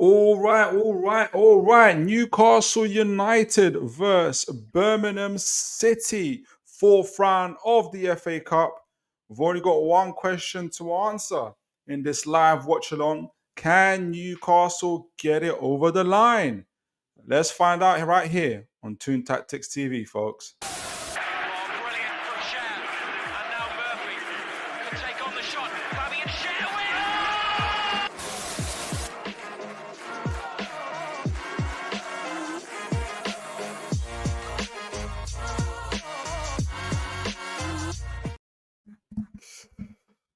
All right. Newcastle United versus Birmingham City, fourth round of the FA Cup. We've only got one question to answer in this live watch along. Can Newcastle get it over the line? Let's find out right here on Toon Tactics TV, folks. Brilliant from Shaq. And now Murphy can take on the shot. Fabian Shaq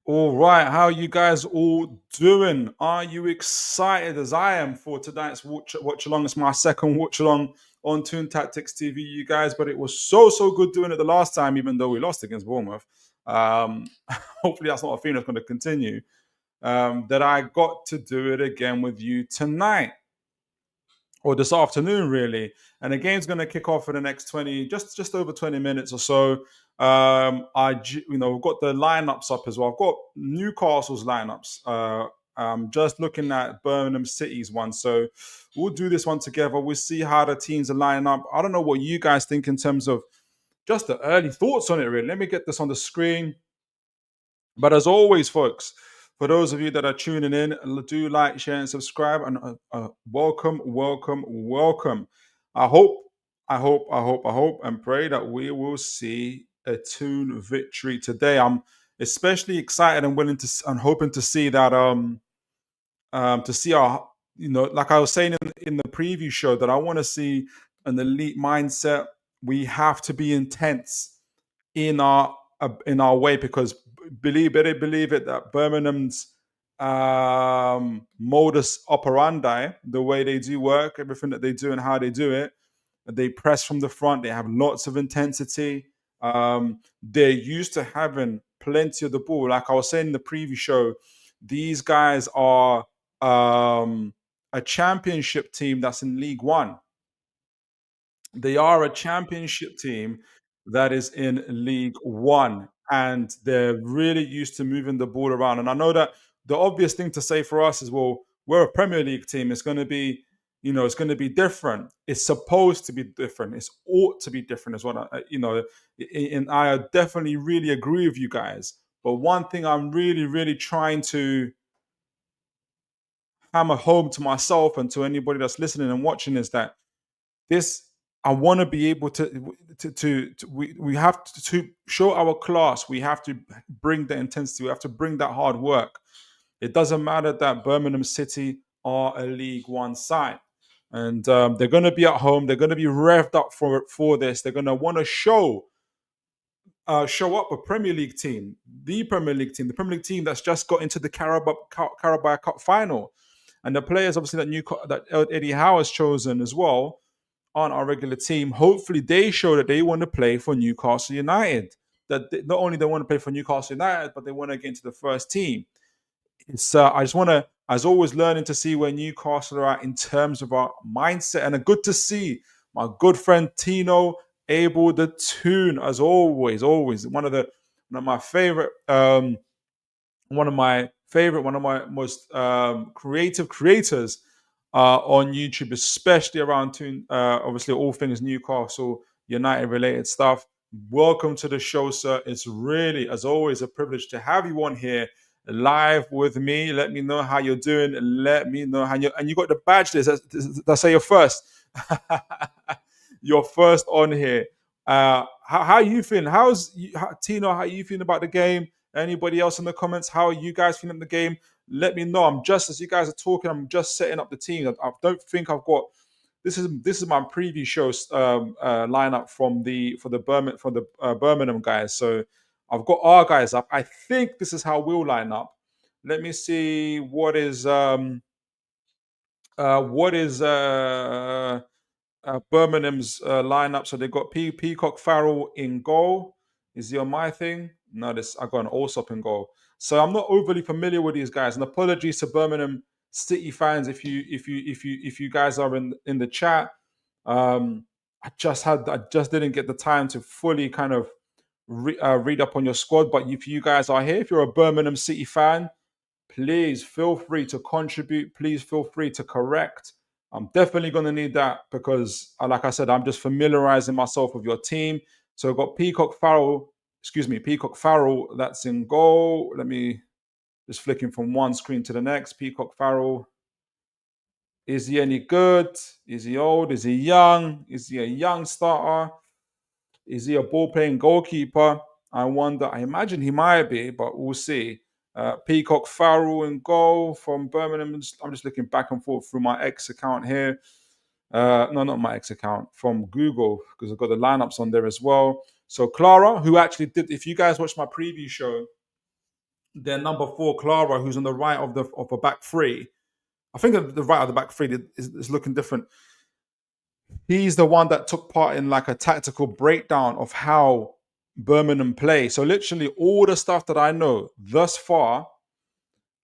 All right, how are you guys all doing? Are you excited as I am for tonight's watch along? It's my second watch along on Toon Tactics TV, you guys, but it was so good doing it the last time, even though we lost against Bournemouth. Hopefully, that's not a thing that's going to continue. That I got to do it again with you tonight or this afternoon, really. And the game's going to kick off in the next 20, just over 20 minutes or so. We've got the lineups up as well. I've got Newcastle's lineups. Just looking at Birmingham City's one. So we'll do this one together. We'll see how the teams are lining up. I don't know what you guys think in terms of just the early thoughts on it, really. Let me get this on the screen. But as always, folks, for those of you that are tuning in, do like, share, and subscribe. And welcome. I hope, and pray that we will see a Toon victory today. I'm especially excited and and hoping to see that to see our, like I was saying in the preview show, that I want to see an elite mindset. We have to be intense in our way, because better believe it, that Birmingham's modus operandi, the way they do work, everything that they do and how they do it, they press from the front. They have lots of intensity. They're used to having plenty of the ball. Like I was saying in the preview show, these guys are a championship team that's in League One. They are a championship team that is in League One, and they're really used to moving the ball around. And I know that the obvious thing to say for us is, well, we're a Premier League team. It's going to be, it's going to be different. It's supposed to be different. It's ought to be different, is what and I definitely really agree with you guys. But one thing I'm really trying to hammer home to myself and to anybody that's listening and watching is that I want to be able we have to show our class. We have to bring the intensity. We have to bring that hard work. It doesn't matter that Birmingham City are a League One side, and they're going to be at home. They're going to be revved up for this. They're going to want to show up a Premier League team, the Premier League team that's just got into the Carabao Cup final, and the players obviously that Eddie Howe has chosen as well on our regular team. Hopefully they show that they want to play for Newcastle United. Not only they want to play for Newcastle United, but they want to get into the first team. It's I just want to, as always, learning to see where Newcastle are at in terms of our mindset. And good to see my good friend Tino Abel the Toon, as always, one of my favorite, one of my most creative creators on YouTube, especially around obviously all things Newcastle United related stuff. Welcome to the show, sir. It's really, as always, a privilege to have you on here live with me. Let me know how you're doing. Let me know how and you got the badge list. That's say you're first. You're first on here. How are you feeling? Tino? How are you feeling about the game? Anybody else in the comments? How are you guys feeling the game? Let me know. I'm just, as you guys are talking, I'm just setting up the team. I don't think I've got. This is my preview show lineup for the Birmingham guys. So I've got our guys up. I think this is how we'll line up. Let me see what is Birmingham's lineup. So they've got Peacock Farrell in goal. Is he on my thing? No, I got an Allsop in goal. So I'm not overly familiar with these guys. And apologies to Birmingham City fans if you guys are in the chat. I just didn't get the time to fully kind of read up on your squad. But if you guys are here, if you're a Birmingham City fan, please feel free to contribute. Please feel free to correct. I'm definitely going to need that because, like I said, I'm just familiarizing myself with your team. So I've got Peacock Farrell, that's in goal. Let me just flicking from one screen to the next. Peacock Farrell. Is he any good? Is he old? Is he young? Is he a young starter? Is he a ball playing goalkeeper? I wonder. I imagine he might be, but we'll see. Peacock Farrell in goal from Birmingham. I'm just looking back and forth through my X account here. No, not my X account, from Google, because I've got the lineups on there as well. So Clara, who actually did, if you guys watched my preview show, then number 4, Clara, who's on the right of the back three. I think the right of the back three is looking different. He's the one that took part in like a tactical breakdown of how Birmingham play. So literally all the stuff that I know thus far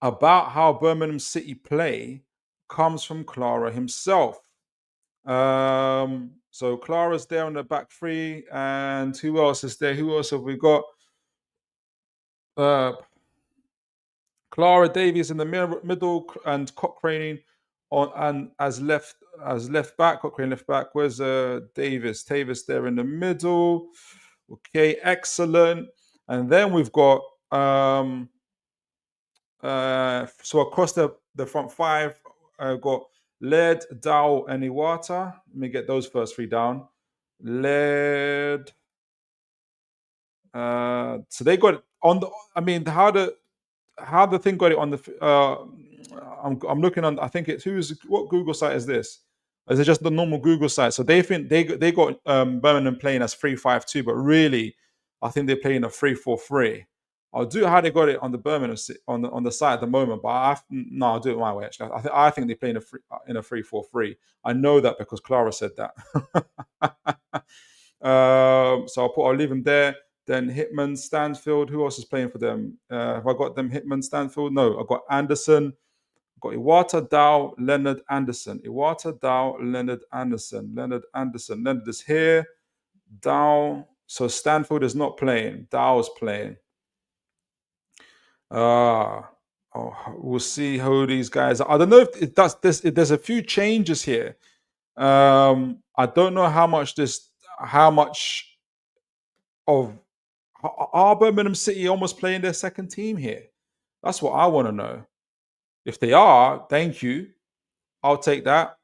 about how Birmingham City play comes from Clara himself. So Clara's there on the back three, and who else is there? Who else have we got? Clara Davies in the middle, and Cochrane on and as left back. Cochrane left back. Where's Davis? Davis there in the middle. Okay, excellent. And then we've got so across the front five, I've got Led, Dow, and Iwata. Let me get those first three down. Led. So they got on the. I mean, how the thing got it on the. I'm looking on. I think it's what Google site is this? Is it just the normal Google site? So they think they got Birmingham playing as 3-5-2, but really, I think they're playing a 3-4-3. I'll do how they got it on the Birmingham on the site at the moment, but I'll do it my way. Actually, I think they're playing in a 3-4-3. I know that because Clara said that. So I'll leave him there. Then Hitman, Stanfield. Who else is playing for them? Have I got them? Hitman, Stanfield? No, I've got Anderson. I've got Iwata, Dow, Leonard, Anderson. Iwata, Dow, Leonard, Anderson. Leonard is here. Dow. So Stanfield is not playing. Dow is playing. We'll see who these guys are. I don't know if that's this. If there's a few changes here. I don't know how much of are Birmingham City almost playing their second team here? That's what I want to know. If they are, thank you. I'll take that.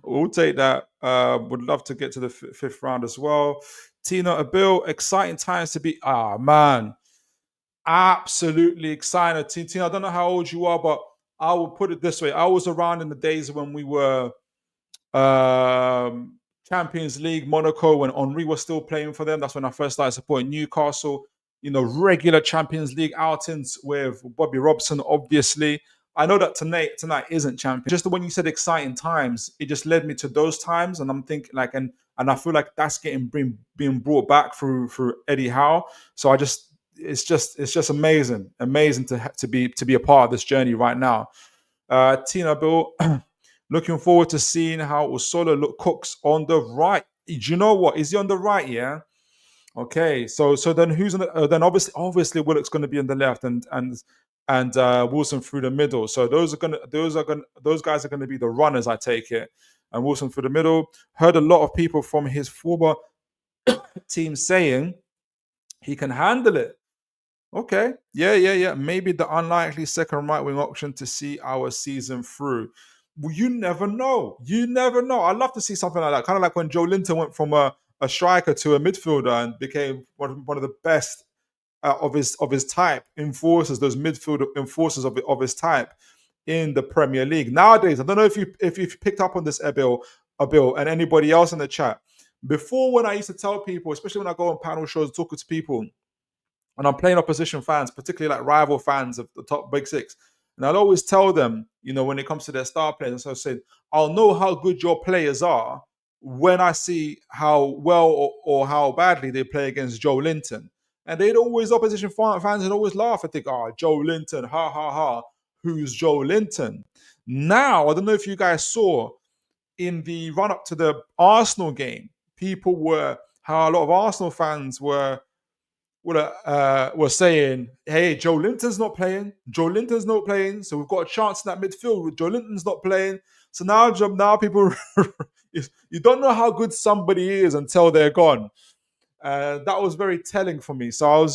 We'll take that. Would love to get to the fifth round as well. Tina Abil, exciting times to be. Man, absolutely excited. Tina, I don't know how old you are, but I will put it this way. I was around in the days when we were Champions League, Monaco, when Henri was still playing for them. That's when I first started supporting Newcastle. Regular Champions League outings with Bobby Robson, obviously. I know that tonight isn't champion. Just when you said exciting times, it just led me to those times, and I'm thinking and I feel like that's being brought back through Eddie Howe. So it's just amazing to be a part of this journey right now. Tina Bill, looking forward to seeing how Usola cooks on the right. Do you know what? Is he on the right? Yeah. Okay. So then who's on the? Then obviously Willock's going to be on the left, and Wilson through the middle. So those guys are going to be the runners. I take it, and Wilson through the middle. Heard a lot of people from his former team saying he can handle it. Okay. Yeah. Maybe the unlikely second right wing option to see our season through. Well, you never know. I'd love to see something like that. Kind of like when Joe Linton went from a striker to a midfielder and became one of the best of his type enforcers, those midfield enforcers of his type in the Premier League. Nowadays, I don't know if you've picked up on this, Abil, and anybody else in the chat. Before, when I used to tell people, especially when I go on panel shows talking to people, and I'm playing opposition fans, particularly like rival fans of the top big six. And I'll always tell them, when it comes to their star players, and so I said, I'll know how good your players are when I see how well or how badly they play against Joe Linton. And opposition fans would always laugh and think, Joe Linton, ha, ha, ha. Who's Joe Linton? Now, I don't know if you guys saw in the run up to the Arsenal game, how a lot of Arsenal fans were were saying, "Hey, Joe Linton's not playing. Joe Linton's not playing. So we've got a chance in that midfield with Joe Linton's not playing." So now people, you don't know how good somebody is until they're gone. That was very telling for me. So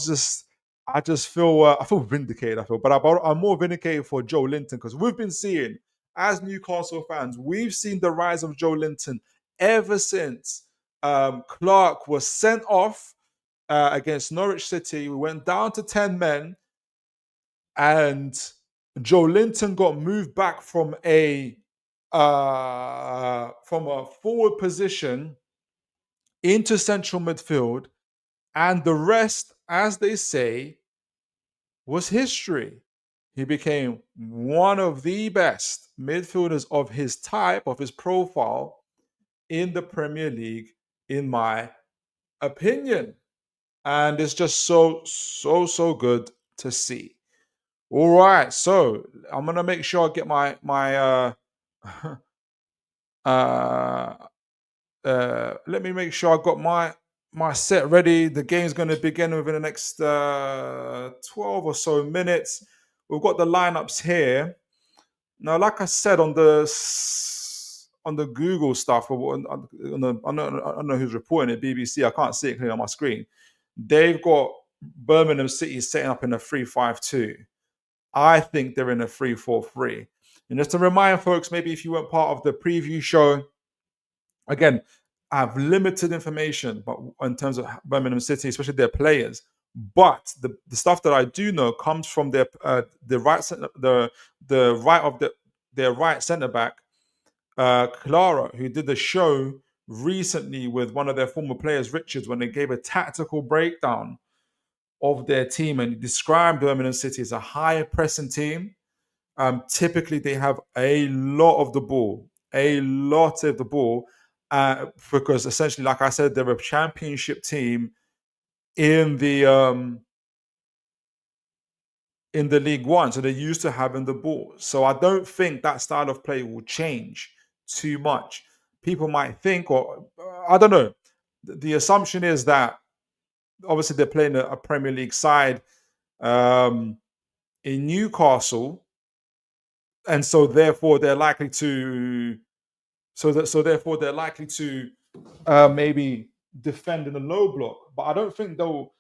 I just feel, I feel vindicated. I feel, but I'm more vindicated for Joe Linton because we've been seeing, as Newcastle fans, we've seen the rise of Joe Linton ever since Clark was sent off against Norwich City. We went down to 10 men, and Joe Linton got moved back from a forward position into central midfield, and the rest, as they say, was history. He became one of the best midfielders of his type, of his profile in the Premier League, in my opinion. And it's just so good to see. All right, so I'm gonna make sure I get my uh let me make sure I got my set ready. The game's going to begin within the next 12 or so minutes. We've got the lineups here. Now, like I said on the Google stuff, or I don't know who's reporting it, BBC. I can't see it clearly on my screen. They've got Birmingham City setting up in a 3-5-2. I think they're in a 3-4-3. And just to remind folks, maybe if you weren't part of the preview show, again, I have limited information, but in terms of Birmingham City, especially their players. But the stuff that I do know comes from the right the right of their right centre back, Clara, who did a show recently with one of their former players, Richards, when they gave a tactical breakdown of their team and described Birmingham City as a higher pressing team. Typically, they have a lot of the ball, because essentially, like I said, they're a championship team in the League One, so they're used to having the ball. So I don't think that style of play will change too much. People might think, or I don't know. The assumption is that obviously they're playing a Premier League side in Newcastle, and so therefore they're likely to therefore they're likely to maybe defend in a low block. But I don't think they'll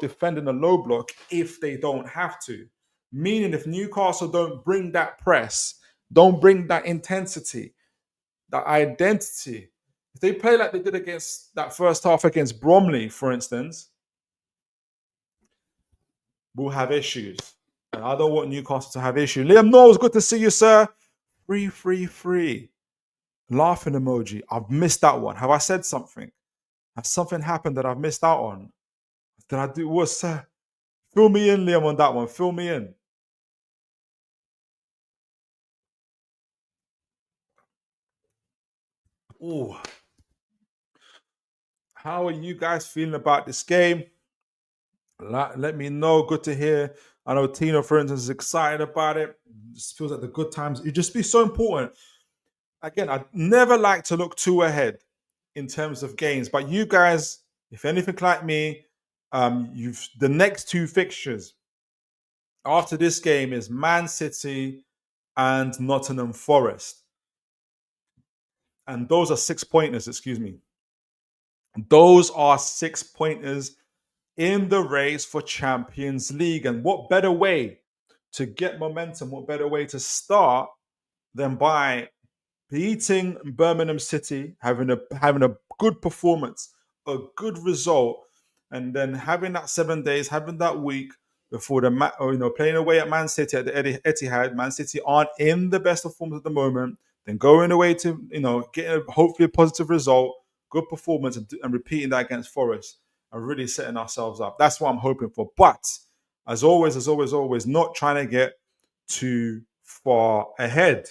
defend in a low block if they don't have to. Meaning, if Newcastle don't bring that press, don't bring that intensity, that identity, if they play like they did against that first half against Bromley, for instance, we'll have issues. And I don't want Newcastle to have issues. Liam Knowles, good to see you, sir. Free. Laughing emoji. I've missed that one. Have I said something? Has something happened that I've missed out on? Did I do what's fill me in, Liam, on that one? Fill me in. Oh, how are you guys feeling about this game? Let me know. Good to hear. I know Tina, for instance, is excited about it. Just feels like the good times. It just be so important. Again, I never like to look too ahead in terms of games, but you guys, if anything like me, you've the next two fixtures after this game is Man City and Nottingham Forest. And those are 6 pointers, excuse me. Those are 6 pointers in the race for Champions League. And what better way to get momentum, what better way to start than by beating Birmingham City, having a good performance, a good result, and then having that 7 days, having that week before playing away at Man City at the Etihad. Man City aren't in the best of forms at the moment. Then going away to getting hopefully a positive result, good performance, and repeating that against Forest, and really setting ourselves up. That's what I'm hoping for. But as always, not trying to get too far ahead.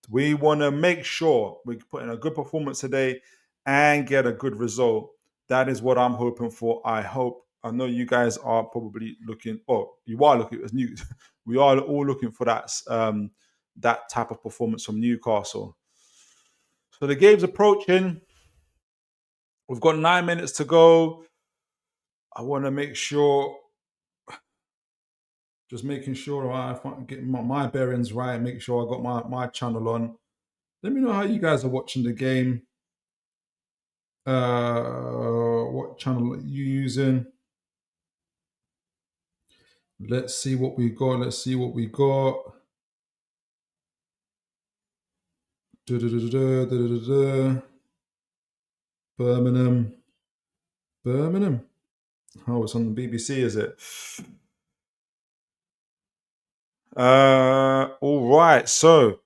We want to make sure we put in a good performance today and get a good result. That is what I'm hoping for. I know you guys are probably looking, you are looking as new. We are all looking for that type of performance from Newcastle. So the game's approaching. We've got 9 minutes to go. I want to make sure, just making sure I get my bearings right, make sure I got my channel on. Let me know how you guys are watching the game. What channel are you using? Let's see what we got. Let's see what we got. Da-da-da-da-da-da-da-da. Birmingham. Birmingham. Oh, it's on the BBC, is it? All right. So,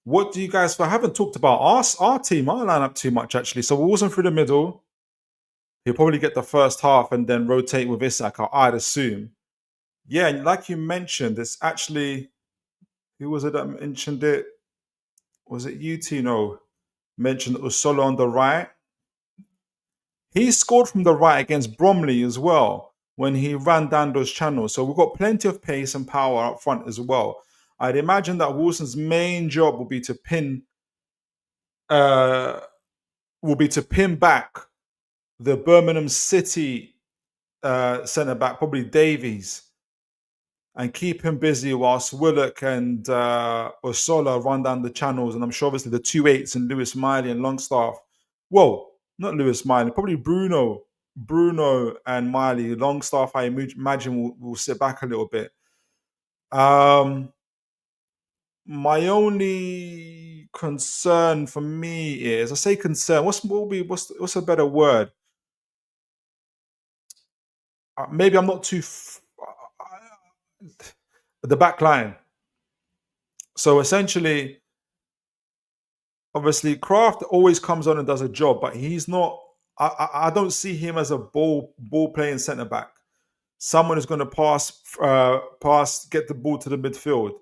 what do you guys? I haven't talked about our team, our lineup too much actually. So Wilson through the middle. He'll probably get the first half and then rotate with Isak, I'd assume. Yeah, and like you mentioned, it's actually, who was it that mentioned it? Was it you, Tino? Mentioned Usola on the right. He scored from the right against Bromley as well when he ran down those channels. So we've got plenty of pace and power up front as well. I'd imagine that Wilson's main job will be to uh, pin back the Birmingham City centre back, probably Davies, and keep him busy whilst Willock and Osola run down the channels. And I'm sure obviously the 2-8s and Lewis Miley and Longstaff. Well, not Lewis Miley, probably Bruno and Miley. Longstaff, I imagine, will sit back a little bit. My only concern for me is, I say concern. What's a better word? Maybe I'm not too. The back line. So essentially, obviously, Kraft always comes on and does a job, but he's not. I don't see him as a ball playing centre back. Someone who's going to pass, get the ball to the midfield.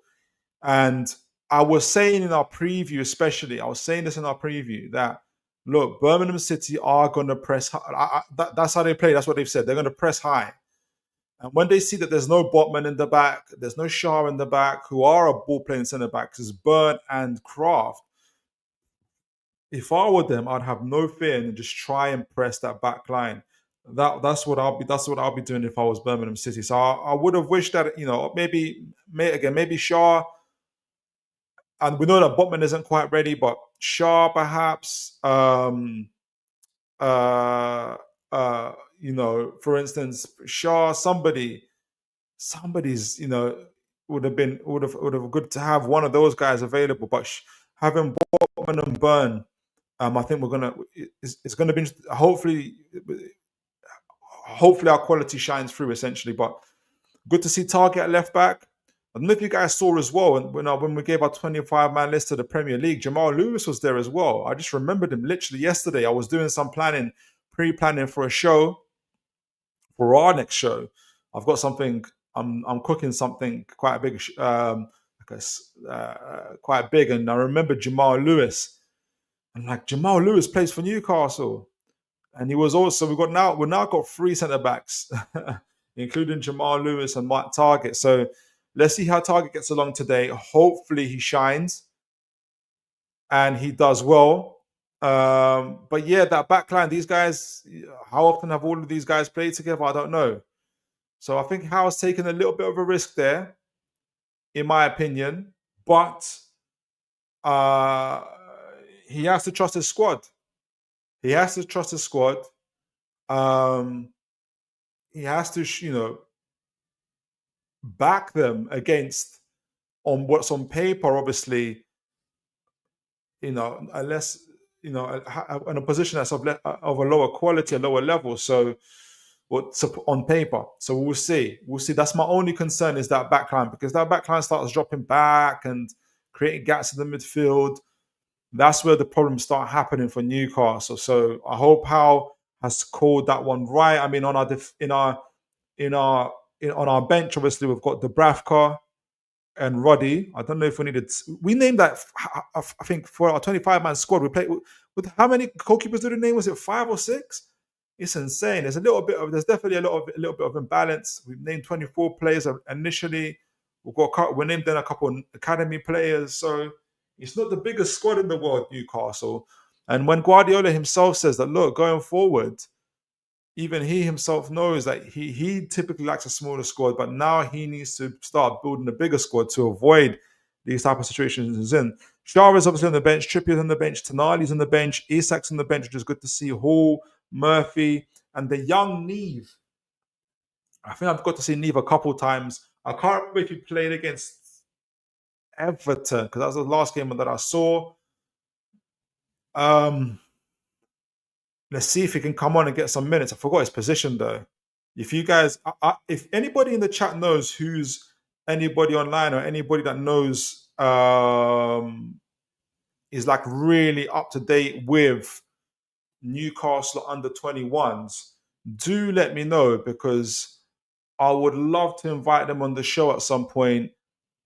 And I was saying in our preview, especially, I was saying this in our preview that, look, Birmingham City are going to press high. That's how they play. That's what they've said. They're going to press high. And when they see that there's no Botman in the back, there's no Shah in the back, who are a ball playing centre backs, is Burnt and Kraft. If I were them, I'd have no fear and just try and press that back line. That's what I'll be doing if I was Birmingham City. So I would have wished that, maybe Shah, and we know that Botman isn't quite ready, but Shah perhaps, for instance, Shah, somebody's, would have good to have one of those guys available. But having Botman and Burn, I think it's gonna be, hopefully our quality shines through essentially. But good to see Target at left back. I don't know if you guys saw as well, and when we gave our 25-man list to the Premier League, Jamal Lewis was there as well. I just remembered him literally yesterday. I was doing some pre-planning for a show, for our next show. I've got something. I'm cooking something quite big, quite big, and I remember Jamal Lewis. And like, Jamal Lewis plays for Newcastle, and he was also. We've now got 3 centre backs, including Jamal Lewis and Mike Target. So let's see how Target gets along today. Hopefully he shines and he does well. But yeah, that back line, these guys, how often have all of these guys played together? I don't know. So I think Howe's taken a little bit of a risk there, in my opinion. But he has to trust his squad. He has to trust his squad. He has to, back them against, on what's on paper, obviously, unless, in a position that's of a lower quality, a lower level. So what's on paper. So we'll see. That's my only concern, is that backline, because that backline starts dropping back and creating gaps in the midfield. That's where the problems start happening for Newcastle. So I hope Howe has called that one right. I mean, on our bench, obviously we've got Dubravka and Roddy. I don't know if we named that. I think for our 25-man squad, we played with how many goalkeepers did we name? Was it 5 or 6? It's insane. There's definitely a little bit of imbalance. We've named 24 players initially. We named then a couple of academy players. So it's not the biggest squad in the world, Newcastle. And when Guardiola himself says that, look, going forward, even he himself knows that he typically likes a smaller squad, but now he needs to start building a bigger squad to avoid these type of situations he's in. Shah is obviously on the bench, Trippier's on the bench, Tonali's on the bench, Isak's on the bench, which is good to see. Hall, Murphy, and the young Neve. I think I've got to see Neve a couple times. I can't remember if he played against Everton, because that was the last game that I saw. Let's see if he can come on and get some minutes. I forgot his position though. If you guys, if anybody in the chat knows who's anybody online or anybody that knows is like really up to date with Newcastle under 21s, do let me know, because I would love to invite them on the show at some point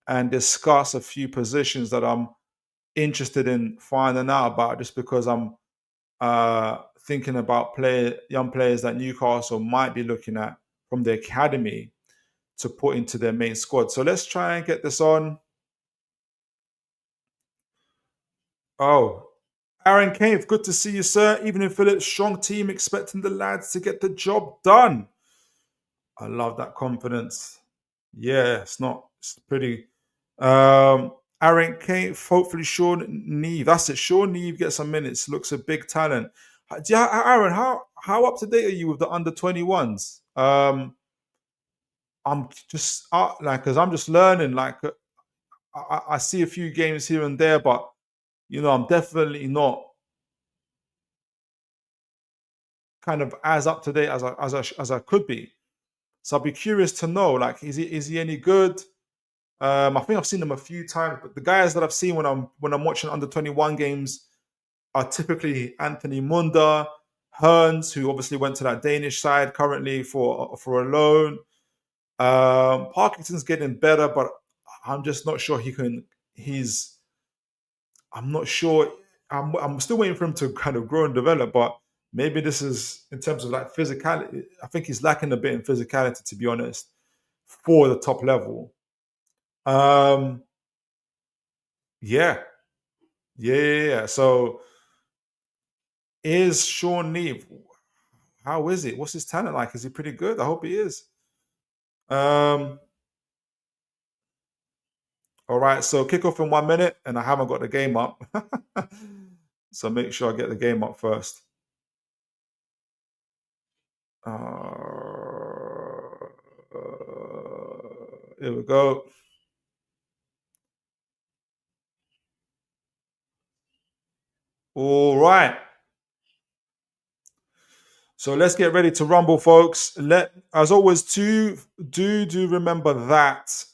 and discuss a few positions that I'm interested in finding out about, just because I'm thinking about young players that Newcastle might be looking at from the academy to put into their main squad. So let's try and get this on. Oh, Aaron Cave, good to see you, sir. Evening, Phillips. Strong team, expecting the lads to get the job done. I love that confidence. Yeah, it's pretty. Aaron Cave, hopefully Sean Neve. That's it. Sean Neve gets some minutes. Looks a big talent. Aaron, how up to date are you with the under 21s? I'm just because I'm just learning. Like I see a few games here and there, but I'm definitely not kind of as up to date as I could be. So I'd be curious to know, like, is he any good? I think I've seen him a few times, but the guys that I've seen when I'm watching under 21 games are typically Anthony Munda, Hearns, who obviously went to that Danish side currently for a loan. Parkinson's getting better, but I'm just not sure I'm not sure. I'm still waiting for him to kind of grow and develop, but maybe this is in terms of like physicality. I think he's lacking a bit in physicality, to be honest, for the top level. Yeah. Yeah. So is Sean Neve, how is it? What's his talent like? Is he pretty good? I hope he is. All right, so kick off in 1 minute, and I haven't got the game up. So make sure I get the game up first. Here we go. All right. So let's get ready to rumble, folks. As always, do remember that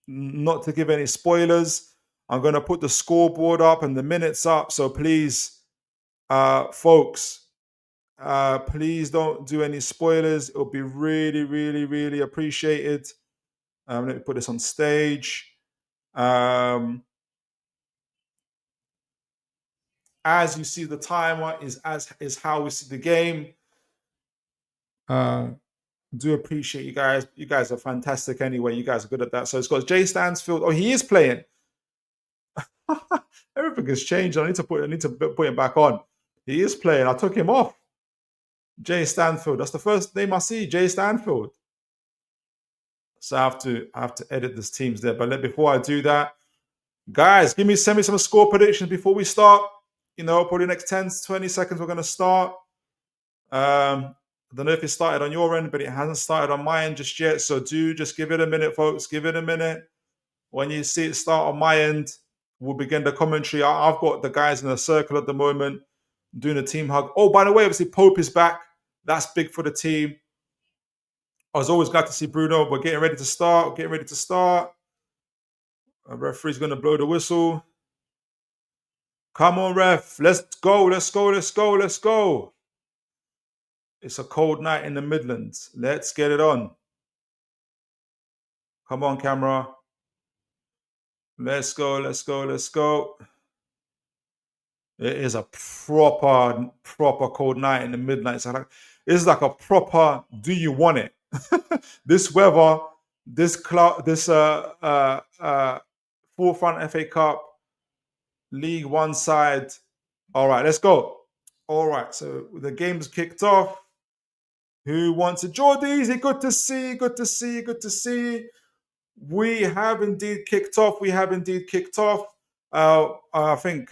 not to give any spoilers. I'm going to put the scoreboard up and the minutes up. So please, folks, please don't do any spoilers. It'll be really, really, really appreciated. Let me put this on stage. As you see, the timer is how we see the game. Do appreciate you guys. You guys are fantastic anyway. You guys are good at that. So it's got Jay Stansfield. Oh, he is playing. Everything has changed. I need to put him back on. He is playing. I took him off. Jay Stanfield. That's the first name I see. Jay Stanfield. So I have to edit this teams there. But before I do that, guys, send me some score predictions before we start. Probably next 10 to 20 seconds we're gonna start. I don't know if it started on your end, but it hasn't started on my end just yet. So just give it a minute, folks. Give it a minute. When you see it start on my end, we'll begin the commentary. I've got the guys in a circle at the moment doing a team hug. Oh, by the way, obviously Pope is back. That's big for the team. I was always glad to see Bruno. We're getting ready to start. A referee's going to blow the whistle. Come on, ref. Let's go. It's a cold night in the Midlands. Let's get it on. Come on, camera. Let's go. It is a proper cold night in the Midlands. It's like a proper, do you want it? This weather, this forefront FA Cup, League One side. All right, let's go. All right, so the game's kicked off. Who wants it? Jordy, easy. Good to see. Good to see. Good to see. We have indeed kicked off. We have indeed kicked off. I think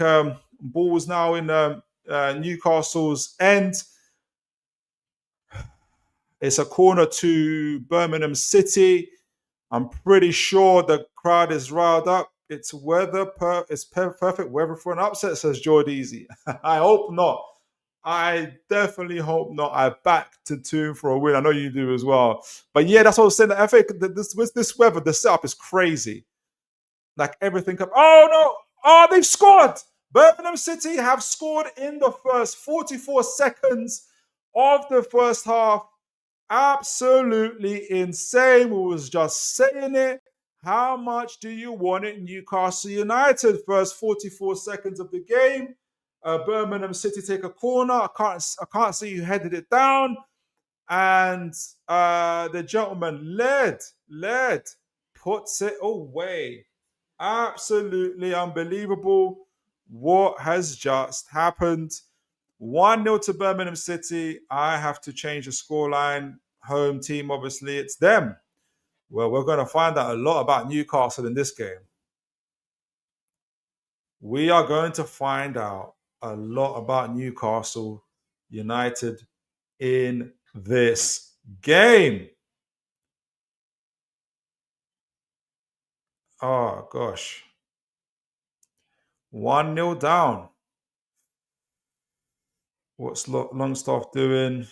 ball's now in Newcastle's end. It's a corner to Birmingham City. I'm pretty sure the crowd is riled up. It's perfect weather for an upset, says Jordy Easy. I hope not. I definitely hope not. I back to Toon for a win. I know you do as well. But yeah, that's what I was saying. I think with this weather, the setup is crazy. Like everything up. Oh no! Oh, they've scored! Birmingham City have scored in the first 44 seconds of the first half. Absolutely insane. We was just saying it. How much do you want it, Newcastle United? First 44 seconds of the game. Birmingham City take a corner. I can't see who headed it down. And the gentleman led, puts it away. Absolutely unbelievable. What has just happened? 1-0 to Birmingham City. I have to change the scoreline. Home team, obviously, it's them. Well, we're going to find out a lot about Newcastle in this game. We are going to find out a lot about Newcastle United in this game. Oh, gosh. 1-0 down. What's Longstaff doing?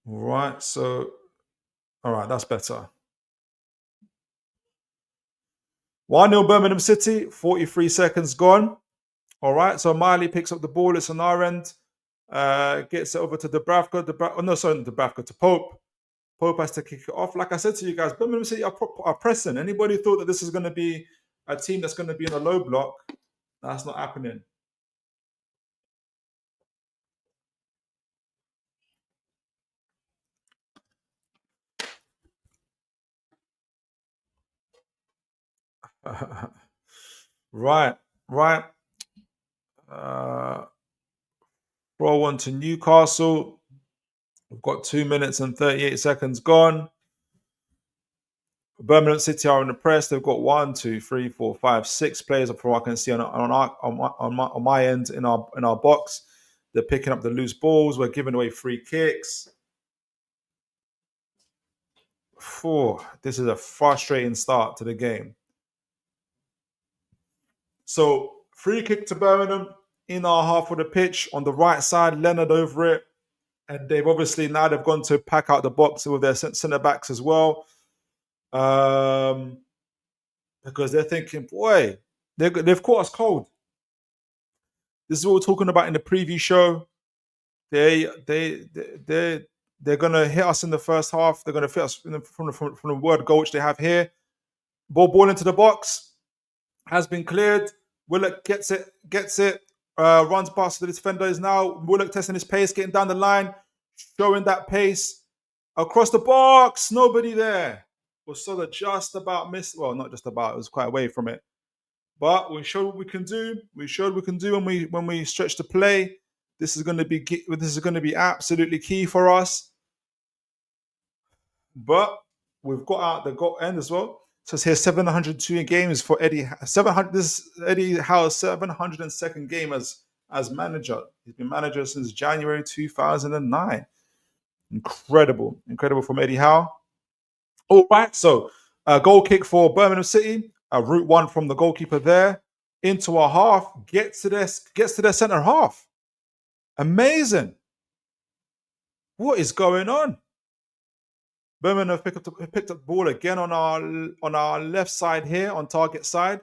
Right, so, all right, that's better. 1-0 Birmingham City, 43 seconds gone. All right, so Miley picks up the ball. It's on our end. Gets it over to Dubravka. To Pope. Pope has to kick it off. Like I said to you guys, Birmingham City are pressing. Anybody thought that this is going to be a team that's going to be in a low block? That's not happening. Right. Roll on to Newcastle. We've got 2 minutes and 38 seconds gone. Birmingham City are in the press. They've got 1, 2, 3, 4, 5, 6 players from what I can see on my end in our box. They're picking up the loose balls. We're giving away free kicks. This is a frustrating start to the game. So free kick to Birmingham in our half of the pitch on the right side. Leonard over it, and they've gone to pack out the box with their centre backs as well. Because they're thinking, boy, they've caught us cold. This is what we're talking about in the preview show. They're gonna hit us in the first half. They're gonna hit us from the word goal which they have here. Ball into the box has been cleared. Willock gets it. Runs past the defenders now. Willock testing his pace, getting down the line, showing that pace across the box. Nobody there. Was sort of just about missed. Well, not just about. It was quite away from it. But we showed what we can do. We showed what we can do when we stretch the play. This is going to be absolutely key for us. But we've got out the goal end as well. So it's here 702 games for Eddie. 700. This is Eddie Howe's 702nd game as manager. He's been manager since January 2009. Incredible from Eddie Howe. All right, so a goal kick for Birmingham City. A route one from the goalkeeper there into our half. Gets to their centre half. Amazing. What is going on? Birmingham have picked up the ball again on our left side here, on target side.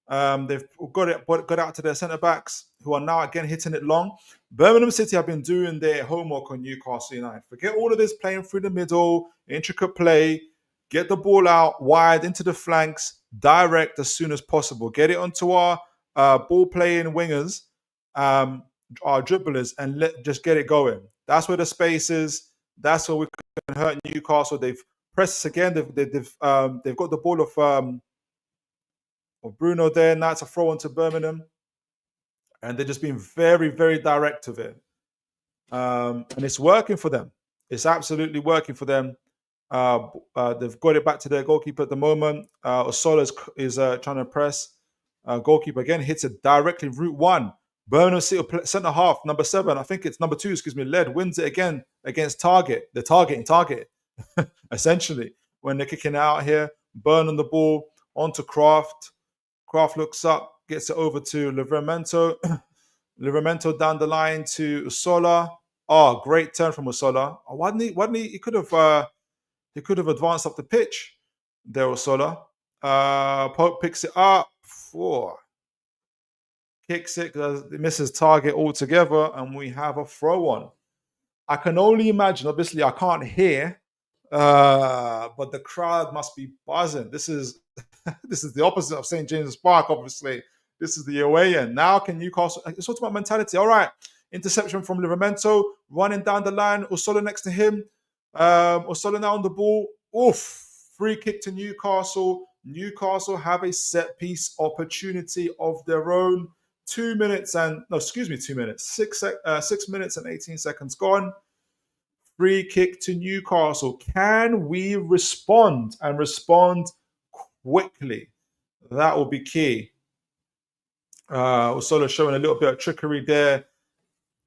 They've got out to their centre backs, who are now again hitting it long. Birmingham City have been doing their homework on Newcastle United. Forget all of this playing through the middle, intricate play. Get the ball out wide into the flanks, direct as soon as possible. Get it onto our ball playing wingers, our dribblers, and just get it going. That's where the space is. That's where we can hurt Newcastle. They've press again. They've got the ball of Bruno there. Now it's a throw into Birmingham, and they're just being very, very direct with it. And it's working for them. It's absolutely working for them. They've got it back to their goalkeeper at the moment. Osola is trying to press. Goalkeeper again hits it directly, route one. Birmingham City centre half, number 7, I think it's number 2, led, wins it again against Target. They're targeting Target, essentially, when they're kicking it out here. Burn on the ball, onto Kraft. Kraft looks up, gets it over to Livramento. Livramento down the line to Usola. Oh, great turn from Usola. Oh, why didn't he? He could have advanced up the pitch there, Usola. Pope picks it up. Kicks it, misses target altogether, and we have a throw on. I can only imagine, obviously I can't hear, but the crowd must be buzzing. This is this is the opposite of St. James's Park, obviously. This is the away end. Now can Newcastle, it's talking about mentality. All right, interception from Livramento, running down the line, Usola next to him. Usola now on the ball. Oof, free kick to Newcastle. Newcastle have a set piece opportunity of their own. 2 minutes and, no, excuse me, 2 minutes. 6 minutes and 18 seconds gone. Free kick to Newcastle. Can we respond and respond quickly? That will be key. Usola showing a little bit of trickery there.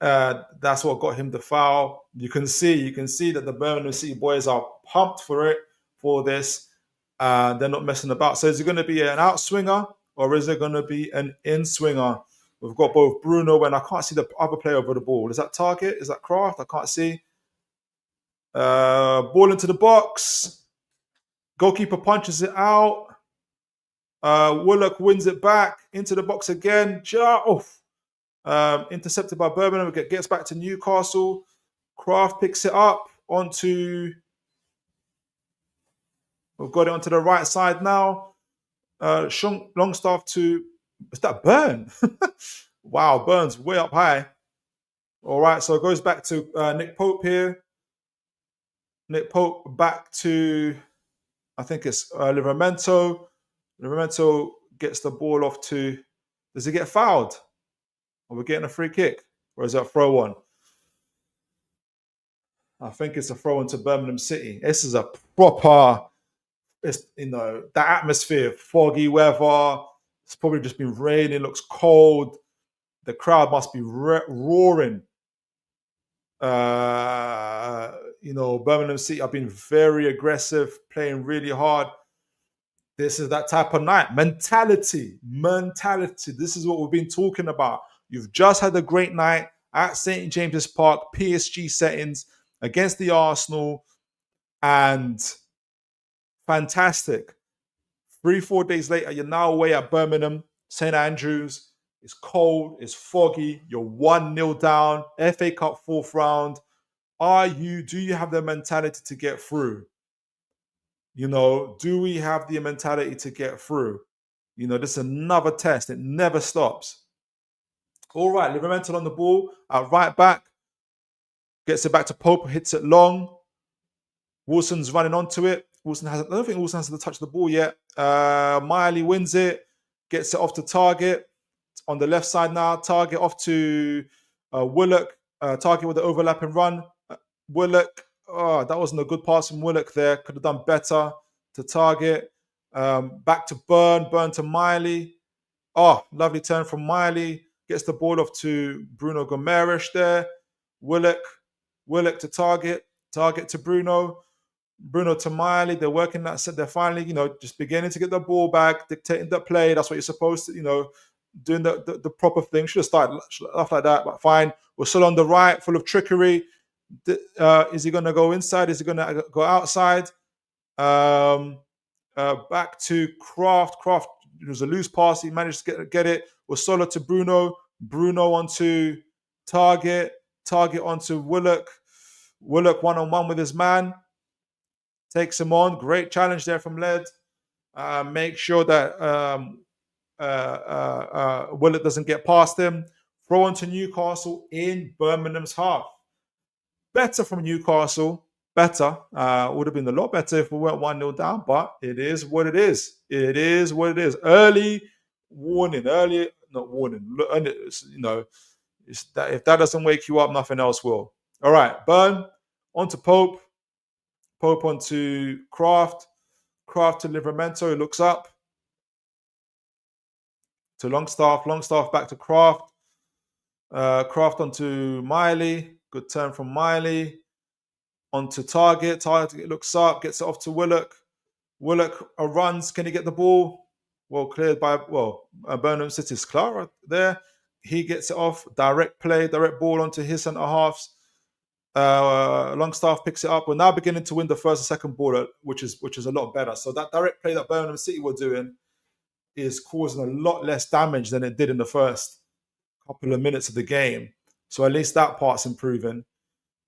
That's what got him the foul. You can see that the Birmingham City boys are pumped for this. They're not messing about. So is it going to be an out swinger or is it going to be an in swinger? We've got both Bruno and I can't see the other player over the ball. Is that Target? Is that Kraft? I can't see. Ball into the box. Goalkeeper punches it out. Willock wins it back into the box again. Intercepted by Birmingham. Gets back to Newcastle. Kraft picks it up onto. We've got it onto the right side now. Longstaff to. Is that Burn? Wow, Burn's way up high. All right, so it goes back to Nick Pope here. Nick Pope back to, I think it's Livramento. Livramento gets the ball off to. Does he get fouled? Are we getting a free kick? Or is that a throw on? I think it's a throw on to Birmingham City. This is a proper, the atmosphere, foggy weather. It's probably just been raining, it looks cold. The crowd must be roaring. Birmingham City have been very aggressive, playing really hard. This is that type of night. Mentality. This is what we've been talking about. You've just had a great night at St. James's Park, PSG settings, against the Arsenal, and fantastic. 3-4 days later, you're now away at Birmingham, St. Andrews. It's cold, it's foggy, you're 1-0 down, FA Cup 4th round. Do you have the mentality to get through? Do we have the mentality to get through? This is another test. It never stops. All right, Livramento on the ball, at right back. Gets it back to Pope, hits it long. Wilson's running onto it. I don't think Wilson has to touch the ball yet. Miley wins it, gets it off to Target. On the left side now, Target off to Willock. Target with the overlapping run. Willock, that wasn't a good pass from Willock there. Could have done better to Target. Back to Burn to Miley. Oh, lovely turn from Miley. Gets the ball off to Bruno Gomes there. Willock to Target. Target to Bruno to Miley. They're working that set. They're finally, just beginning to get the ball back, dictating the play. That's what you're supposed to, doing the proper thing. Should have started off like that, but fine. We're still on the right, full of trickery. Is he going to go inside? Is he going to go outside? Back to Kraft. Kraft, it was a loose pass. He managed to get it. We're solo to Bruno. Bruno onto Target. Target onto Willock. Willock one-on-one with his man. Takes him on. Great challenge there from Led. Make sure that Willock doesn't get past him. Throw on to Newcastle in Birmingham's half. Better from Newcastle. better. Would have been a lot better if we weren't 1-0 down, but it is what it is. It is what it is. Early warning, not warning. That if that doesn't wake you up, nothing else will. All right, Burn onto Pope. Pope onto Kraft. Kraft to Livramento. He looks up to Longstaff. Longstaff back to Kraft. Kraft onto Miley. Good turn from Miley. Onto Target. Target looks up, gets it off to Willock. Willock runs. Can he get the ball? Well, cleared by, Birmingham City's Clara there. He gets it off. Direct play, direct ball onto his centre halves. Longstaff picks it up. We're now beginning to win the first and second ball, which is a lot better. So that direct play that Birmingham City were doing is causing a lot less damage than it did in the first couple of minutes of the game. So at least that part's improving.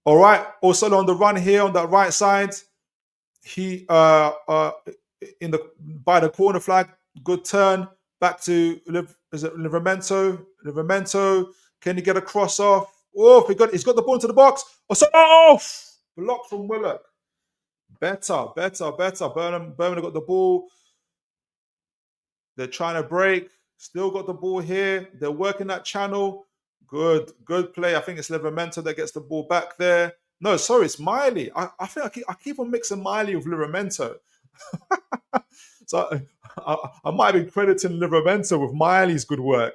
All right. Also on the run here on that right side, he by the corner flag, good turn back to Livramento. Livramento, can he get a cross off? Oh, he's got the ball into the box. Blocked from Willock. Better. Birmingham got the ball. They're trying to break. Still got the ball here. They're working that channel. Good play. I think it's Livramento that gets the ball back there. No, sorry, it's Miley. I think I keep on mixing Miley with Livramento. So I might be crediting Livramento with Miley's good work.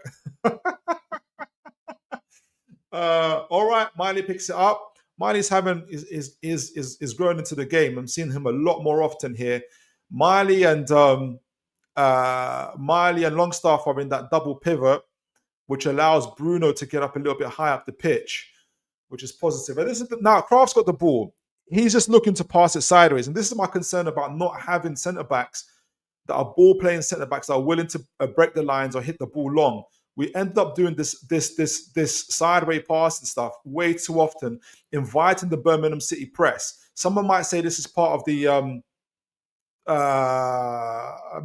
All right, Miley picks it up. Miley's is growing into the game. I'm seeing him a lot more often here. Miley and Longstaff are in that double pivot, which allows Bruno to get up a little bit high up the pitch, which is positive. And now Kraft's got the ball. He's just looking to pass it sideways. And this is my concern about not having centre-backs that are ball-playing centre-backs that are willing to break the lines or hit the ball long. We ended up doing this sideways pass and stuff way too often, inviting the Birmingham City press. Someone might say this is part of the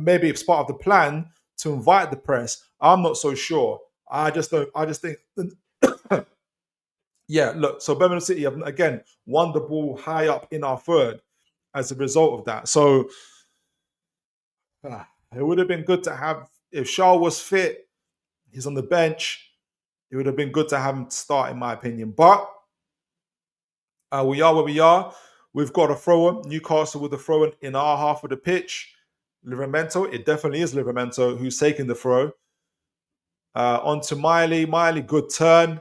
maybe it's part of the plan to invite the press. I'm not so sure. I just think yeah, look, so Birmingham City have again won the ball high up in our third as a result of that. So it would have been good to have, if Shaw was fit, he's on the bench, it would have been good to have him start, in my opinion. But we are where we are. We've got a thrower, Newcastle with a throw in our half of the pitch. Livramento, it definitely is Livramento who's taking the throw. On to Miley. Miley, good turn.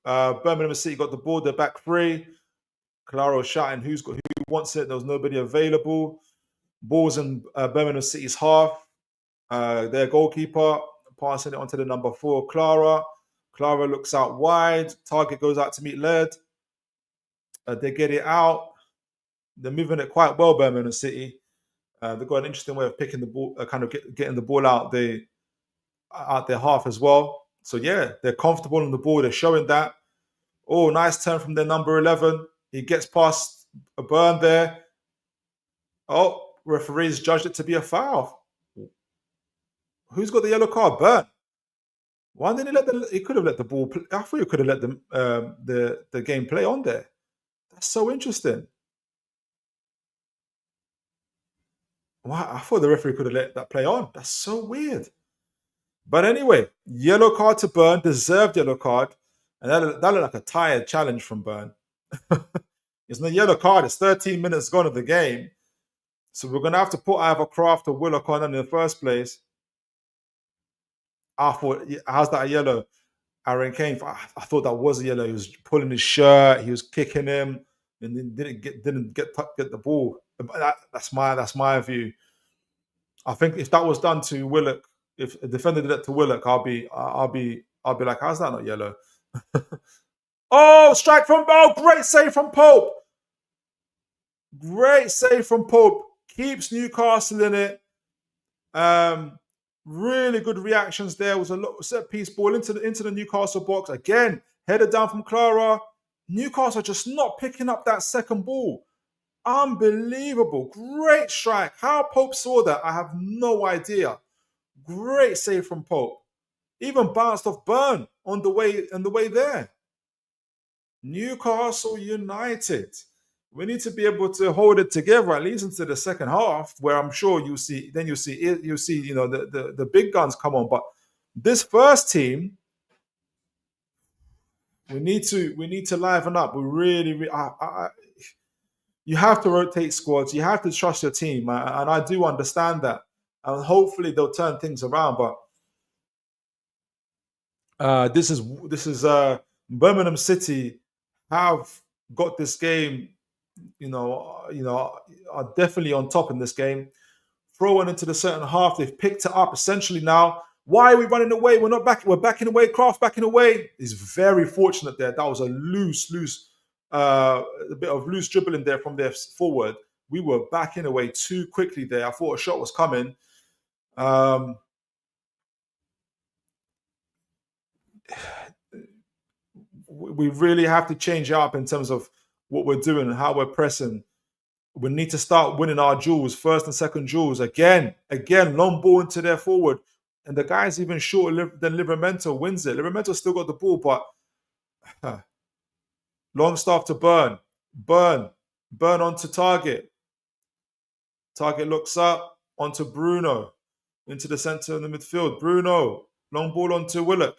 Birmingham City got the ball. They're back free. Claro shouting who wants it. There was nobody available. Ball's in Birmingham City's half. Their goalkeeper passing it on to the number 4, Clara. Clara looks out wide. Target goes out to meet Laird. They get it out. They're moving it quite well, Birmingham City. They've got an interesting way of picking the ball, getting the ball out their half as well. So yeah, they're comfortable on the ball. They're showing that. Oh, nice turn from their number 11. He gets past a Burn there. Oh, referees judged it to be a foul. Who's got the yellow card? Burn. Why didn't he could have let the ball play. I thought he could have let the game play on there. That's so interesting. Wow, I thought the referee could have let that play on. That's so weird. But anyway, yellow card to Burn, deserved yellow card. And that looked like a tired challenge from Burn. It's no yellow card. It's 13 minutes gone of the game. So we're going to have to put either Kraft or Willock on in the first place. I thought, how's that a yellow? Aaron Kane, I thought that was a yellow. He was pulling his shirt. He was kicking him. And then didn't get the ball. That's my view. I think if that was done to Willock, if a defender did that to Willock, I'll be like, how's that not yellow? Oh, strike from great save from Pope. Great save from Pope. Keeps Newcastle in it. Really good reactions there. It was a set piece ball into the Newcastle box. Again, headed down from Clara. Newcastle just not picking up that second ball. Unbelievable. Great strike. How Pope saw that, I have no idea. Great save from Pope. Even bounced off Burn on the way there. Newcastle United. We need to be able to hold it together at least into the second half, where I'm sure you'll see the big guns come on. But this first team, we need to liven up. We really, you have to rotate squads. You have to trust your team, and I do understand that. And hopefully they'll turn things around. But this is Birmingham City have got this game. Are definitely on top in this game. Throwing into the second half, they've picked it up essentially now. Why are we running away? We're not back. We're backing away. Kraft backing away. Is very fortunate there. That was a bit of loose dribbling there from their forward. We were backing away too quickly there. I thought a shot was coming. We really have to change it up in terms of what we're doing and how we're pressing. We need to start winning our duels, first and second duels. Again, long ball into their forward. And the guy's even shorter than Livramento wins it. Livramento still got the ball, but long staff to Burn. Burn onto Target. Target looks up onto Bruno. Into the centre of the midfield. Bruno. Long ball onto Willock.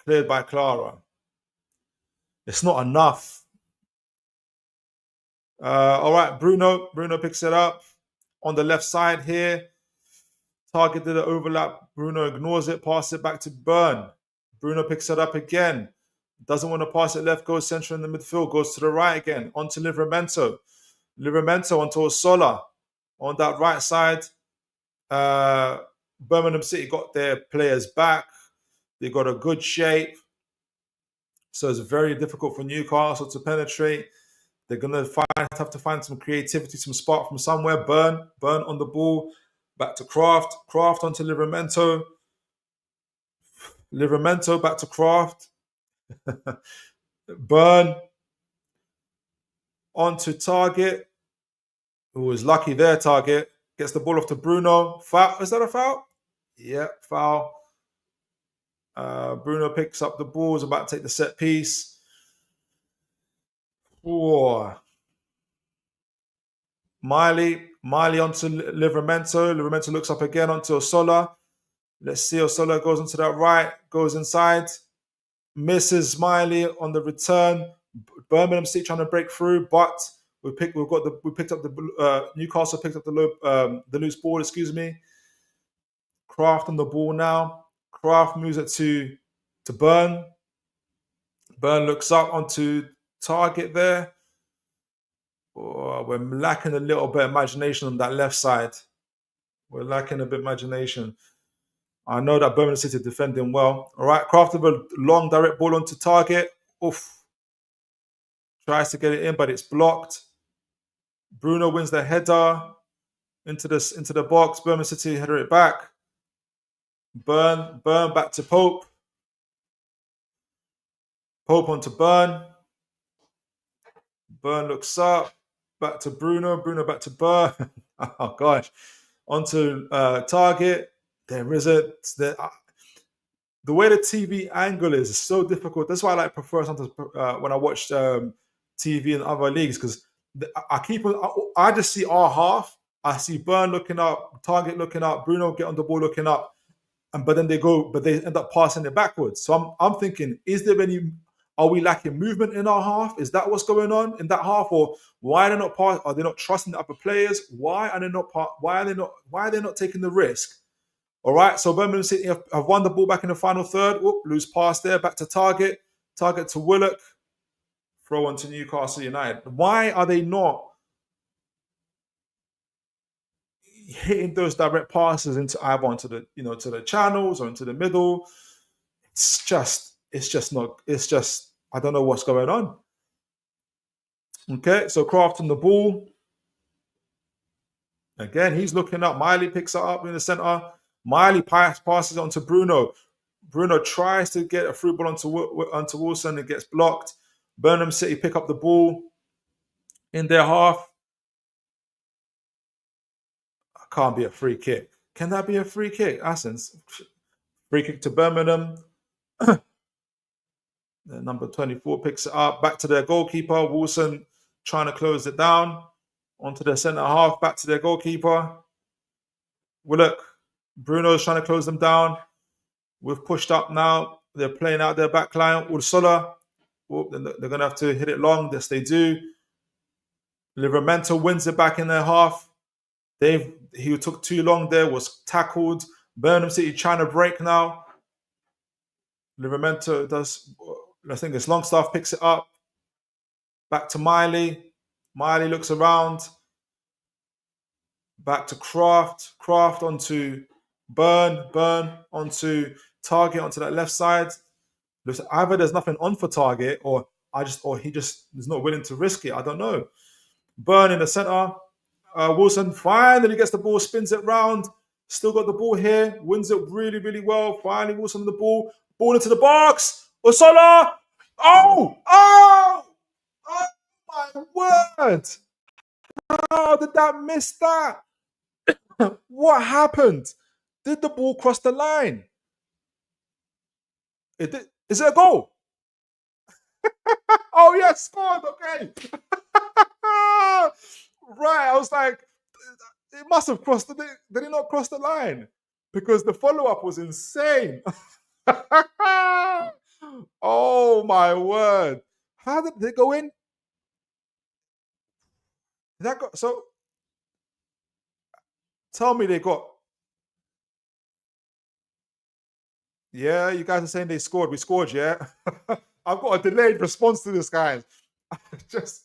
Cleared by Clara. It's not enough. All right, Bruno picks it up on the left side here. Target did an overlap. Bruno ignores it, passes it back to Burn. Bruno picks it up again. Doesn't want to pass it left, goes central in the midfield, goes to the right again, onto Livramento. Livramento onto Osola. On that right side, Birmingham City got their players back. They got a good shape. So it's very difficult for Newcastle to penetrate. They're going to have to find some creativity, some spark from somewhere. Burn on the ball. Back to Kraft. Kraft onto Livramento. Livramento back to Kraft. Burn onto Target. Who was lucky there, Target. Gets the ball off to Bruno. Foul. Is that a foul? Yeah, foul. Bruno picks up the ball. Is about to take the set piece. Whoa. Miley onto Livramento. Livramento looks up again onto Osola. Let's see. Osola goes into that right, goes inside, misses Miley on the return. Birmingham City trying to break through, but Newcastle picked up the loose ball. Excuse me. Kraft on the ball now. Kraft moves it to Burn. Burn looks up onto Target there. Oh, we're lacking a little bit of imagination on that left side. We're lacking a bit of imagination. I know that Birmingham City defending well. All right, Kraft with a long direct ball onto Target. Oof. Tries to get it in, but it's blocked. Bruno wins the header into the box. Birmingham City header it back. Burn back to Pope. Pope onto Burn. Burn looks up. Back to Bruno. Bruno back to Burn. Oh gosh. Onto Target. There is the way the TV angle is so difficult. That's why I prefer sometimes when I watch TV in other leagues, because I just see our half. I see Burn looking up, Target looking up, Bruno get on the ball looking up, but they end up passing it backwards. So I'm thinking, are we lacking movement in our half? Is that what's going on in that half, or why are they not are they not trusting the upper players? Why are they not taking the risk? All right, so Birmingham City have won the ball back in the final third. Whoop, loose pass there, back to Target. Target to Willock. Throw on to Newcastle United. Why are they not hitting those direct passes into either onto to the channels or into the middle? It's just I don't know what's going on. Okay, so Kraft on the ball. Again, he's looking up. Miley picks it up in the center. Miley passes it onto Bruno. Bruno tries to get a through ball onto Wilson. It gets blocked. Birmingham City pick up the ball in their half. Can't be a free kick. Can that be a free kick? Assens. Free kick to Birmingham. Number 24 picks it up. Back to their goalkeeper. Wilson trying to close it down. Onto their centre half. Back to their goalkeeper. Willock. Bruno's trying to close them down. We've pushed up now. They're playing out their back line. Ursola. They're going to have to hit it long. Yes, they do. Livramento wins it back in their half. He took too long there, was tackled. Birmingham City trying to break now. Livramento does, I think it's Longstaff picks it up. Back to Miley. Miley looks around. Back to Kraft. Kraft onto Burn. Burn onto Target, onto that left side. Either there's nothing on for Target, or he just is not willing to risk it. I don't know. Burn in the center. Wilson finally gets the ball, spins it round. Still got the ball here. Wins it really, really well. Finally, Wilson on the ball. Ball into the box. Osola. Oh! Oh! Oh my word! How did that miss that? What happened? Did the ball cross the line? Is it a goal? Oh, yeah, scored. Okay. Right. I was like, it must have crossed. Did it not cross the line? Because the follow-up was insane. Oh, my word. How did they go in? So, tell me they got... Yeah, you guys are saying they scored. We scored, yeah? I've got a delayed response to this, guys.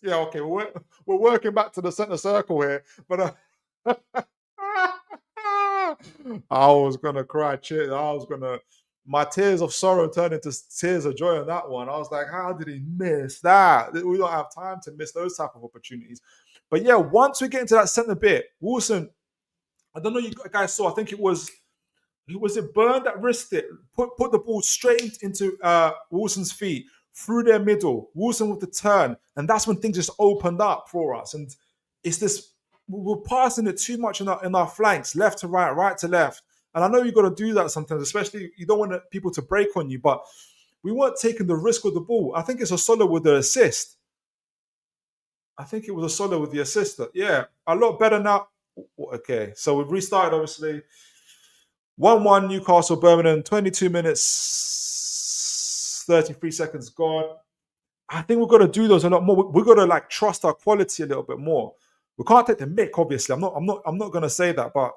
Okay, we're working back to the center circle here. But I was going to cry. My tears of sorrow turned into tears of joy on that one. I was like, how did he miss that? We don't have time to miss those type of opportunities. But yeah, once we get into that center bit, Wilson, I don't know you guys saw, I think it was Burn that risked it, put the ball straight into Wilson's feet, through their middle, Wilson with the turn, and that's when things just opened up for us. And it's this, we're passing it too much in our flanks, left to right, right to left. And I know you've got to do that sometimes, especially you don't want people to break on you, but we weren't taking the risk with the ball. I think it's a solo with the assist. I think it was a solo with the assist. Yeah, a lot better now. Okay, so we've restarted, obviously. 1-1 Newcastle Birmingham, 22 minutes, 33 seconds gone. I think we've got to do those a lot more. We've got to trust our quality a little bit more. We can't take the mick, obviously. I'm not going to say that, but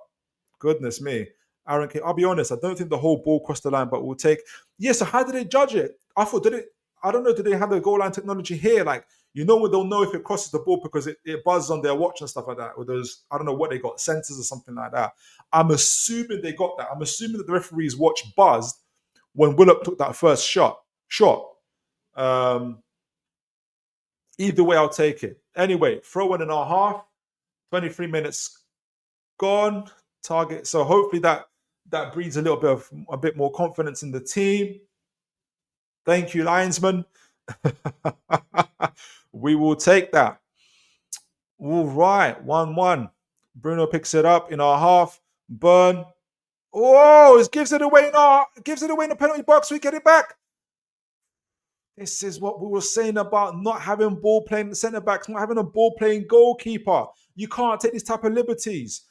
goodness me. Aaron King, I'll be honest, I don't think the whole ball crossed the line, but we'll take... Yeah, so how did they judge it? I don't know, did they have the goal line technology here? They'll know if it crosses the ball because it buzzes on their watch and stuff like that. Or those, I don't know what they got, sensors or something like that. I'm assuming they got that. I'm assuming that the referee's watch buzzed when Willock took that first shot. Either way, I'll take it. Anyway, throw in our half. 23 minutes gone. Target. So hopefully that breeds a bit more confidence in the team. Thank you, linesman. We will take that. All right, 1-1. Bruno picks it up in our half. Burn. Oh, it gives it away in the penalty box. We get it back. This is what we were saying about not having ball playing centre backs, not having a ball playing goalkeeper. You can't take these type of liberties.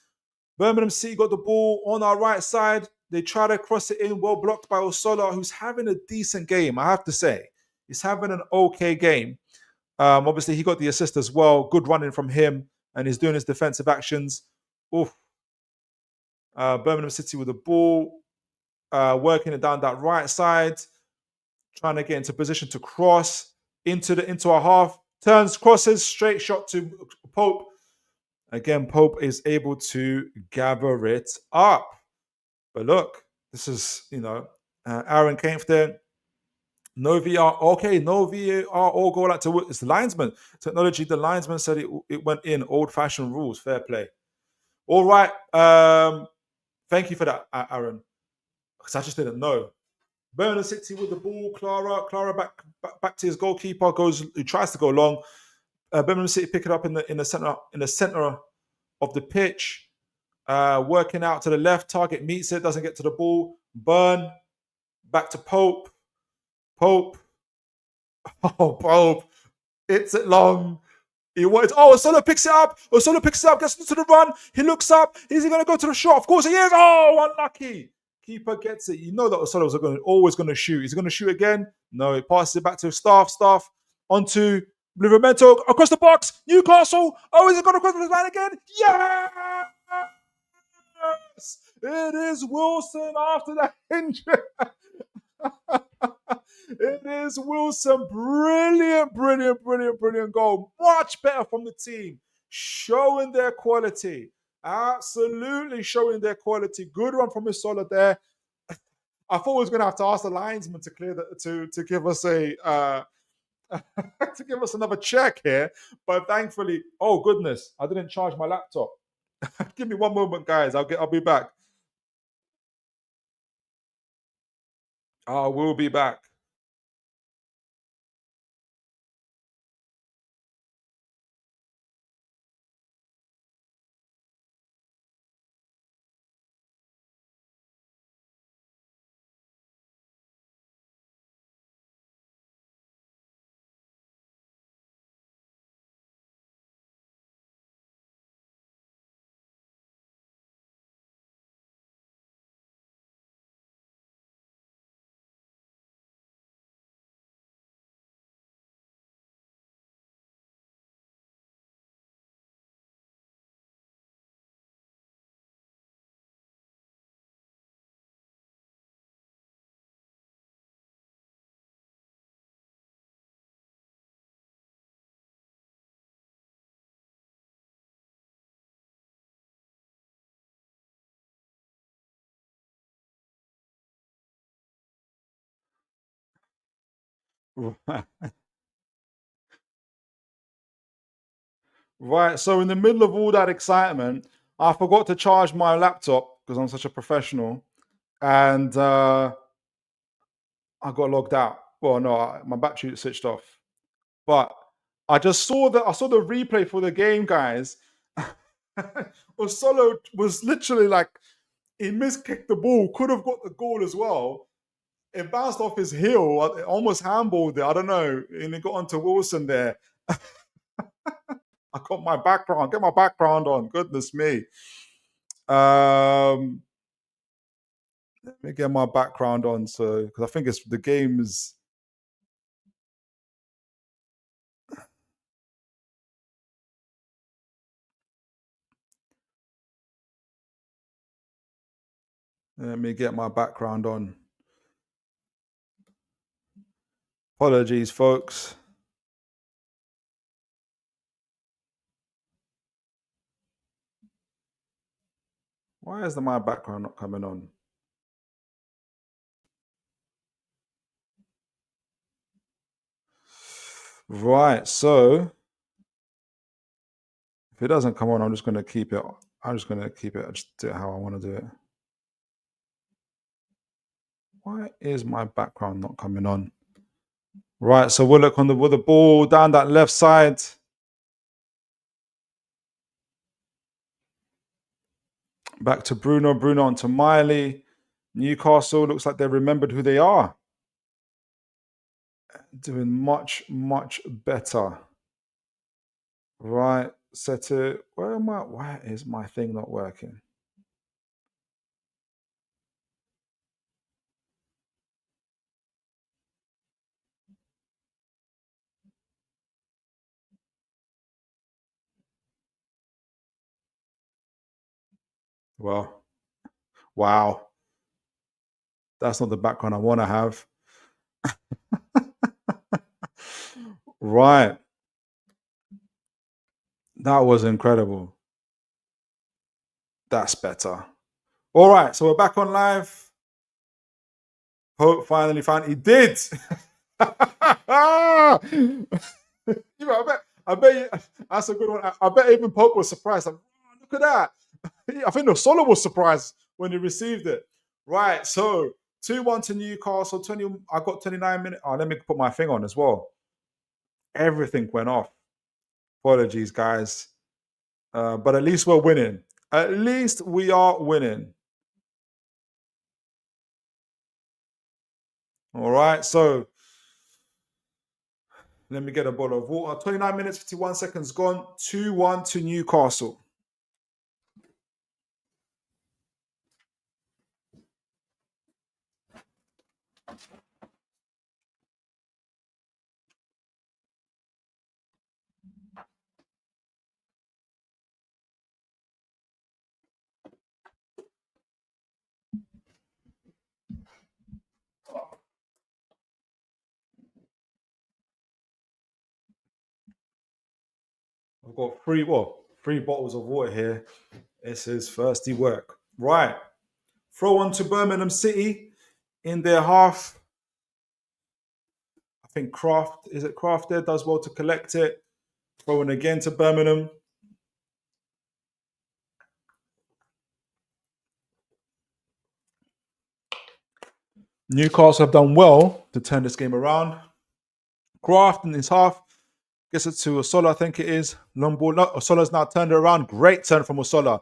Birmingham City got the ball on our right side. They try to cross it in, well blocked by Osola, who's having a decent game, I have to say. He's having an okay game. Obviously, he got the assist as well. Good running from him, and he's doing his defensive actions. Oof. Birmingham City with the ball, working it down that right side, trying to get into position to cross into our half. Turns, crosses, straight shot to Pope. Again, Pope is able to gather it up. But look, this is, Aaron Kempf there. No VR. Okay, no VAR. All go out to it's the linesman. Technology, the linesman said it went in. Old-fashioned rules. Fair play. All right. Thank you for that, Aaron. Because I just didn't know. Birmingham City with the ball. Clara back to his goalkeeper. He tries to go long. Birmingham City pick it up in the center of the pitch. Working out to the left. Target meets it. Doesn't get to the ball. Burn. Back to Pope. Oh, bro. It's it long. He wants. Oh, Solo picks it up. Oh, Solo picks it up. Gets into the run. He looks up. Is he going to go to the shot? Of course he is. Oh, unlucky. Keeper gets it. You know that Solo's always going to shoot. Is he going to shoot again? No. He passes it back to Staff. Staff onto Livramento across the box. Newcastle. Oh, is it going to cross the line again? Yes. It is Wilson after that injury. It is Wilson. Brilliant, brilliant, brilliant, brilliant goal. Much better from the team. Showing their quality. Absolutely showing their quality. Good run from Isola there. I thought we was going to have to ask the linesman to clear that to give us a to give us another check here, but thankfully, oh goodness, I didn't charge my laptop. Give me one moment, guys. I'll be back. I will be back. Right. So in the middle of all that excitement, I forgot to charge my laptop because I'm such a professional, and I got logged out. Well, no, my battery switched off. But I saw the replay for the game, guys. Osolo was literally like he miskicked the ball, could have got the goal as well. It bounced off his heel, it almost handballed it. I don't know, and it got onto Wilson there. I got my background, get my background on. Goodness me. Let me get my background on, so because I think it's the game is. Let me get my background on. Apologies, folks. Why is my background not coming on? Right, so if it doesn't come on, I'm just going to keep it. I'm just going to keep it. Just do it how I want to do it. Why is my background not coming on? Right, so we'll look on with the ball down that left side. Back to Bruno. Bruno onto Miley. Newcastle looks like they remembered who they are. Doing much, much better. Right, set it. Where am I? Why is my thing not working? Well, wow. That's not the background I want to have. Right. That was incredible. That's better. All right, so we're back on live. Pope finally found he did. You know, I bet you, that's a good one. I bet even Pope was surprised. Like, "Oh, look at that. I think the Solo was surprised when he received it. Right, so 2-1 to Newcastle. 20. I got 29 minutes. Oh, let me put my thing on as well. Everything went off. Apologies, guys. But at least we're winning. At least we are winning. All right, so Let me get a bottle of water. 29 minutes, 51 seconds gone. 2-1 to Newcastle. I've got three bottles of water here. This is thirsty work. Right. Throw on to Birmingham City in their half. I think Kraft, is it Kraft there? Does well to collect it. Throw in again to Birmingham. Newcastle have done well to turn this game around. Kraft in his half gets it to Osola, I think it is. Long ball. No, Osola's now turned it around. Great turn from Osola.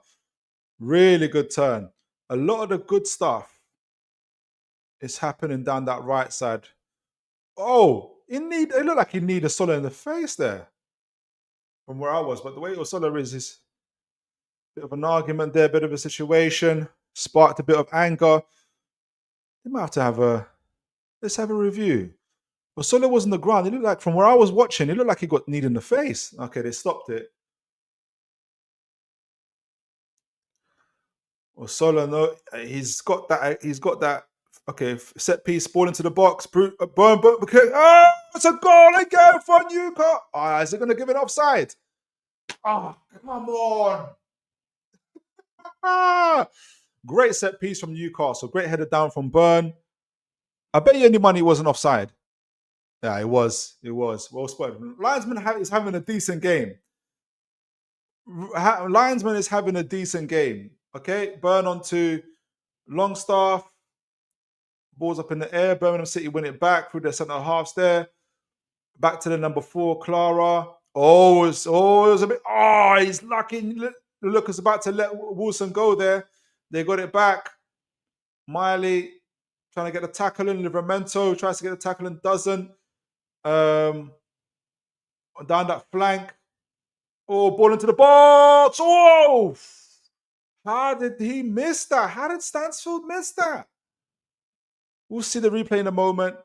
Really good turn. A lot of the good stuff is happening down that right side. Oh, it looked like he needed Osola in the face there from where I was. But the way Osola is a bit of an argument there, a bit of a situation, sparked a bit of anger. They might have to let's have a review. Osola was on the ground. It looked like, from where I was watching, it looked like he got kneed in the face. Okay, they stopped it. Osola, no, he's got that. He's got that. Okay, set piece, ball into the box. Burn. Oh, it's a goal again for Newcastle. Oh, is it going to give it offside? Oh, come on. Ah, great set piece from Newcastle. Great header down from Burn. I bet you any money wasn't offside. Yeah, it was. It was. Well spotted. Linesman is having a decent game. Linesman is having a decent game. Okay, Burn onto Longstaff. Balls up in the air. Birmingham City win it back through their centre halves there. Back to the number 4, Clara. Oh, it was a bit. Oh, he's lucky. Look, is about to let Wilson go there. They got it back. Miley trying to get the tackle in. Livramento tries to get the tackle and doesn't. Down that flank. Oh, ball into the box. Oh! How did he miss that? How did Stansfield miss that? We'll see the replay in a moment.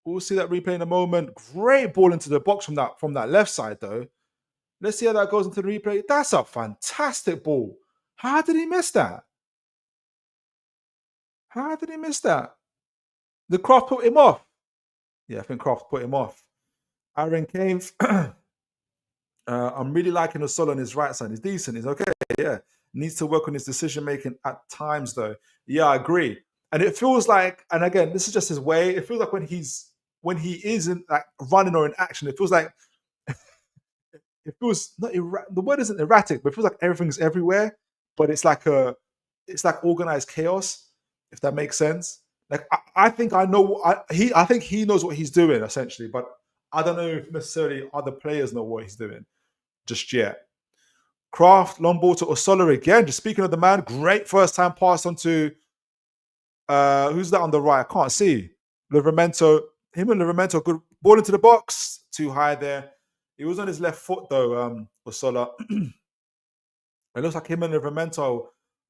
We'll see that replay in a moment. Great ball into the box from that left side, though. Let's see how that goes into the replay. That's a fantastic ball. How did he miss that? How did he miss that? Did Croft put him off? Yeah, I think Croft put him off. Aaron Kane. I'm really liking Osola on his right side. He's decent. He's okay. Yeah. Needs to work on his decision making at times, though. Yeah, I agree. And it feels like, and again, this is just his way. It feels like when he isn't like running or in action, it feels like it feels not the word isn't erratic, but it feels like everything's everywhere. But it's like organized chaos, if that makes sense. Like I think I know I think he knows what he's doing essentially, but I don't know if necessarily other players know what he's doing just yet. Kraft, long ball to Osola again. Just speaking of the man, great first time pass onto who's that on the right? I can't see. Livramento. Him and Livramento, good ball into the box. Too high there. He was on his left foot though, Osola. It looks like him and Livramento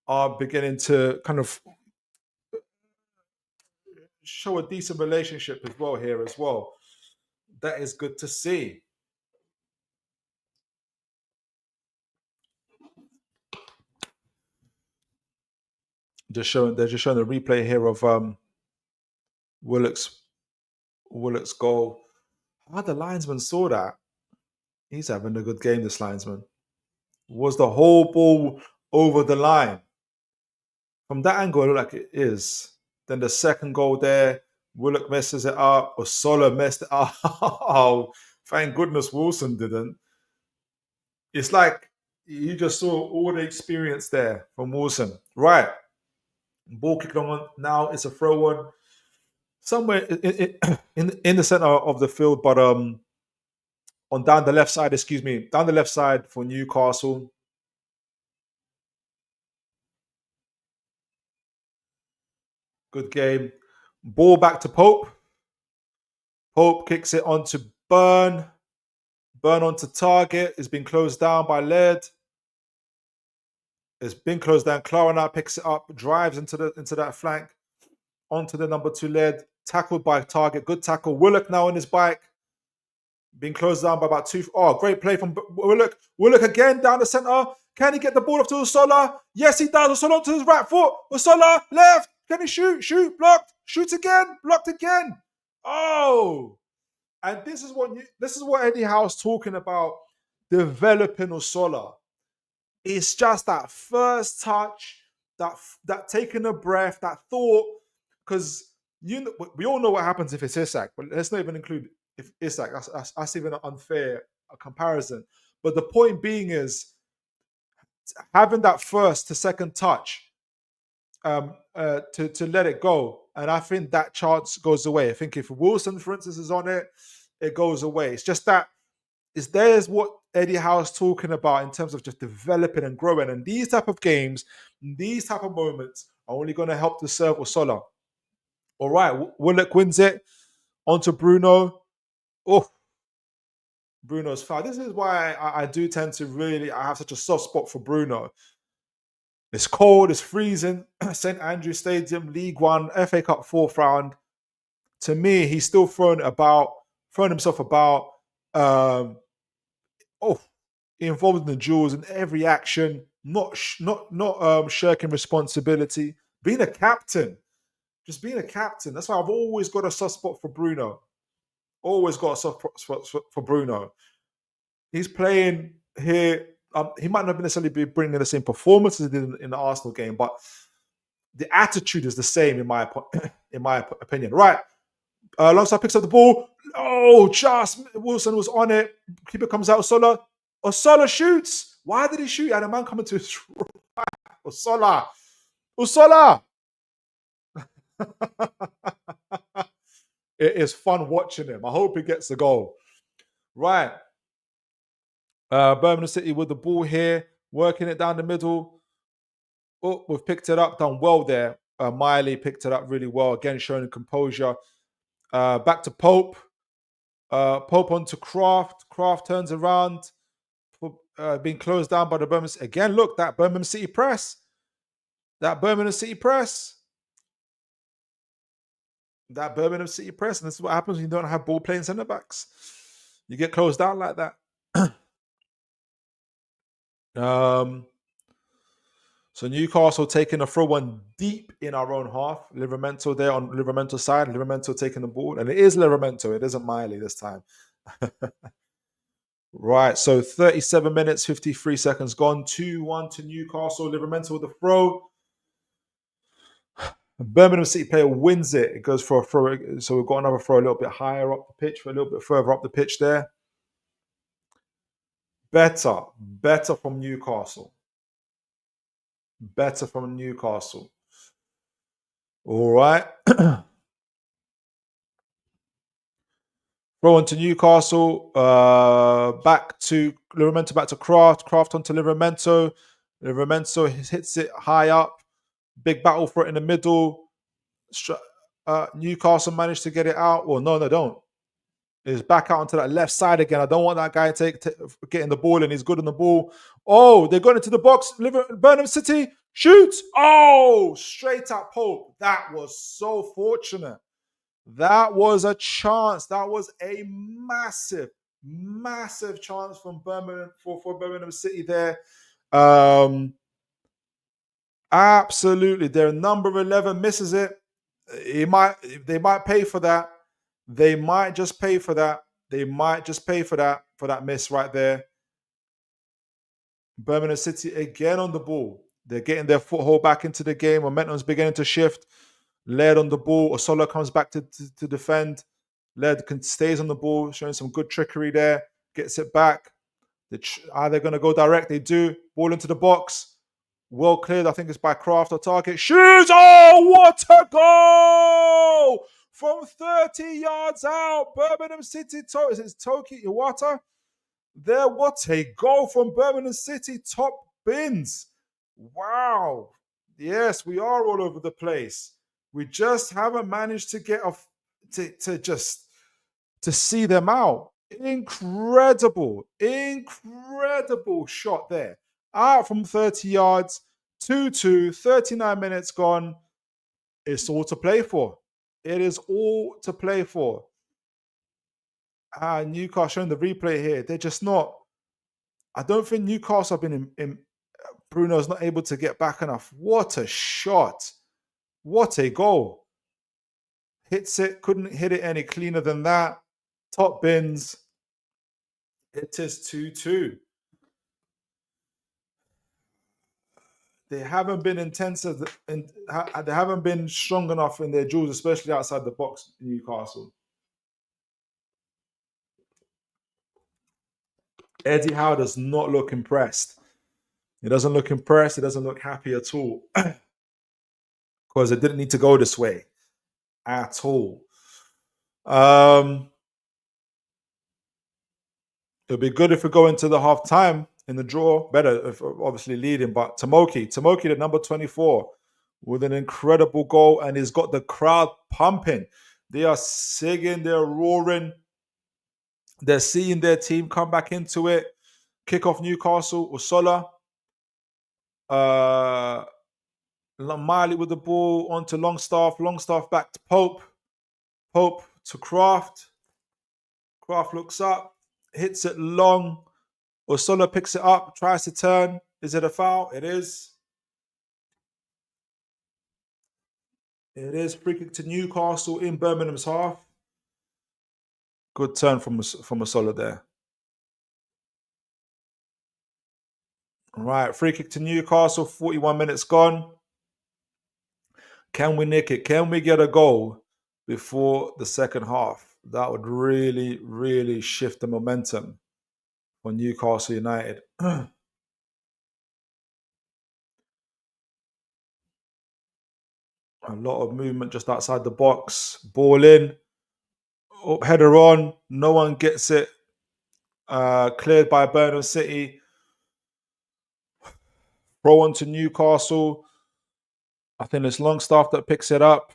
are beginning to kind of show a decent relationship as well here as well. That is good to see. They're just showing the replay here of Willock's goal. How the linesman saw that? He's having a good game, this linesman. Was the whole ball over the line? From that angle, it looked like it is. Then the second goal there, Willock messes it up, or Sola messed it up. Oh, thank goodness Wilson didn't. It's like you just saw all the experience there from Wilson. Right. Ball kicking on now. It's a throw on somewhere in the center of the field, but on down the left side, down the left side for Newcastle. Good game. Ball back to Pope. Pope kicks it onto Burn onto target. It's been closed down by Laird. It's been closed down. Clarina picks it up, drives into that flank, onto the number 2 Laird. Tackled by target. Good tackle. Willock now on his bike. Being closed down by about 2. Oh, great play from Willock. Willock again down the centre. Can he get the ball off to Usola? Yes, he does. Usola onto his right foot. Usola left. Can he shoot? Shoot. Blocked. Shoots again. Blocked again. Oh. And this is what Eddie Howe's talking about, developing Usola. It's just that first touch, that taking a breath, that thought, because we all know what happens if it's Isak, but let's not even include if Isak. That's even an unfair comparison. But the point being is having that first to second touch to let it go, and I think that chance goes away. I think if Wilson, for instance, is on it, it goes away. It's just that there's what Eddie Howe's talking about in terms of just developing and growing. And these type of games, these type of moments are only going to help to serve Usola. All right, Willock wins it. Onto Bruno. Oh, Bruno's foul. This is why I do tend to I have such a soft spot for Bruno. It's cold, it's freezing. St. Andrews Stadium, League One, FA Cup 4th round. To me, he's still throwing himself about. Involved in the duels in every action, not shirking responsibility, being a captain, just being a captain. That's why I've always got a soft spot for Bruno. Always got a soft spot for Bruno. He's playing here. He might not necessarily be bringing the same performance as he did in the Arsenal game, but the attitude is the same in my opinion. Right. Alongside picks up the ball. Oh, just Wilson was on it. Keeper comes out. Usola shoots. Why did he shoot? And a man coming to his right. Usola. It is fun watching him. I hope he gets the goal. Right. Birmingham City with the ball here, working it down the middle. Oh, we've picked it up, done well there. Miley picked it up really well, again showing composure. Back to Pope. Pope onto Kraft. Kraft turns around. Being closed down by the Birmingham City. Again, look, that Birmingham City press. And this is what happens when you don't have ball playing centre backs. You get closed down like that. So Newcastle taking a throw one deep in our own half. Livramento there on Livramento's side. Livramento taking the ball. And it is Livramento. It isn't Miley this time. Right, so 37 minutes, 53 seconds gone. 2-1 to Newcastle. Livramento with the throw. Birmingham City player wins it. It goes for a throw. So we've got another throw a little bit higher up the pitch, a little bit further up the pitch there. Better from Newcastle. All right. Throw onto Newcastle. Back to Livramento, back to Kraft. Kraft onto Livramento. Livramento hits it high up. Big battle for it in the middle. Newcastle managed to get it out. Well, no, they don't. It's back out onto that left side again. I don't want that guy getting the ball, and he's good on the ball. Oh, they're going into the box. Birmingham City shoots. Oh, straight at Pope. That was so fortunate. That was a chance. That was a massive, massive chance from Birmingham for Birmingham City there. Absolutely. Their number 11 misses it. They might pay for that. They might just pay for that. For that miss right there. Birmingham City again on the ball. They're getting their foothold back into the game. Momentum's beginning to shift. Laird on the ball. Usola comes back to defend. Laird stays on the ball, showing some good trickery there. Gets it back. Are they going to go direct? They do. Ball into the box. Well cleared. I think it's by Kraft or target. Shoots! Oh, what a goal! From 30 yards out. Birmingham City. Is it Toki Iwata? There, what a goal from Birmingham City. Top bins. Wow. Yes, we are all over the place. We just haven't managed to get off to see them out. Incredible shot there. Out from 30 yards, 2-2, 39 minutes gone. It's all to play for. It is all to play for. Newcastle showing the replay here. They're just not. I don't think Newcastle have been in Bruno's not able to get back enough. What a shot. What a goal. Hits it, couldn't hit it any cleaner than that. Top bins. It is 2-2. They haven't been intensive and they haven't been strong enough in their duels, especially outside the box, Newcastle. Eddie Howe does not look impressed. He doesn't look impressed. He doesn't look happy at all. Because it didn't need to go this way at all. It'll be good if we go into the half time in the draw. Better if obviously leading. But Tomoki, the number 24, with an incredible goal, and he's got the crowd pumping. They are singing, they're roaring. They're seeing their team come back into it. Kick off Newcastle, Usola. Miley with the ball onto Longstaff. Longstaff back to Pope. Pope to Kraft. Kraft looks up, hits it long. Usola picks it up, tries to turn. Is it a foul? It is. It is. Free kick to Newcastle in Birmingham's half. Good turn from Usola there. Right, free kick to Newcastle, 41 minutes gone. Can we nick it? Can we get a goal before the second half? That would really, really shift the momentum for Newcastle United. A lot of movement just outside the box. Ball in. Up, header on. No one gets it. Cleared by Birmingham City. Throw on to Newcastle. I think it's Longstaff that picks it up.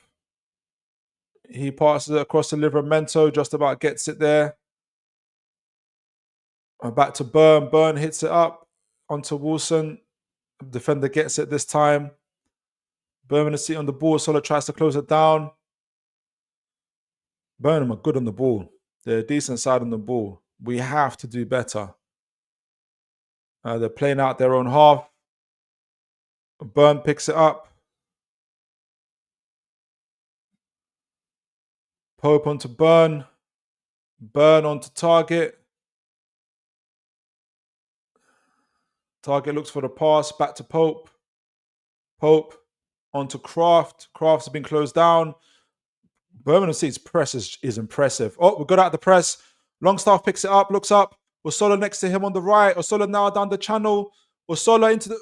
He passes it across to Livramento, just about gets it there. Back to Burn. Burn hits it up onto Wilson. Defender gets it this time. Birmingham City on the ball. Solo tries to close it down. Birmingham are good on the ball. They're a decent side on the ball. We have to do better. They're playing out their own half. Burn picks it up. Pope onto Burn. Burn onto Target. Target looks for the pass. Back to Pope. Pope onto Kraft. Kraft's been closed down. Birmingham City's press is impressive. Oh, we got out the press. Longstaff picks it up, looks up. Usola next to him on the right. Usola now down the channel. Usola into the...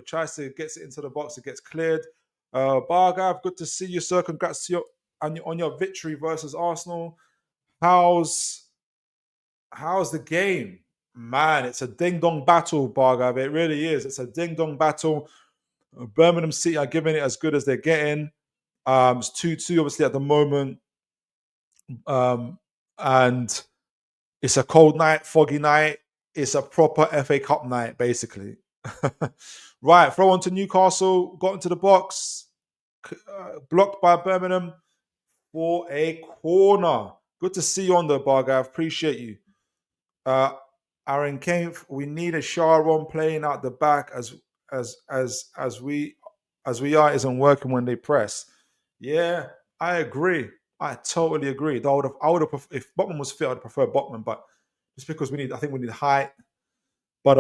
tries to get it into the box. It gets cleared. Bargav, good to see you, sir. Congrats to on your victory versus Arsenal. How's the game? Man, it's a ding-dong battle, Bargav. It really is. It's a ding-dong battle. Birmingham City are giving it as good as they're getting. It's 2-2, obviously, at the moment. And it's a cold night, foggy night. It's a proper FA Cup night, basically. Right, throw on to Newcastle. Got into the box. Blocked by Birmingham for a corner. Good to see you on the bar, guy. Appreciate you. Aaron Kane, we need a Sharon playing out the back as we are isn't working when they press. Yeah, I agree. I totally agree. I would have if Botman was fit, I'd prefer Botman, but just because I think we need height. But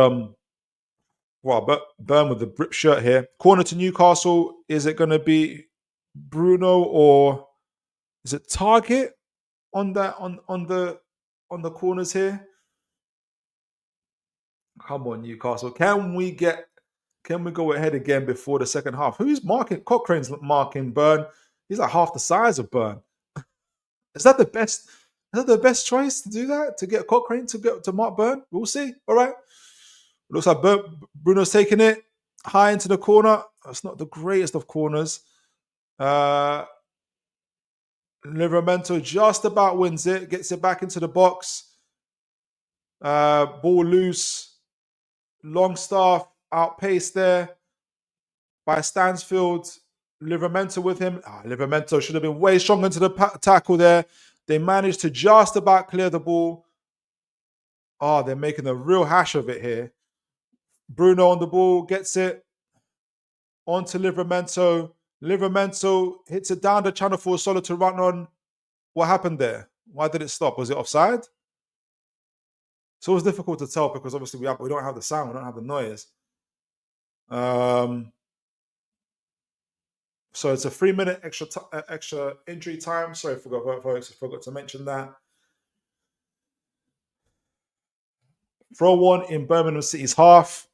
Burn with the Brit shirt here. Corner to Newcastle. Is it going to be Bruno or is it Target on the corners here? Come on, Newcastle. Can we go ahead again before the second half? Who's marking? Cochrane's marking Burn. He's like half the size of Burn. Is that the best? Is that the best choice to do that? To get Cochrane to mark Burn? We'll see. All right. Looks like Bruno's taking it high into the corner. It's not the greatest of corners. Livramento just about wins it, gets it back into the box. Ball loose. Longstaff outpaced there by Stansfield. Livramento with him. Livramento should have been way stronger into the tackle there. They managed to just about clear the ball. Oh, they're making a real hash of it here. Bruno on the ball, gets it onto Livramento. Livramento hits it down the channel for Solo to run on. What happened there? Why did it stop? Was it offside? So it was difficult to tell because obviously we don't have the sound, we don't have the noise. So it's a 3-minute extra injury time. Sorry, forgot to mention that. Throw one in Birmingham City's half.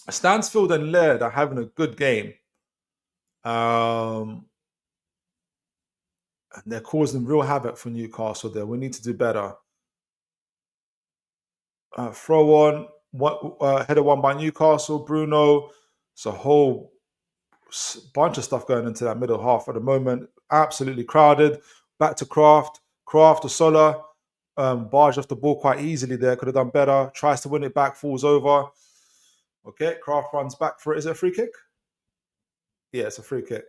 Stansfield and Laird are having a good game. And they're causing real havoc for Newcastle there. We need to do better. Throw on, header one by Newcastle, Bruno. It's a whole bunch of stuff going into that middle half at the moment. Absolutely crowded. Back to Kraft. Kraft to Sola. Barged off the ball quite easily there. Could have done better. Tries to win it back. Falls over. Okay, Kraft runs back for it. Is it a free kick? Yeah, it's a free kick.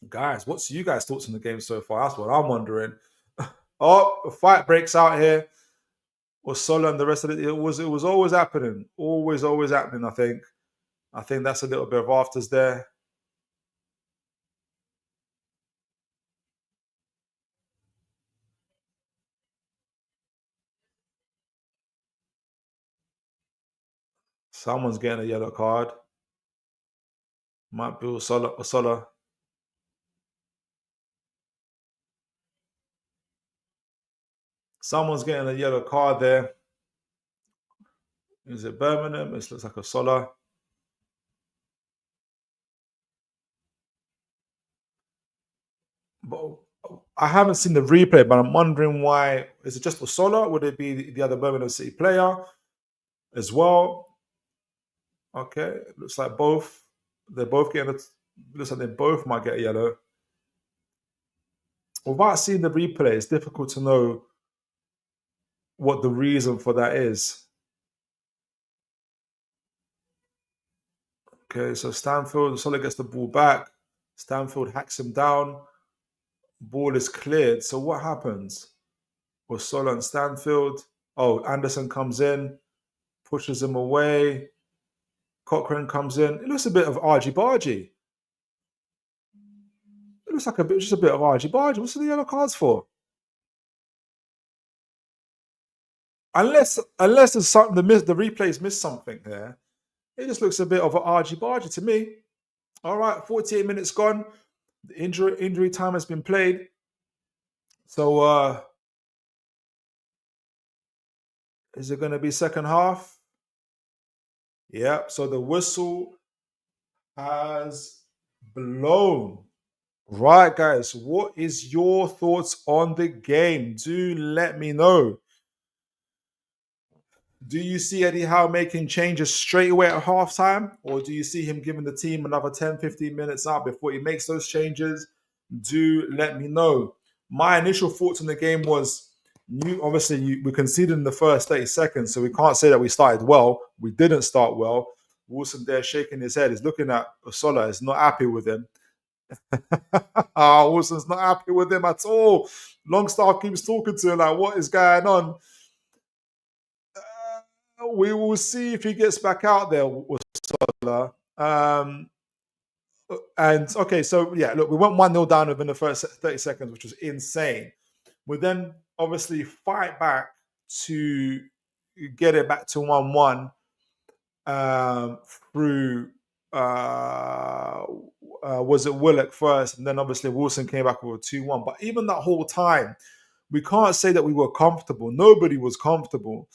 Guys, what's you guys' thoughts on the game so far? That's what I'm wondering. Oh, a fight breaks out here. Or Sola and the rest of it. It was always happening. Always happening, I think. I think that's a little bit of afters there. Someone's getting a yellow card. Might be Sola. Someone's getting a yellow card there. Is it Birmingham? It looks like a Sola. But I haven't seen the replay, but I'm wondering why. Is it just for Sola? Would it be the other Birmingham City player as well? Okay, looks like both. They're both getting it. Looks like they both might get a yellow. Without seeing the replay, it's difficult to know what the reason for that is. Okay, so Sola gets the ball back. Stanfield hacks him down. Ball is cleared. So what happens? With Sola and Stanfield. Oh, Anderson comes in, pushes him away. Cochrane comes in. It looks a bit of argy-bargy. It looks like just a bit of argy-bargy. What's the yellow cards for? Unless there's something the replays missed something there. It just looks a bit of an argy-bargy to me. All right, 48 minutes gone. The injury time has been played. So is it going to be second half? Yeah. So the whistle has blown. Right, guys. What is your thoughts on the game? Do let me know. Do you see Eddie Howe making changes straight away at halftime? Or do you see him giving the team another 10, 15 minutes out before he makes those changes? Do let me know. My initial thoughts on the game was, we conceded in the first 30 seconds, so we can't say that we started well. We didn't start well. Wilson there shaking his head. He's looking at Osola. He's not happy with him. Wilson's not happy with him at all. Longstaff keeps talking to him like, what is going on? We will see if he gets back out there with Sola. And okay, so yeah, look, we went 1-0 down within the first 30 seconds, which was insane. We then obviously fight back to get it back to 1-1 through was it Willock first, and then obviously Wilson came back with a 2-1. But even that whole time, we can't say that we were comfortable. Nobody was comfortable.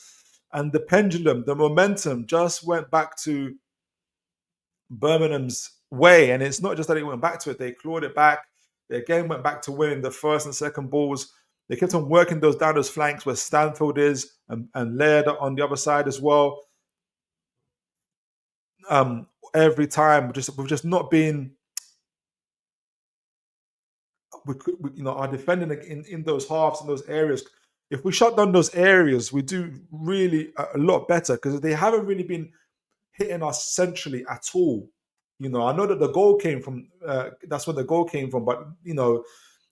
And the pendulum, the momentum just went back to Birmingham's way. And it's not just that it went back to it, they clawed it back. They again went back to winning the first and second balls. They kept on working down those flanks where Stanfield is and Laird on the other side as well. Every time, we've just not been our defending in those halves and those areas. If we shut down those areas, we do really a lot better because they haven't really been hitting us centrally at all. I know that the goal came from that's where the goal came from, but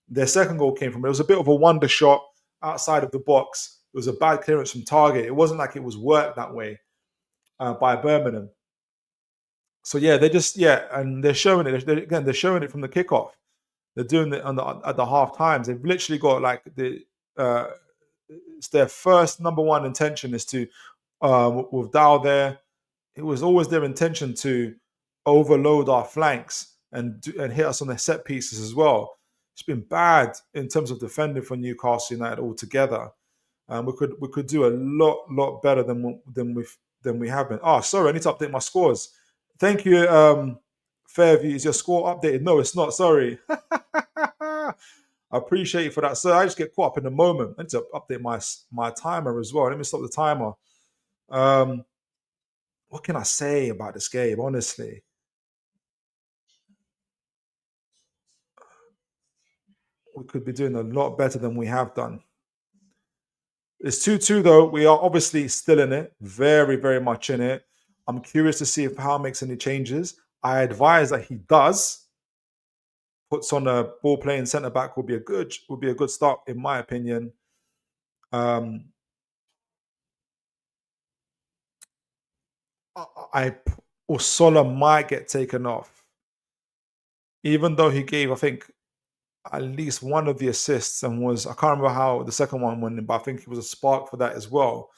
their second goal came from. It was a bit of a wonder shot outside of the box. It was a bad clearance from target. It wasn't like it was worked that way by Birmingham. So yeah, and they're showing it. They're showing it from the kickoff. They're doing it at the half times. They've literally got like it's their first number one intention is to with Dow there. It was always their intention to overload our flanks and hit us on their set pieces as well. It's been bad in terms of defending for Newcastle United altogether. We could do a lot better than we have been. Oh, sorry, I need to update my scores. Thank you, Fairview. Is your score updated? No, it's not. Sorry. I appreciate you for that, sir. I just get caught up in the moment. I need to update my timer as well. Let me stop the timer. What can I say about this game? Honestly, we could be doing a lot better than we have done. It's 2-2 though. We are obviously still in it, very, very much in it. I'm curious to see if Howe makes any changes. I advise that he does. Puts on a ball playing centre back would be a good start in my opinion. Osola might get taken off, even though he gave I think at least one of the assists and was I can't remember how the second one went in, but I think he was a spark for that as well.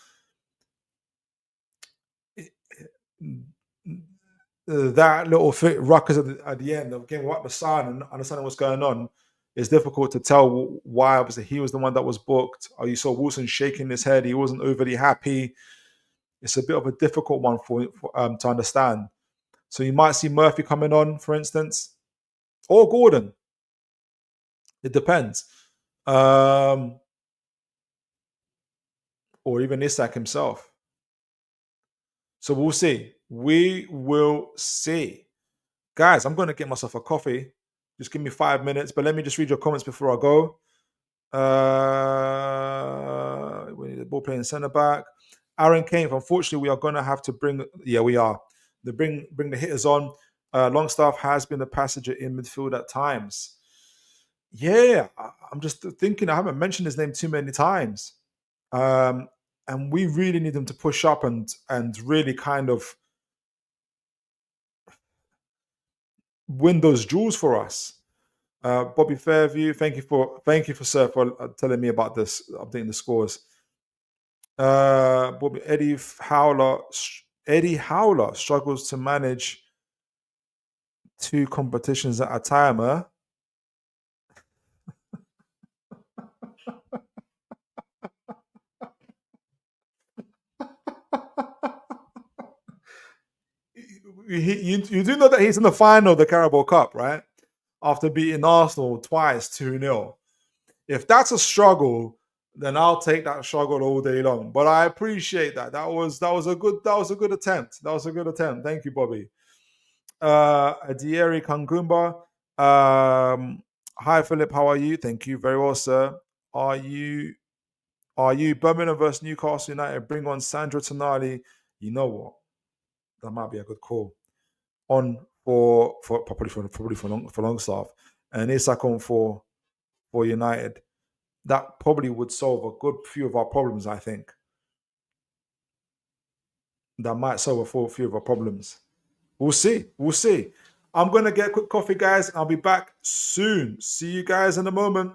That little ruckus at the end of giving up the sign and understanding what's going on is difficult to tell why. Obviously, he was the one that was booked. Or you saw Wilson shaking his head; he wasn't overly happy. It's a bit of a difficult one for to understand. So you might see Murphy coming on, for instance, or Gordon. It depends, or even Isak himself. So we'll see. We will see. Guys, I'm going to get myself a coffee. Just give me 5 minutes, but let me just read your comments before I go. We need a ball playing centre back. Aaron Kane, unfortunately, we are going to have to bring. Yeah, we are. Bring the hitters on. Longstaff has been a passenger in midfield at times. Yeah, I'm just thinking. I haven't mentioned his name too many times, and we really need him to push up and really kind of win those duels for us. Bobby Fairview, thank you for sir for telling me about this, updating the scores. Bobby Eddie Howler struggles to manage 2 competitions at a time. Huh? You do know that he's in the final of the Carabao Cup, right? After beating Arsenal twice 2-0. If that's a struggle, then I'll take that struggle all day long. But I appreciate that. That was a good attempt. That was a good attempt. Thank you, Bobby. Adieri Kangumba. Hi Philip, how are you? Thank you. Very well, sir. Are you Birmingham versus Newcastle United? Bring on Sandro Tonali. You know what? That might be a good call. On for Longstaff and Isak on for United. That probably would solve a good few of our problems, I think. That might solve a few of our problems. We'll see. We'll see. I'm going to get a quick coffee, guys. I'll be back soon. See you guys in a moment.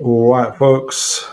All right, folks.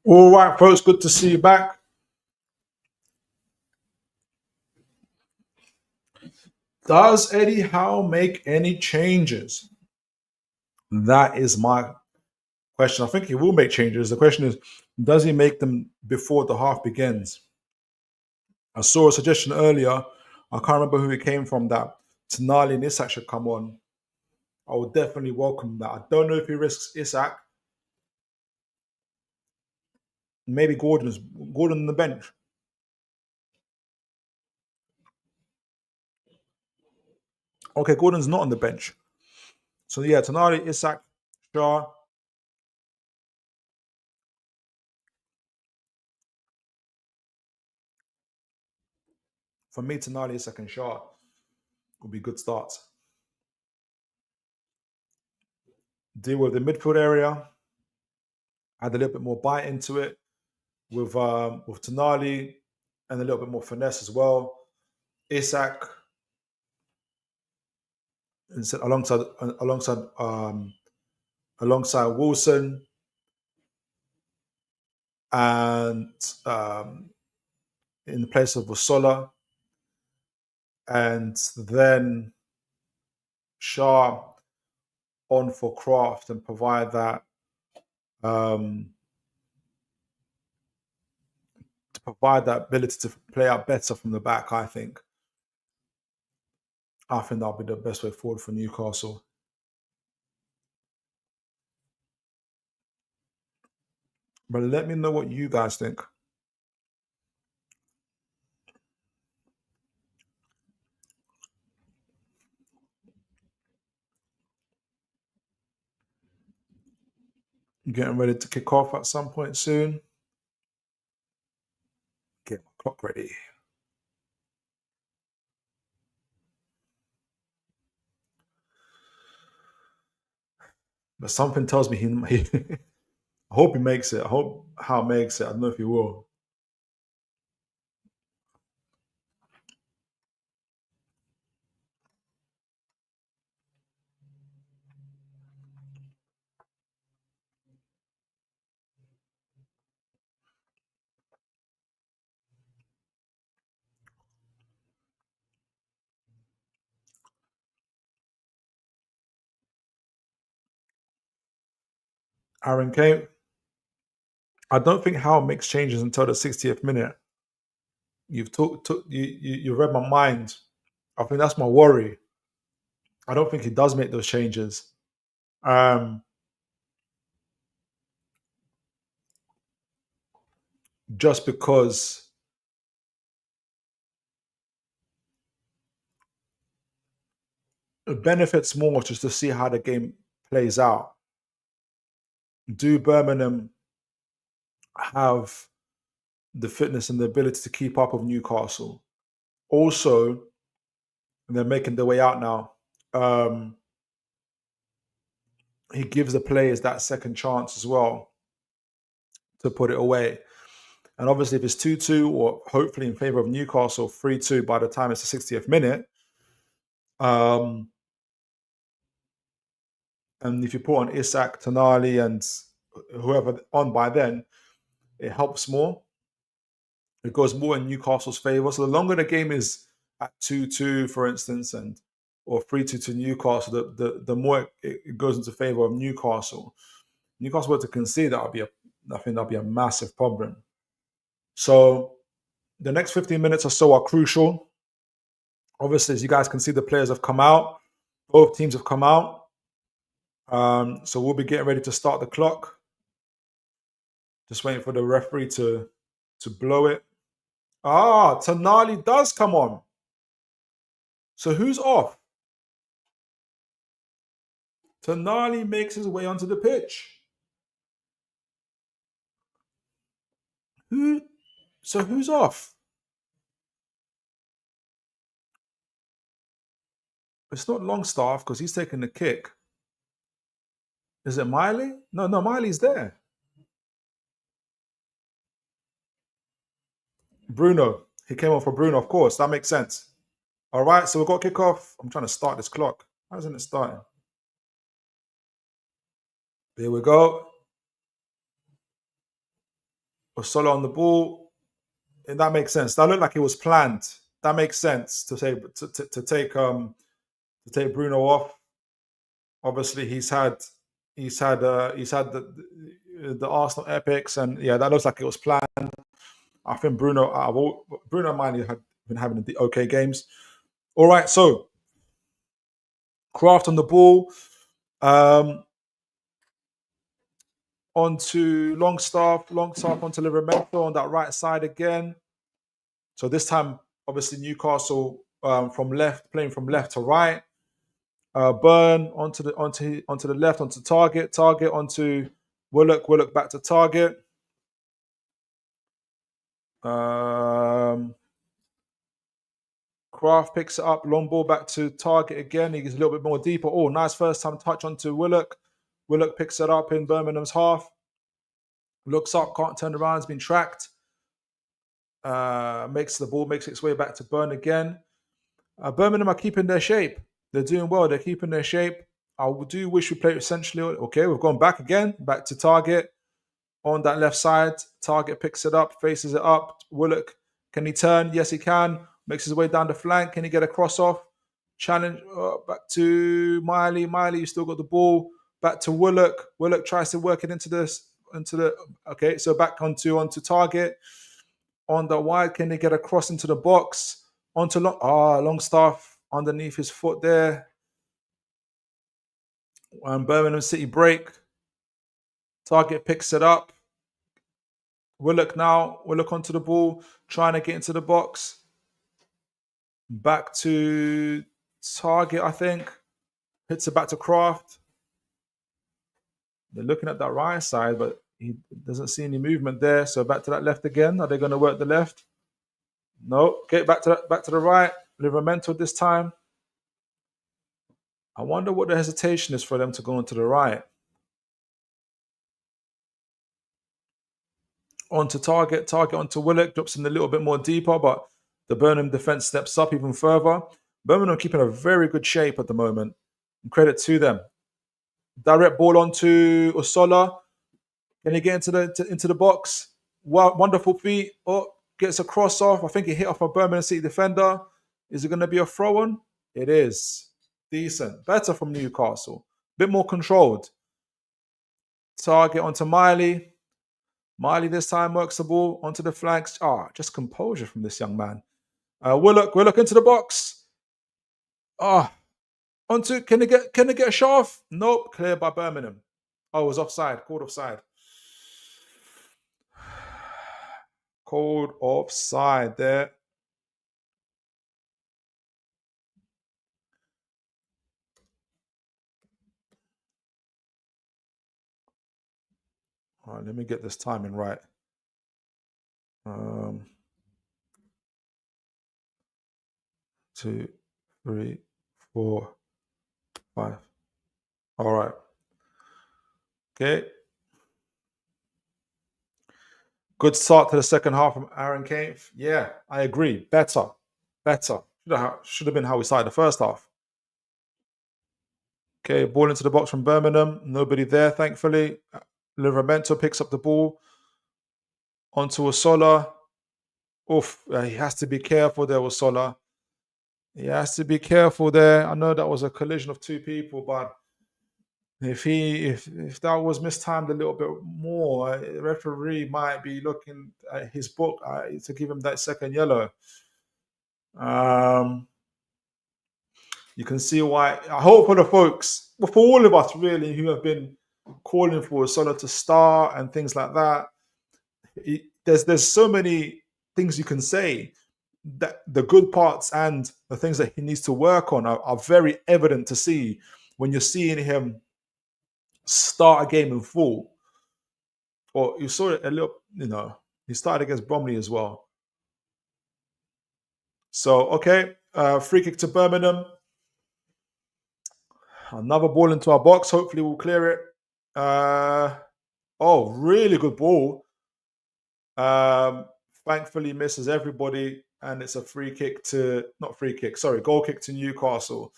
All right, folks. Good to see you back. Does Eddie Howe make any changes? That is my question. I think he will make changes. The question is, does he make them before the half begins? I saw a suggestion earlier. I can't remember who it came from that Tonali and Isak should come on. I would definitely welcome that. I don't know if he risks Isak. Maybe Gordon on the bench. Okay, Gordon's not on the bench. So yeah, Tonali, Isak, Shaw. For me, Tonali, Isak, and Shaw would be good starts. Deal with the midfield area. Add a little bit more bite into it with Tonali and a little bit more finesse as well. Isak alongside alongside alongside Wilson and in the place of Wasola, and then Shah on for Craft and provide that um, to provide that ability to play out better from the back. I think that'll be the best way forward for Newcastle. But let me know what you guys think. Getting ready to kick off at some point soon. Get my clock ready. But something tells me I hope he makes it. I hope Howe makes it. I don't know if he will. Aaron Kane. I don't think Howe makes changes until the 60th minute. You read my mind. I think that's my worry. I don't think he does make those changes. Um, just because it benefits more just to see how the game plays out. Do Birmingham have the fitness and the ability to keep up with Newcastle? Also, they're making their way out now. He gives the players that second chance as well to put it away. And obviously, if it's 2-2 or hopefully in favour of Newcastle 3-2 by the time it's the 60th minute, um, and if you put on Isak, Tonali, and whoever on by then, it helps more. It goes more in Newcastle's favour. So the longer the game is at 2-2, for instance, and or 3-2 to Newcastle, the more it goes into favour of Newcastle. Newcastle were to concede, I think that'll be a massive problem. So the next 15 minutes or so are crucial. Obviously, as you guys can see, the players have come out. Both teams have come out. So we'll be getting ready to start the clock. Just waiting for the referee to blow it. Tonali does come on. So who's off? Tonali makes his way onto the pitch. So who's off? It's not Longstaff because he's taking the kick. Is it Miley? No, Miley's there. Bruno. He came on for Bruno, of course. That makes sense. All right, so we've got kickoff. I'm trying to start this clock. Why isn't it starting? There we go. Osola on the ball. And that makes sense. That looked like it was planned. That makes sense to take Bruno off. Obviously, he's had the Arsenal epics, and yeah, that looks like it was planned. I think Bruno and Miley have been having the okay games. All right, so Kraft on the ball. Onto Longstaff onto Livramento on that right side again. So this time, obviously, Newcastle playing from left to right. Burn onto the left, onto Target onto Willock back to Target. Kraft picks it up, long ball back to Target again. He gets a little bit more deeper. Oh, nice first time touch onto Willock. Willock picks it up in Birmingham's half. Looks up, can't turn around, has been tracked. Makes its way back to Burn again. Birmingham are keeping their shape. They're doing well. They're keeping their shape. I do wish we played essentially. Okay, we've gone back again, back to Target on that left side. Target picks it up, faces it up. Willock, can he turn? Yes, he can. Makes his way down the flank. Can he get a cross off? Challenge back to Miley. Miley, you still got the ball. Back to Willock. Willock tries to work it into the. Okay, so back onto Target. On the wide, can he get a cross into the box? Onto Longstaff underneath his foot there. Birmingham City break. Target picks it up. Willock onto the ball, trying to get into the box. Back to Target, I think. Hits it back to Kraft. They're looking at that right side, but he doesn't see any movement there. So back to that left again. Are they going to work the left? No. Okay, back to the right. Livramento this time. I wonder what the hesitation is for them to go into the right. Onto Target onto Willock, drops in a little bit more deeper, but the Birmingham defense steps up even further. Birmingham keeping a very good shape at the moment. And credit to them. Direct ball onto Osola. Can he get into the box? Wonderful feet. Oh, gets a cross off. I think he hit off a Birmingham City defender. Is it going to be a throw on? It is. Decent. Better from Newcastle. Bit more controlled. Target onto Miley. Miley this time works the ball onto the flanks. Just composure from this young man. Willock into the box. Onto can they get a shot off? Nope, cleared by Birmingham. Oh, it was offside. Called offside. Called offside there. All right, let me get this timing right. 2, 3, 4, 5. All right. Okay. Good start to the second half from Aaron Cave. Yeah, I agree. Better. Should have been how we started the first half. Okay, ball into the box from Birmingham. Nobody there, thankfully. Livramento picks up the ball. onto Osola. Oof, he has to be careful there, Osola. He has to be careful there. I know that was a collision of two people, but if that was mistimed a little bit more, the referee might be looking at his book to give him that second yellow. Um, you can see why. I hope for the folks, well, for all of us really, who have been calling for Osola to start and things like that. There's so many things you can say that the good parts and the things that he needs to work on are very evident to see when you're seeing him start a game in full. Or you saw it a little, he started against Bromley as well. So, okay, free kick to Birmingham. Another ball into our box. Hopefully we'll clear it. Really good ball. Thankfully misses everybody, and it's a goal kick to Newcastle.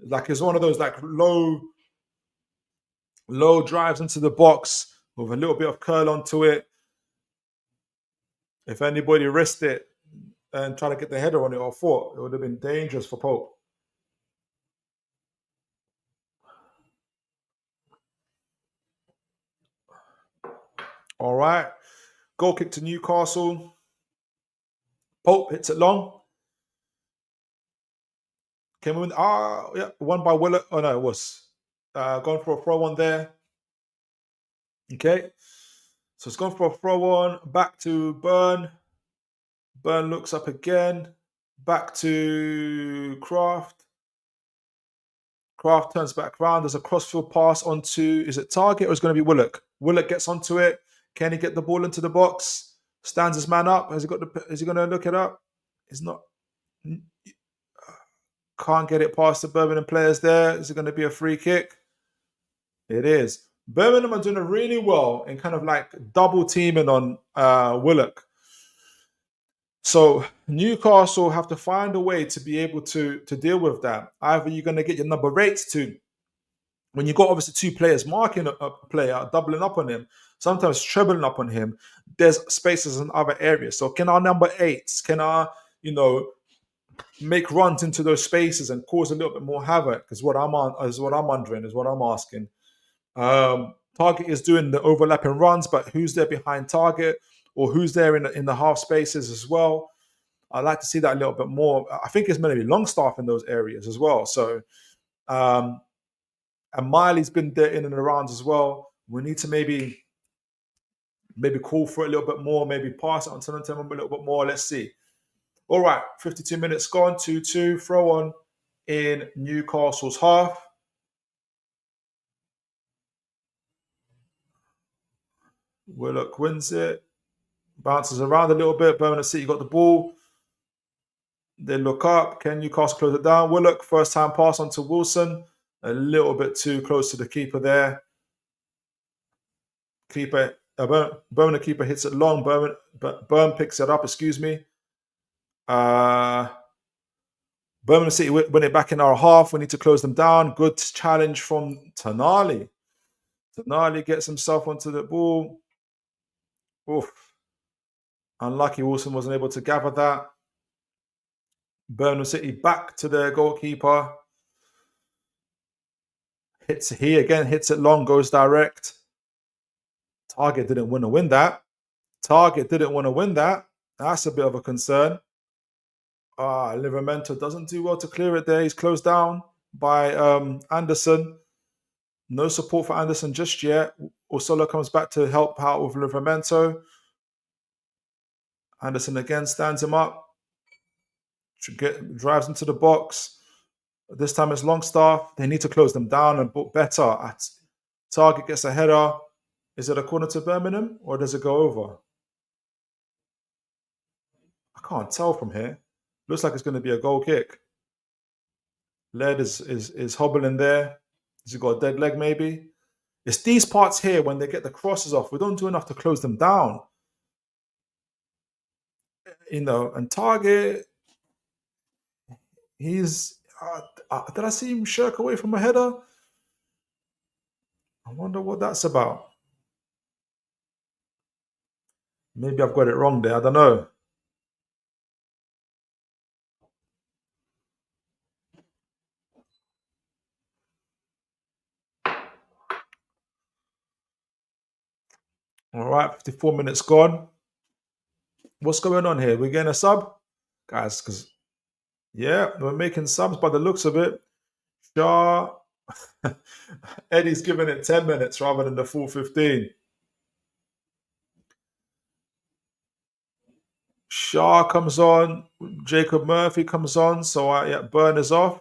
Like it's one of those like low drives into the box with a little bit of curl onto it. If anybody risked it and tried to get the header on it or foot, it would have been dangerous for Pope. All right. Goal kick to Newcastle. Pope hits it long. Came in. Won by Willett. Oh, no, it was going for a throw on there. Okay. So it's gone for a throw on. Back to Burn. Burn looks up again. Back to Kraft. Kraft turns back around. There's a crossfield pass onto, is it Target or is it going to be Willock? Willock gets onto it. Can he get the ball into the box? Stands his man up. Is he going to look it up? He's not. Can't get it past the Birmingham players there. Is it going to be a free kick? It is. Birmingham are doing it really well in kind of like double teaming on Willock. So Newcastle have to find a way to be able to deal with that. Either you're going to get your number 8s to, when you've got obviously two players marking a player, doubling up on him, sometimes trebling up on him, there's spaces in other areas. So can our number 8s, can our, make runs into those spaces and cause a little bit more havoc is what I'm asking. Target is doing the overlapping runs, but who's there behind Target or who's there in the half spaces as well? I'd like to see that a little bit more. I think it's going to be Longstaff in those areas as well. So, and Miley's been there in and around as well. We need to maybe call for it a little bit more, maybe pass it on to them a little bit more. Let's see. All right, 52 minutes gone, 2-2, throw on in Newcastle's half. Willock wins it, bounces around a little bit. Birmingham City got the ball. They look up. Can Newcastle close it down? Willock, first time pass onto Wilson. A little bit too close to the keeper there. Birmingham keeper hits it long. Burn picks it up, excuse me. Birmingham City win it back in our half. We need to close them down. Good challenge from Tonali. Tonali gets himself onto the ball. Oof. Unlucky Wilson wasn't able to gather that. Birmingham City back to their goalkeeper. Hits it long, goes direct. Target didn't want to win that. That's a bit of a concern. Livramento doesn't do well to clear it there. He's closed down by Anderson. No support for Anderson just yet. Osola comes back to help out with Livramento. Anderson again stands him up. Drives into the box. This time it's Longstaff. They need to close them down and book better. Target gets a header. Is it a corner to Birmingham or does it go over? I can't tell from here. Looks like it's going to be a goal kick. Led is hobbling there. Has he got a dead leg maybe? It's these parts here when they get the crosses off. We don't do enough to close them down. And Target, he's... did I see him shirk away from a header? I wonder what that's about. Maybe I've got it wrong there. I don't know. All right, 54 minutes gone. What's going on here? We're getting a sub, guys, because yeah, we're making subs by the looks of it. Shaw, Eddie's giving it 10 minutes rather than the full 15. Shaw comes on, Jacob Murphy comes on, so yeah, Burner's off.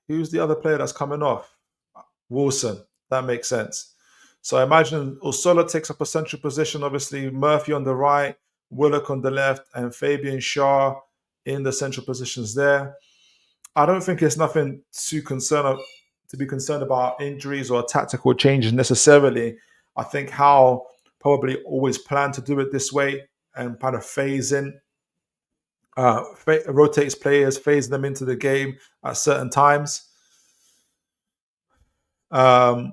Who's the other player that's coming off? Wilson. That makes sense. So I imagine Usola takes up a central position, obviously Murphy on the right, Willock on the left, and Fabian Shaw in the central positions there. I don't think it's nothing to be concerned about injuries or tactical changes necessarily. I think Howe probably always planned to do it this way and kind of phase in, rotates players, phase them into the game at certain times. Um,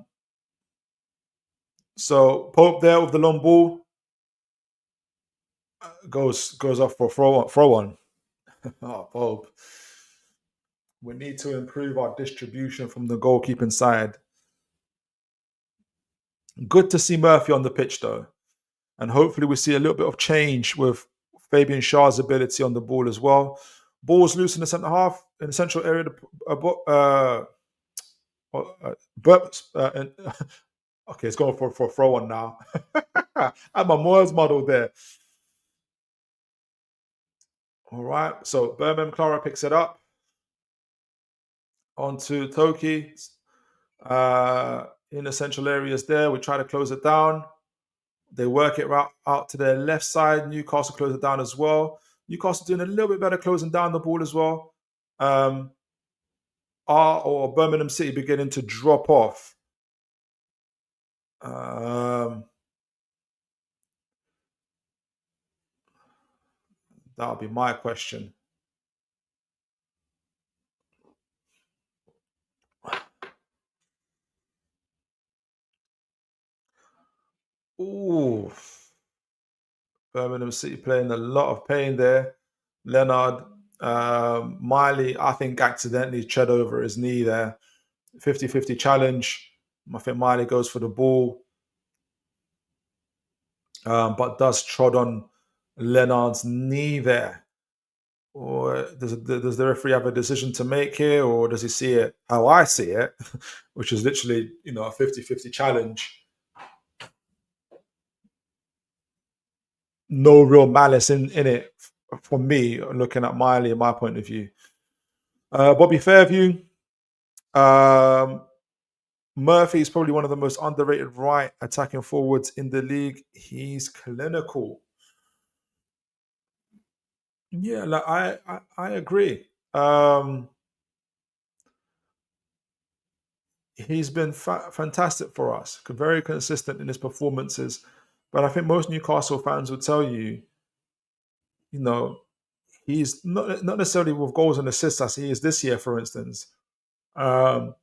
so Pope there with the long ball goes off for throw on. Oh, Pope. We need to improve our distribution from the goalkeeping side. Good to see Murphy on the pitch though, and hopefully we see a little bit of change with Fabian Shah's ability on the ball as well. Ball's loose in the centre half, in the central area. And, okay, it's going for a throw on now. I'm a Moores model there. All right, so Birmingham Clara picks it up onto Toki in the central areas there. We try to close it down. They work it out to their left side. Newcastle close it down as well. Newcastle doing a little bit better closing down the ball as well. Or Birmingham City beginning to drop off. That'll be my question. Ooh. Birmingham City playing a lot of pain there. Leonard, Miley, I think accidentally tread over his knee there. 50-50 challenge. I think Miley goes for the ball, but does trod on Leonard's knee there. Or does the referee have a decision to make here, or does he see it how I see it, which is literally, a 50-50 challenge? No real malice in it for me, looking at Miley, in my point of view. Bobby Fairview, Murphy is probably one of the most underrated right attacking forwards in the league. He's clinical. Yeah, like I agree. He's been fantastic for us, very consistent in his performances. But I think most Newcastle fans will tell you, you know, he's not necessarily with goals and assists as he is this year, for instance. But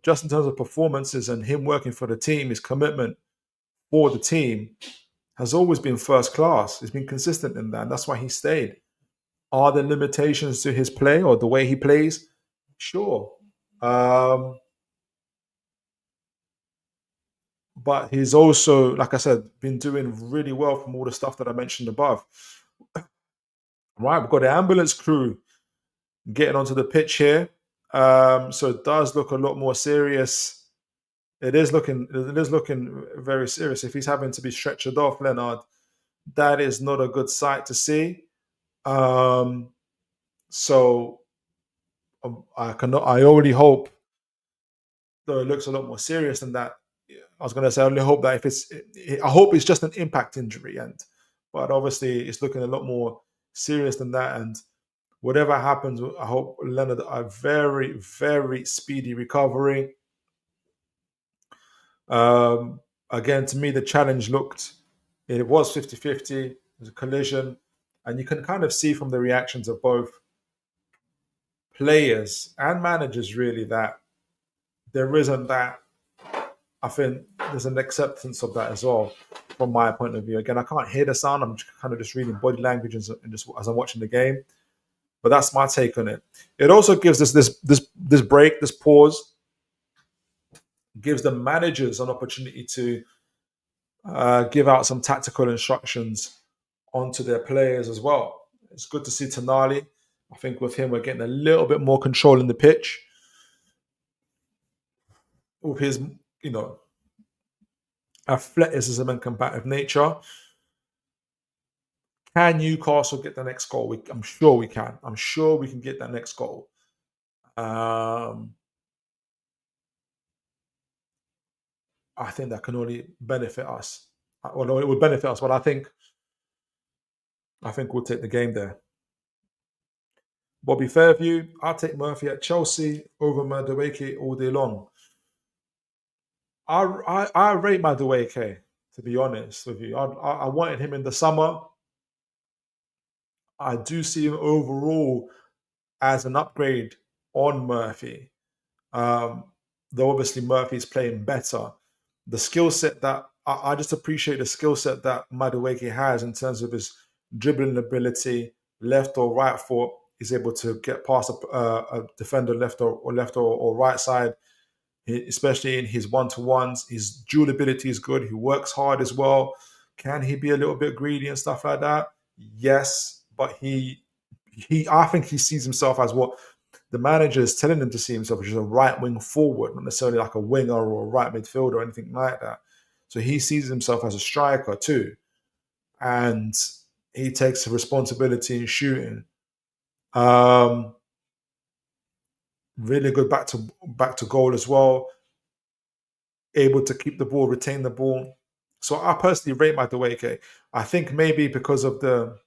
just in terms of performances and him working for the team, his commitment for the team has always been first class. He's been consistent in that. And that's why he stayed. Are there limitations to his play or the way he plays? Sure. But he's also, like I said, been doing really well from all the stuff that I mentioned above. Right, we've got the ambulance crew getting onto the pitch here. So it does look a lot more serious. It is looking very serious. If he's having to be stretchered off, Leonard, that is not a good sight to see. So I already hope, though it looks a lot more serious than that. I was going to say I only hope that I hope it's just an impact injury, but obviously it's looking a lot more serious than that. And whatever happens, I hope Leonard a very, very speedy recovery. Again, to me, the challenge it was 50-50. It was a collision. And you can kind of see from the reactions of both players and managers, really, that there isn't that. I think there's an acceptance of that as well. from my point of view. Again, I can't hear the sound. I'm kind of just reading body language and just as I'm watching the game. But that's my take on it. It also gives us this break, this pause, gives the managers an opportunity to give out some tactical instructions onto their players as well. It's good to see Tonali. I think with him, we're getting a little bit more control in the pitch with his, you know, athleticism and combative nature. Can Newcastle get the next goal? I'm sure we can. I'm sure we can get that next goal. I think that can only benefit us. Well, it would benefit us, but I think we'll take the game there. Bobby Fairview, I'll take Murphy at Chelsea over Madueke all day long. I rate Madueke, to be honest with you. I wanted him in the summer. I do see him overall as an upgrade on Murphy. Though obviously Murphy's playing better. The skill set that I just appreciate the skill set that Madueke has in terms of his dribbling ability, left or right foot. He's able to get past a defender left or right side, especially in his one-to-ones. His dual ability is good. He works hard as well. Can he be a little bit greedy and stuff like that? Yes, but I think he sees himself as what the manager is telling him to see himself, which is a right wing forward, not necessarily like a winger or a right midfielder or anything like that. So he sees himself as a striker too. And he takes responsibility in shooting. Really good back to goal as well. Able to keep the ball, retain the ball. So I personally rate Madueke. I think maybe because of the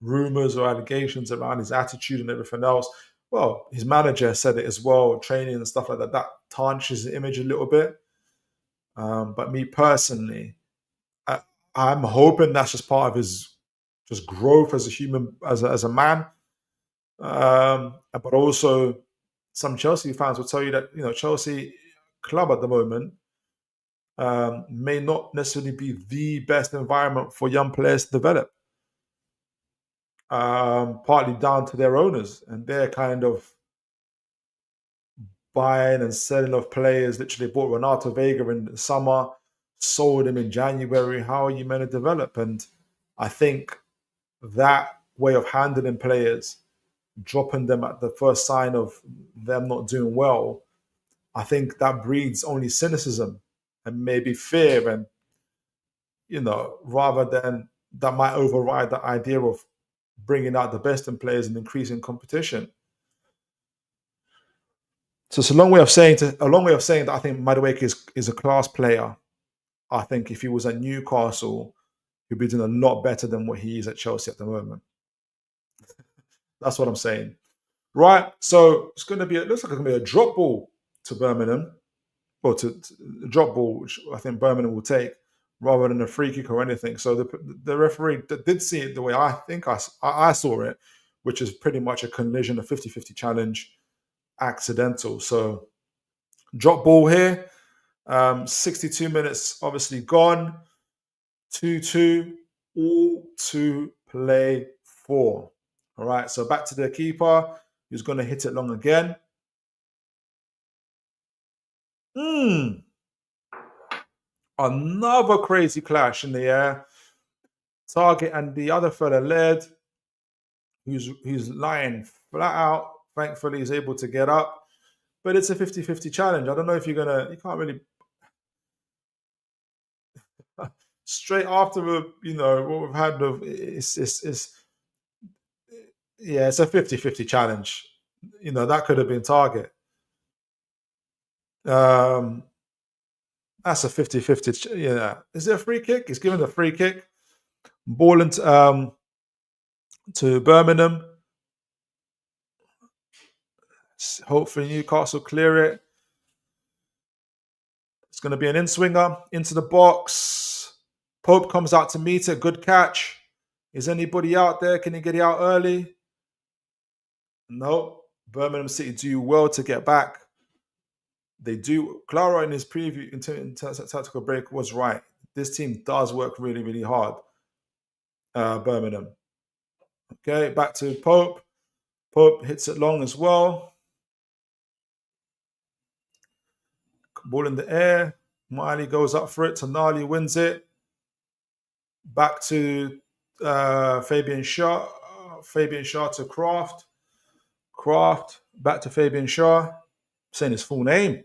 rumors or allegations around his attitude and everything else, well, his manager said it as well, training and stuff like that, that tarnishes his image a little bit. But me personally, I'm hoping that's just part of his just growth as a human, as a man. But also, some Chelsea fans will tell you that Chelsea club at the moment may not necessarily be the best environment for young players to develop. Partly down to their owners and their kind of buying and selling of players. Literally bought Renato Vega in the summer, sold him in January. How are you meant to develop? And I think that way of handling players, dropping them at the first sign of them not doing well, I think that breeds only cynicism and maybe fear. And, rather than that might override the idea of bringing out the best in players and increasing competition. So it's a long way of saying that I think Madueke is a class player. I think if he was at Newcastle, he'd be doing a lot better than what he is at Chelsea at the moment. That's what I'm saying. Right. So it looks like it's gonna be a drop ball to Birmingham, or to drop ball, which I think Birmingham will take rather than a free kick or anything. So the referee did see it the way I think I saw it, which is pretty much a collision, a 50-50 challenge, accidental. So drop ball here. 62 minutes obviously gone. 2-2, all to play for. All right, so back to the keeper, who's going to hit it long again. Another crazy clash in the air. Target and the other fella led, who's lying flat out. Thankfully, he's able to get up. But it's a 50-50 challenge. I don't know if you can't really straight after what we've had it's a 50-50 challenge. That could have been target. That's a 50-50. Is it a free kick? He's given a free kick. Ball into, to Birmingham. Hopefully Newcastle clear it. It's going to be an in-swinger into the box. Pope comes out to meet it. Good catch. Is anybody out there? Can he get it out early? No. Birmingham City do well to get back. They do. Clara in his preview in terms of tactical break was right. this team does work really, really hard. Birmingham. Okay, back to Pope. Pope hits it long as well. Ball in the air. Miley goes up for it. Tonali wins it. Back to Fabian Shaw. Fabian Shaw to Kraft. Kraft. Back to Fabian Shaw. I'm saying his full name.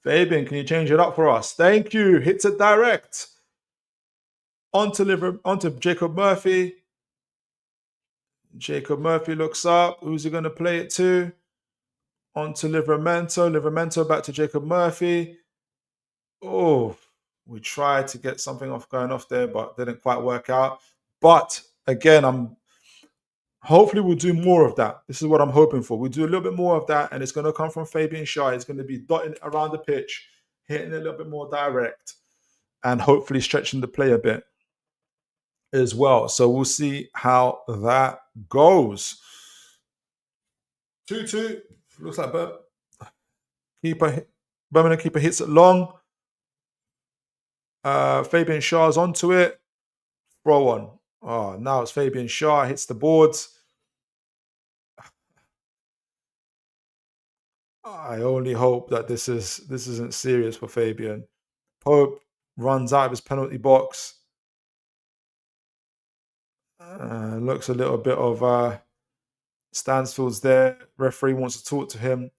Fabian, can you change it up for us? Thank you. Hits it direct. Onto Jacob Murphy. Jacob Murphy looks up. Who's he going to play it to? Onto Livramento. Livramento back to Jacob Murphy. Oh, we tried to get something going off there, but didn't quite work out. But again, hopefully we'll do more of that. This is what I'm hoping for. We'll do a little bit more of that, and it's going to come from Fabian Shaw. He's going to be dotting around the pitch, hitting a little bit more direct, and hopefully stretching the play a bit as well. So we'll see how that goes. 2-2. Looks like Birmingham keeper hits it long. Fabian Shaw's onto it. Throw on. Oh, now it's Fabian Shaw. Hits the boards. I only hope that this isn't serious for Fabian. Pope runs out of his penalty box. Looks a little bit of Stansfield's there. Referee wants to talk to him.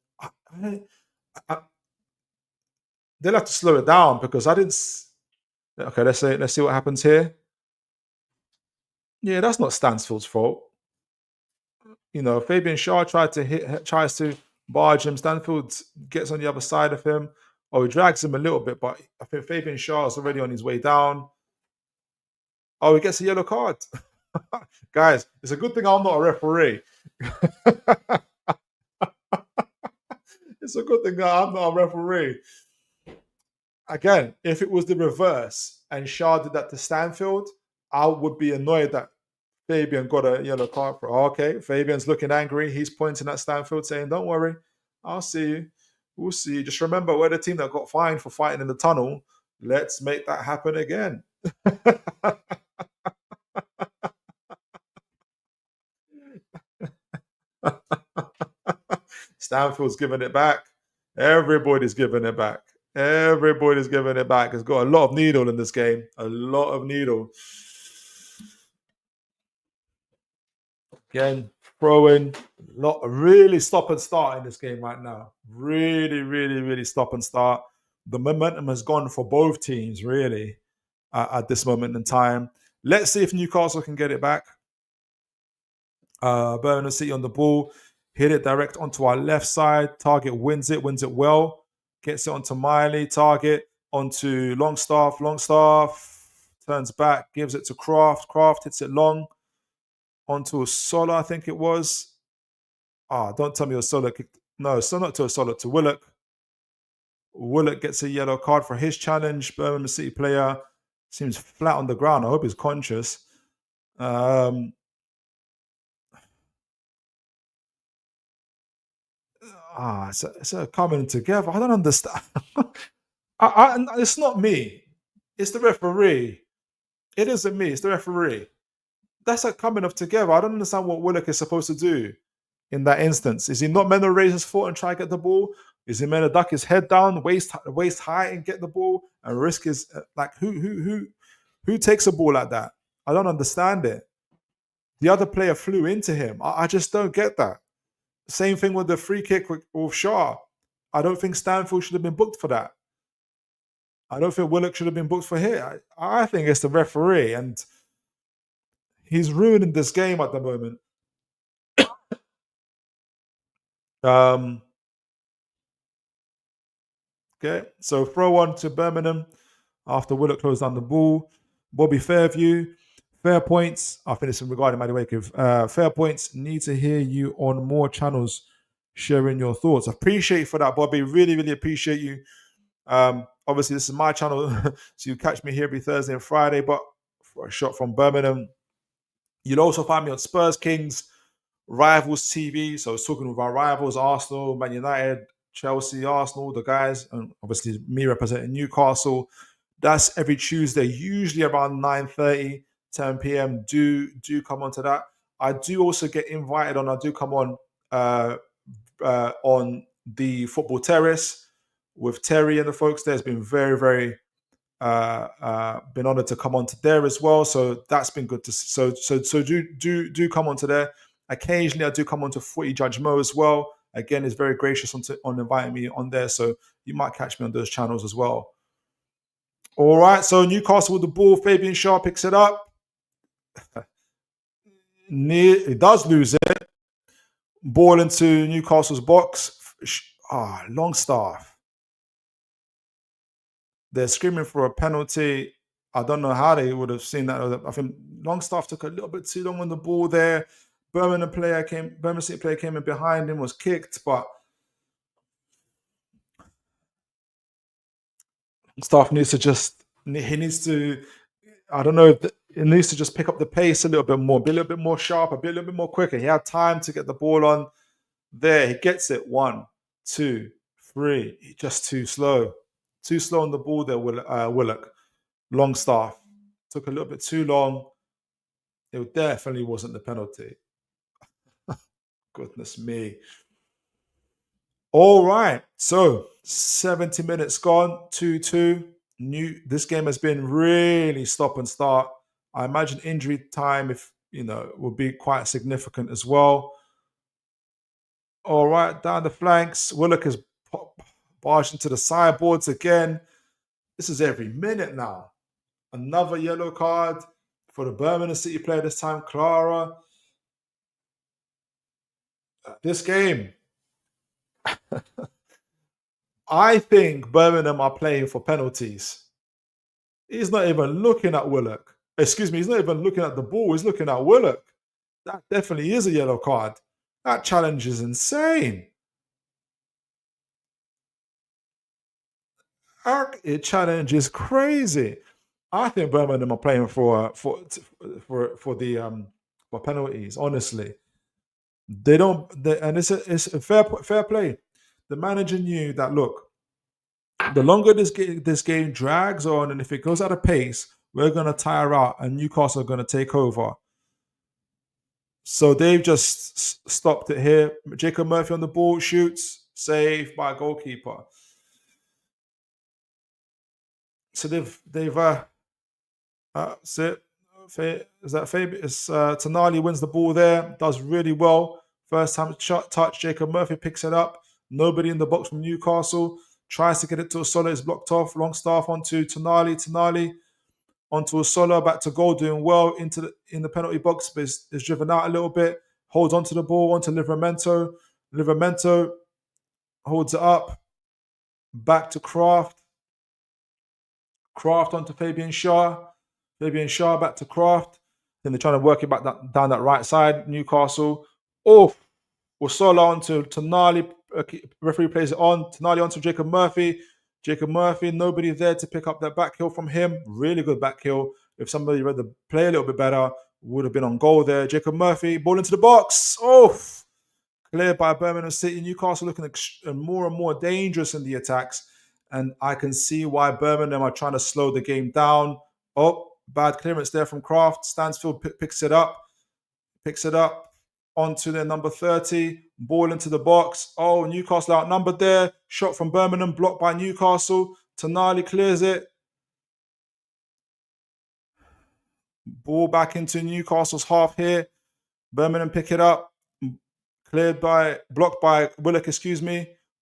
They'll have to slow it down because I didn't. Okay, let's see what happens here. Yeah, that's not Stansfield's fault. You know, Fabian Shaw tries to barge him. Stanfield gets on the other side of him. Oh, he drags him a little bit, but I think Fabian Shaw is already on his way down. Oh, he gets a yellow card. Guys, it's a good thing I'm not a referee. It's a good thing that I'm not a referee. Again, if it was the reverse and Shaw did that to Stanfield, I would be annoyed that Fabian got a yellow card for. Okay, Fabian's looking angry. He's pointing at Stanfield saying, "Don't worry, I'll see you. We'll see you. Just remember, we're the team that got fined for fighting in the tunnel. Let's make that happen again." Stanfield's giving it back. Everybody's giving it back. Everybody's giving it back. It's got a lot of needle in this game. A lot of needle. Again, throwing, really stop and start in this game right now. Really, really, really stop and start. The momentum has gone for both teams, really, at this moment in time. Let's see if Newcastle can get it back. Birmingham City on the ball. Hit it direct onto our left side. Target wins it well. Gets it onto Miley. Target onto Longstaff. Longstaff turns back, gives it to Kraft. Kraft hits it long. Onto a Solo, I think it was. Don't tell me a Solo kicked. No, so not to a Solo, to Willock. Willock gets a yellow card for his challenge. Birmingham City player seems flat on the ground. I hope he's conscious. It's a coming together. I don't understand. It's not me. It's the referee. It isn't me. It's the referee. That's a coming of together. I don't understand what Willock is supposed to do in that instance. Is he not meant to raise his foot and try to get the ball? Is he meant to duck his head down, waist high, and get the ball and risk his who takes a ball like that? I don't understand it. The other player flew into him. I just don't get that. Same thing with the free kick with Shaw. I don't think Stanfield should have been booked for that. I don't think Willock should have been booked for here. I think it's the referee, and he's ruining this game at the moment. Okay, so throw on to Birmingham after Willock closed down the ball. Bobby Fairview, fair points. I think it's regarding Maddie Wakef. Fair points. Need to hear you on more channels sharing your thoughts. I appreciate you for that, Bobby. Really, really appreciate you. Obviously, this is my channel, so you catch me here every Thursday and Friday. But for a shot from Birmingham, you'll also find me on Spurs Kings Rivals TV. So I was talking with our rivals, Arsenal, Man United, Chelsea, Arsenal, the guys, and obviously me representing Newcastle. That's every Tuesday, usually around 9:30, 10 p.m. Do come onto that. I do also get invited on. I do come on the football terrace with Terry and the folks there. It's been very been honored to come onto there as well. So that's been good to so do come onto there. Occasionally I do come onto Footy Judge Mo as well. Again, is very gracious on inviting me on there. So you might catch me on those channels as well. All right. So Newcastle with the ball. Fabian Shaw picks it up. He does lose it. Ball into Newcastle's box. Longstaff. They're screaming for a penalty. I don't know how they would have seen that. I think Longstaff took a little bit too long on the ball there. Birmingham City player came in behind him, was kicked, but Longstaff needs to I don't know, it needs to just pick up the pace a little bit more, be a little bit more sharper, be a little bit more quicker. He had time to get the ball on there. He gets it. 1, 2, 3. Just too slow. Too slow on the ball there, Willock. Longstaff. Took a little bit too long. It definitely wasn't the penalty. Goodness me. All right. So 70 minutes gone, 2-2. This game has been really stop and start. I imagine injury time, will be quite significant as well. All right, down the flanks. Willock has barged into the sideboards again. This is every minute now. Another yellow card for the Birmingham City player this time, Clara. This game, I think Birmingham are playing for penalties. He's not even looking at Willock. Excuse me, he's not even looking at the ball. He's looking at Willock. That definitely is a yellow card. That challenge is insane. It challenge is crazy. I think Birmingham are playing for penalties. Honestly, they don't. And it's a fair play. The manager knew that. Look, the longer this game drags on, and if it goes at a pace, we're going to tire out, and Newcastle are going to take over. So they've just stopped it here. Jacob Murphy on the ball, shoots, saved by a goalkeeper. So Tonali wins the ball there, does really well. First time shot touch, Jacob Murphy picks it up. Nobody in the box from Newcastle. Tries to get it to Osola, is blocked off. Longstaff onto Tonali onto Osola, back to goal, doing well in the penalty box, but is driven out a little bit. Holds onto the ball, onto Livramento. Livramento holds it up. Back to Kraft. Kraft onto Fabian Shaw. Fabian Shaw back to Kraft. Then they're trying to work it back down that right side. Newcastle. Osola onto Tonali. Referee plays it on. Tonali onto Jacob Murphy. Jacob Murphy, nobody there to pick up that back heel from him. Really good back heel. If somebody read the play a little bit better, would have been on goal there. Jacob Murphy, ball into the box. Cleared by Birmingham City. Newcastle looking more and more dangerous in the attacks. And I can see why Birmingham are trying to slow the game down. Bad clearance there from Kraft. Stansfield picks it up. Onto their number 30. Ball into the box. Newcastle outnumbered there. Shot from Birmingham, blocked by Newcastle. Tonali clears it. Ball back into Newcastle's half here. Birmingham pick it up. Blocked by Willock,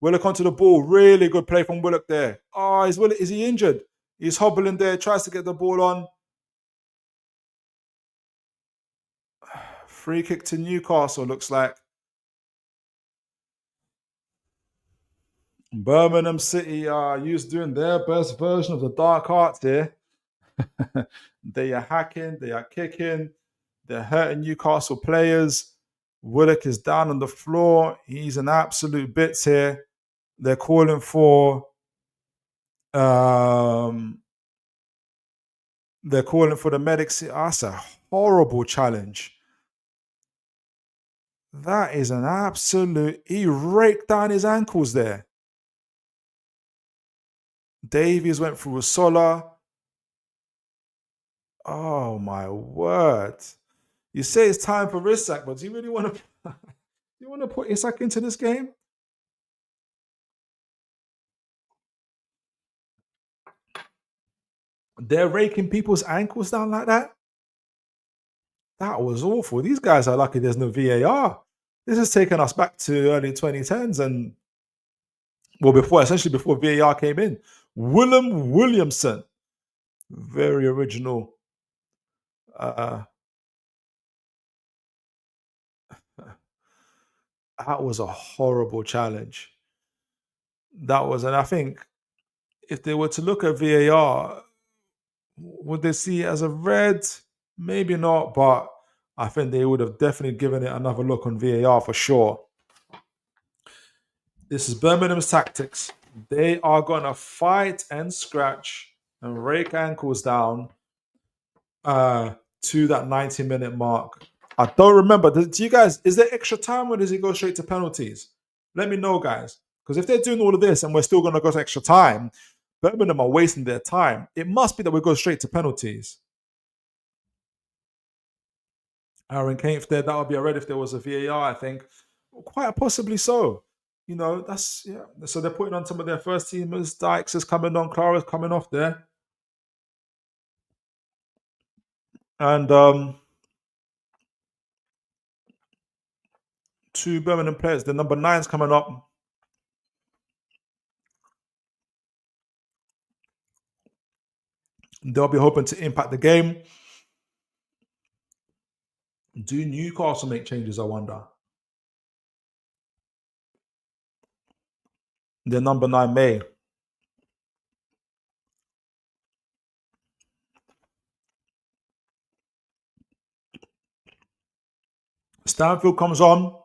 Willock onto the ball. Really good play from Willock there. Is he injured? He's hobbling there, tries to get the ball on. Free kick to Newcastle, looks like. Birmingham City are doing their best version of the dark arts here. They are hacking, they are kicking, they're hurting Newcastle players. Willock is down on the floor. He's in absolute bits here. They're calling for the medics. That's a horrible challenge. That is an absolute... He raked down his ankles there. Davies went through Osola. Oh my word! You say it's time for Isak, but do you really want to? You want to put Isak into this game? They're raking people's ankles down like that. That was awful. These guys are lucky there's no VAR. This has taken us back to early 2010s and well, before essentially before VAR came in. Willem Williamson, very original. Uh, that was a horrible challenge. That was, and I think if they were to look at VAR, would they see it as a red? Maybe not, but I think they would have definitely given it another look on VAR for sure. This is Birmingham's tactics. They are gonna fight and scratch and rake ankles down to that 90-minute mark. I don't remember. Do you guys, is there extra time or does it go straight to penalties? Let me know, guys. Because if they're doing all of this and we're still going to go to extra time, Birmingham are wasting their time. It must be that we go straight to penalties. Aaron Kane, if that would be a red if there was a VAR, I think. Quite possibly so. You know, that's, yeah. So they're putting on some of their first teamers. Dykes is coming on, Clara's coming off there. And two Birmingham players. The number 9's coming up. They'll be hoping to impact the game. Do Newcastle make changes, I wonder? Their number 9 may. Stanfield comes on.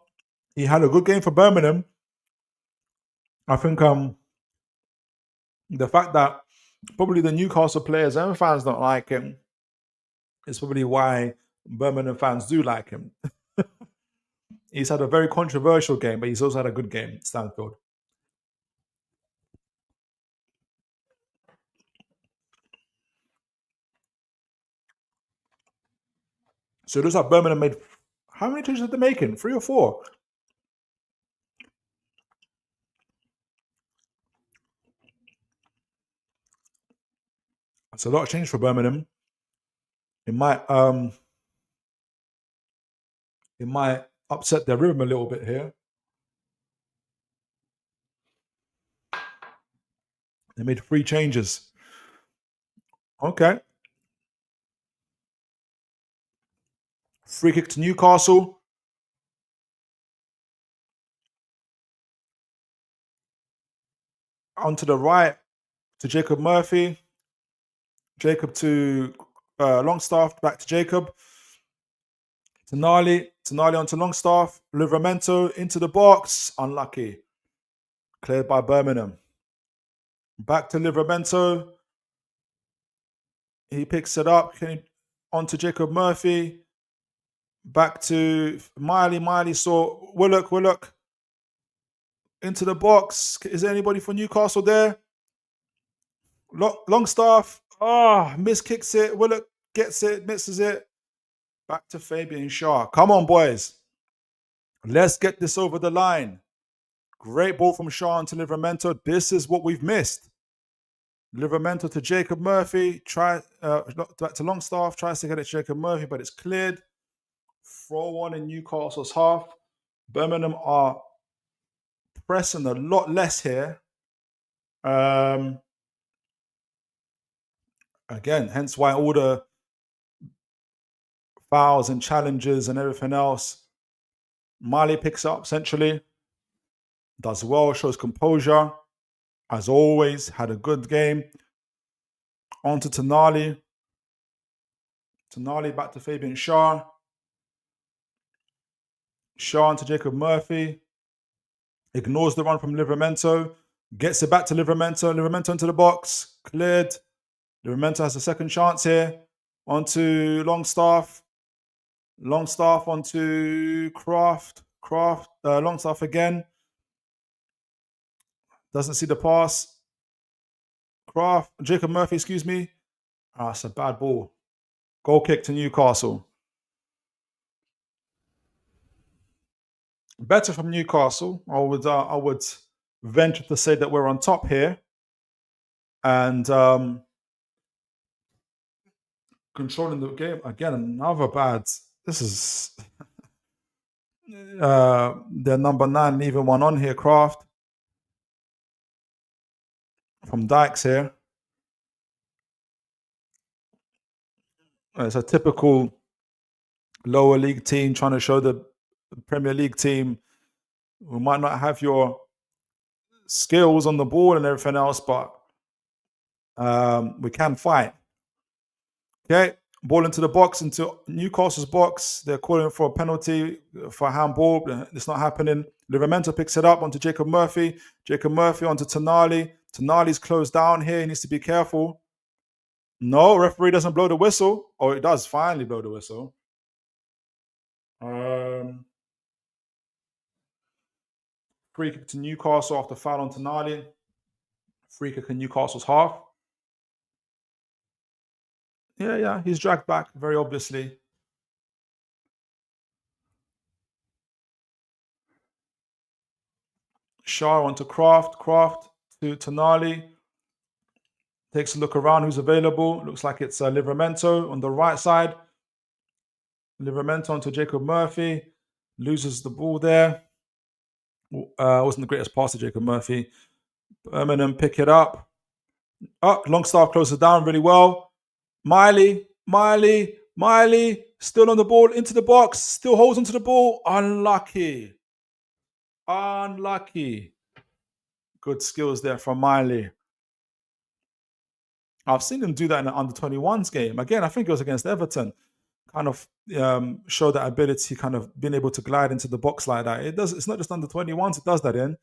He had a good game for Birmingham. I think the fact that probably the Newcastle players and fans don't like him is probably why Birmingham fans do like him. He's had a very controversial game, but he's also had a good game, Stanfield. So it looks like Birmingham made. How many changes are they making? 3 or 4? That's a lot of change for Birmingham. It might upset their rhythm a little bit here. They made 3 changes. Okay. Free kick to Newcastle. Onto the right to Jacob Murphy. Jacob to Longstaff. Back to Jacob. Tonali onto Longstaff. Livramento into the box. Unlucky. Cleared by Birmingham. Back to Livramento. He picks it up. Onto Jacob Murphy. Back to Miley. Miley saw Willock. Into the box. Is there anybody for Newcastle there? Longstaff. Miss kicks it. Willock gets it, misses it. Back to Fabian Shaw. Come on, boys. Let's get this over the line. Great ball from Shaw into Livramento. This is what we've missed. Livramento to Jacob Murphy. Back to Longstaff. Tries to get it to Jacob Murphy, but it's cleared. Throw one in Newcastle's half. Birmingham are pressing a lot less here. Again, hence why all the fouls and challenges and everything else. Miley picks up centrally. Does well, shows composure. As always, had a good game. On to Tonali. Tonali back to Fabian Shaw. Shaw to Jacob Murphy. Ignores the run from Livramento. Gets it back to Livramento. Livramento into the box. Cleared. Livramento has a second chance here. On to Longstaff. Longstaff onto Kraft. Longstaff again. Doesn't see the pass. Jacob Murphy, excuse me. It's a bad ball. Goal kick to Newcastle. Better from Newcastle. I would venture to say that we're on top here, and controlling the game again. Another bad. This is their number 9 leaving one on here. Kraft from Dykes here. It's a typical lower league team trying to show the Premier League team who might not have your skills on the ball and everything else, but we can fight. Okay, ball into the box, into Newcastle's box. They're calling for a penalty for a handball. It's not happening. Livramento picks it up onto Jacob Murphy. Jacob Murphy onto Tonali. Tonali's closed down here. He needs to be careful. No, referee doesn't blow the whistle. Or it does finally blow the whistle. Free kick to Newcastle after foul on Tonali. Free kick in Newcastle's half. Yeah, he's dragged back very obviously. Shah onto Kraft to Tonali. Takes a look around who's available. Looks like it's Livramento on the right side. Livramento onto Jacob Murphy. Loses the ball there. Wasn't the greatest pass to Jacob Murphy. Birmingham pick it up. Longstaff closes down really well. Miley, still on the ball, into the box, still holds onto the ball. Unlucky. Good skills there from Miley. I've seen him do that in an under-21s game. Again, I think it was against Everton. Kind of show that ability, kind of being able to glide into the box like that. It's not just under-21s. It does that in.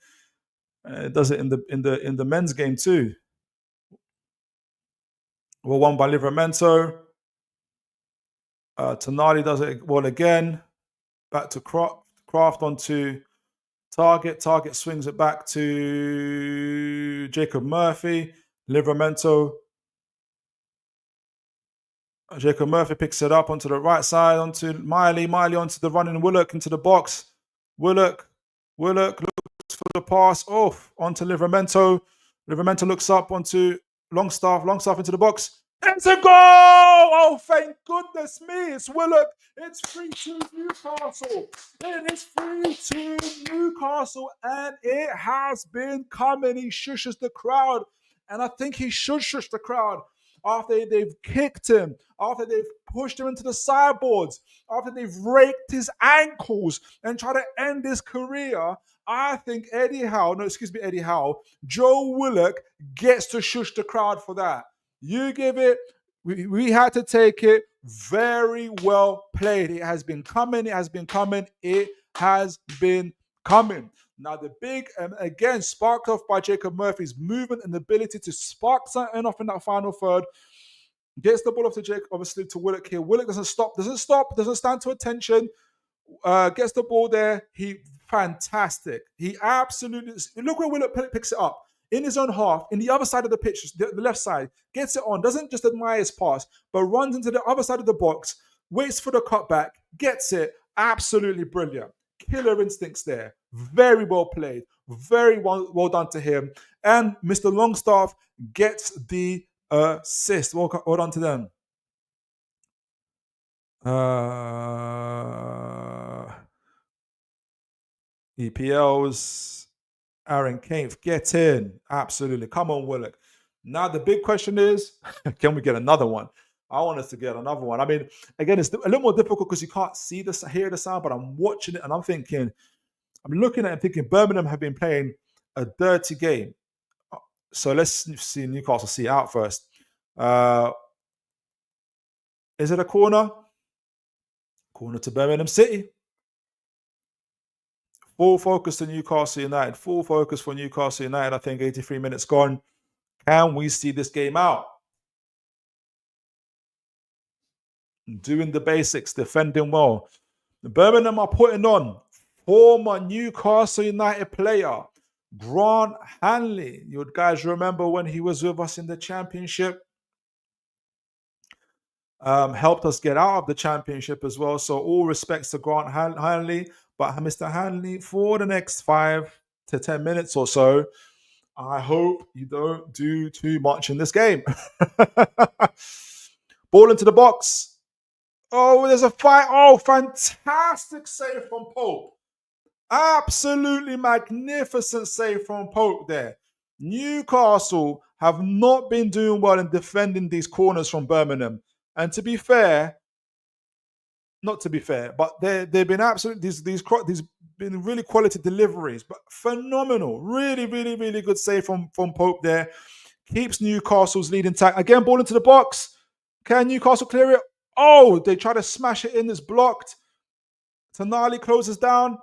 It does it in the men's game too. Well, won by Livramento. Tonali does it well again. Back to Kraft onto Target. Target swings it back to Jacob Murphy. Livramento. Jacob Murphy picks it up onto the right side, onto Miley. Miley onto the running Willock into the box. Willock looks for the pass off onto Livramento. Livramento looks up onto Longstaff into the box. It's a goal! Oh, thank goodness me. It's Willock. It's 3-2 Newcastle. It is 3-2 Newcastle, and it has been coming. He shushes the crowd, and I think he should shush the crowd after they've kicked him, after they've pushed him into the sideboards, after they've raked his ankles and tried to end his career. I think Eddie Howe, Joe Willock gets to shush the crowd for that. You give it, we had to take it. Very well played. It has been coming. Now the big, again, sparked off by Jacob Murphy's movement and ability to spark something off in that final third. Gets the ball off to Jake, obviously to Willock here. Willock doesn't stand to attention. Gets the ball there. Fantastic. He absolutely, look where Willock picks it up. In his own half, in the other side of the pitch, the left side, gets it on, doesn't just admire his pass, but runs into the other side of the box, waits for the cutback, gets it. Absolutely brilliant. Killer instincts there. Very well played. Very well done to him. And Mr. Longstaff gets the assist. Well done to them. EPLs. Aaron Kainth, get in. Absolutely. Come on, Willock. Now the big question is, can we get another one? I want us to get another one. I mean, again, it's a little more difficult because you can't hear the sound, but I'm watching it and I'm looking at it and thinking Birmingham have been playing a dirty game. So let's see Newcastle see out first. Is it a corner? Corner to Birmingham City. Full focus to Newcastle United. Full focus for Newcastle United. I think 83 minutes gone. Can we see this game out? Doing the basics, defending well. The Birmingham are putting on former Newcastle United player Grant Hanley. You guys remember when he was with us in the Championship? helped us get out of the championship as well. So all respects to Grant Hanley, but Mr. Hanley, for the next 5 to 10 minutes or so, I hope you don't do too much in this game. Ball into the box. Oh, there's a fight. Oh, fantastic save from Pope. Absolutely magnificent save from Pope there. Newcastle have not been doing well in defending these corners from Birmingham. And to be fair, not to be fair, but they've been absolutely these been really quality deliveries, but phenomenal. Really, really, really good save from Pope there. Keeps Newcastle's lead intact. Again, ball into the box. Can Newcastle clear it? Oh, they try to smash it in. It's blocked. Tonali closes down.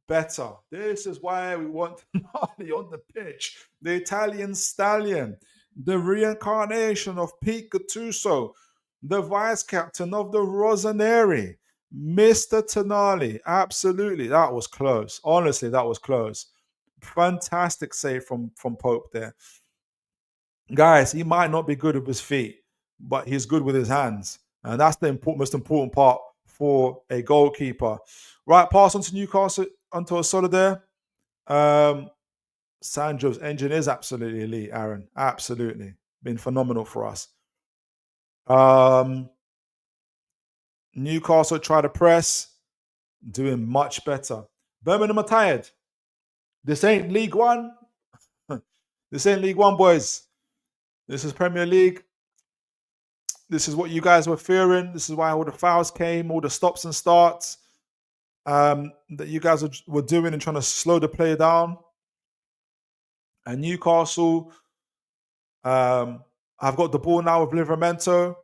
Better. This is why we want Tonali on the pitch. The Italian stallion. The reincarnation of Pete Gattuso. The vice captain of the Rossoneri. Mr. Tonali. Absolutely. That was close. Honestly, that was close. Fantastic save from Pope there. Guys, he might not be good with his feet, but he's good with his hands. And that's the most important part for a goalkeeper. Right, pass on to Newcastle, onto Osola there. Sandro's engine is absolutely elite, Aaron. Absolutely. Been phenomenal for us. Newcastle try to press. Doing much better. Birmingham are tired. This ain't League One. This ain't League One, boys. This is Premier League. This is what you guys were fearing. This is why all the fouls came, all the stops and starts that you guys were doing and trying to slow the play down. And Newcastle have got the ball now with Livramento.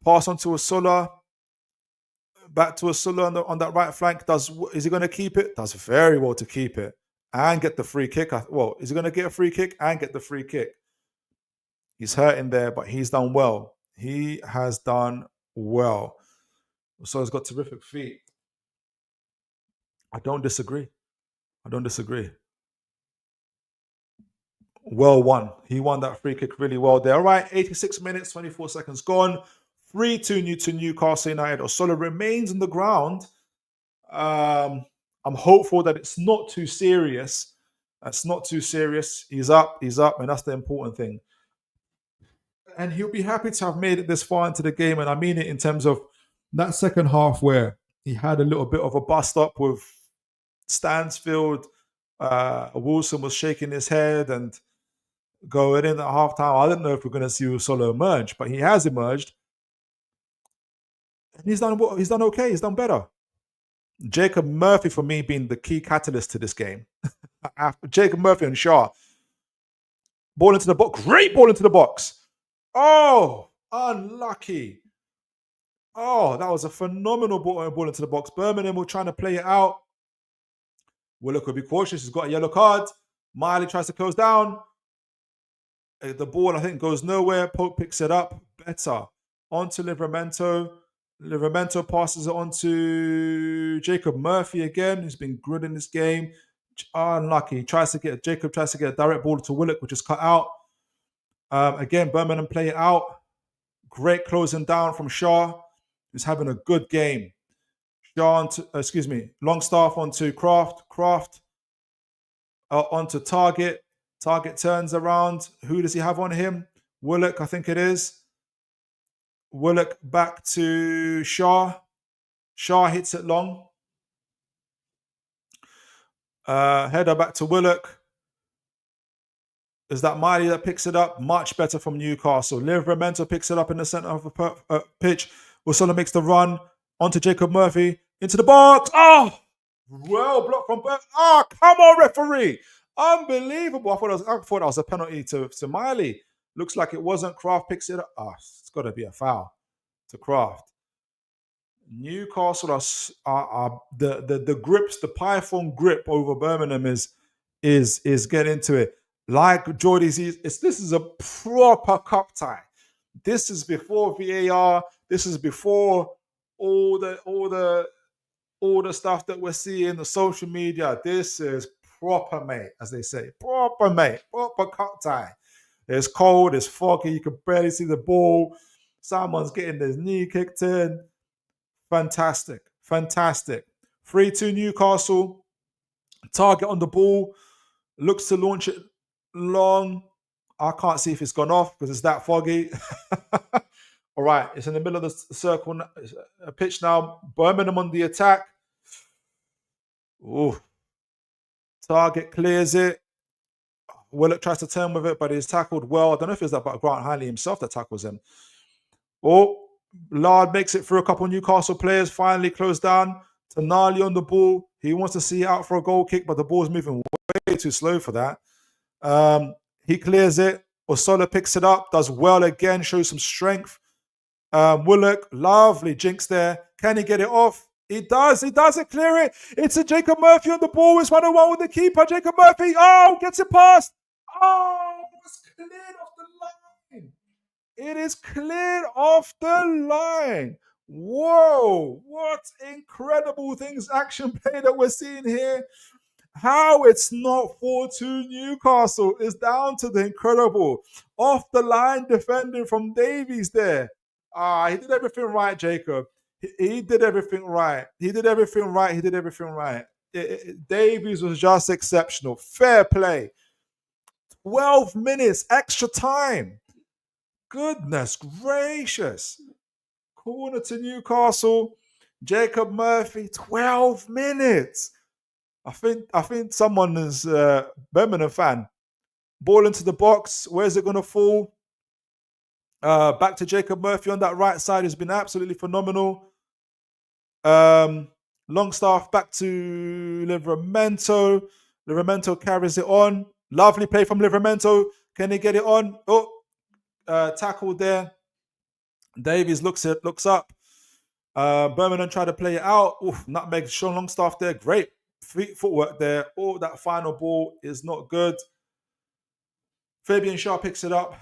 Pass on to Osola. Back to Osola on that right flank. Is he going to keep it? Does very well to keep it and get the free kick. Well, is he going to get a free kick and get the free kick? He's hurting there, but he's done well. He has done well. So he's got terrific feet. I don't disagree. Well won. He won that free kick really well there. All right, 86 minutes, 24 seconds gone. 3-2 to Newcastle United. Osola remains on the ground. I'm hopeful that it's not too serious. That's not too serious. He's up, and that's the important thing. And he'll be happy to have made it this far into the game. And I mean it in terms of that second half where he had a little bit of a bust up with Stansfield. Wilson was shaking his head and going in at halftime. I didn't know if we're going to see Osola emerge, but he has emerged. And he's done okay. He's done better. Jacob Murphy, for me, being the key catalyst to this game. Jacob Murphy and Shaw. Ball into the box. Great ball into the box. Oh, unlucky. Oh, that was a phenomenal ball into the box. Birmingham were trying to play it out. Willock will be cautious. He's got a yellow card. Miley tries to close down. The ball, I think, goes nowhere. Pope picks it up. Better. On to Livramento. Livramento passes it on to Jacob Murphy again, who's been good in this game. Unlucky. Jacob tries to get a direct ball to Willock, which is cut out. Again, Birmingham play it out. Great closing down from Shaw, who's having a good game. Longstaff onto Kraft. Onto Target. Target turns around. Who does he have on him? Willock, I think it is. Willock back to Shaw. Shaw hits it long. Header back to Willock. Is that Miley that picks it up? Much better from Newcastle. Livramento picks it up in the center of the pitch. Osola makes the run onto Jacob Murphy. Into the box. Oh! Well blocked from Burke. Oh, come on, referee. Unbelievable. I thought that was a penalty to Miley. Looks like it wasn't. Kraft picks it up. Oh, it's got to be a foul to Kraft. Newcastle are the grips, the Python grip over Birmingham is getting into it. Like Geordie sees, this is a proper cup tie. This is before VAR. This is before all the stuff that we're seeing, the social media. This is proper, mate, as they say. Proper, mate. Proper cup tie. It's cold, it's foggy, you can barely see the ball. Someone's getting his knee kicked in. Fantastic. Fantastic. 3-2 Newcastle. Target on the ball. Looks to launch it long. I can't see if it's gone off because it's that foggy. All right, it's in the middle of the circle, pitch now. Birmingham on the attack. Ooh. Target clears it. Willock tries to turn with it, but he's tackled well. I don't know if it's that, but Grant Hanley himself that tackles him. Oh, Lard makes it through a couple of Newcastle players, finally closed down. Tonali on the ball. He wants to see it out for a goal kick, but the ball's moving way too slow for that. He clears it. Osola picks it up, does well again, shows some strength. Willock, lovely jinx there. Can he get it off? He does. He doesn't clear it. It's a Jacob Murphy on the ball. It's 1-on-1 with the keeper. Jacob Murphy. Oh, gets it past. Oh, it's cleared off the line. It is cleared off the line. Whoa, what incredible things, action play that we're seeing here. How it's not 4-2 Newcastle is down to the incredible off the line defending from Davies there. He did everything right, Jacob. He did everything right. He did everything right. He did everything right. Davies was just exceptional. Fair play. 12 minutes extra time. Goodness gracious. Corner to Newcastle. Jacob Murphy, 12 minutes. I think someone is a Birmingham fan. Ball into the box. Where's it going to fall? Back to Jacob Murphy on that right side, who's been absolutely phenomenal. Longstaff back to Livramento. Livramento carries it on. Lovely play from Livramento. Can he get it on? Oh, tackle there. Davies looks up. Birmingham tried to play it out. Oof, nutmeg Sean Longstaff there. Great footwork there. Oh, that final ball is not good. Fabian Shaw picks it up.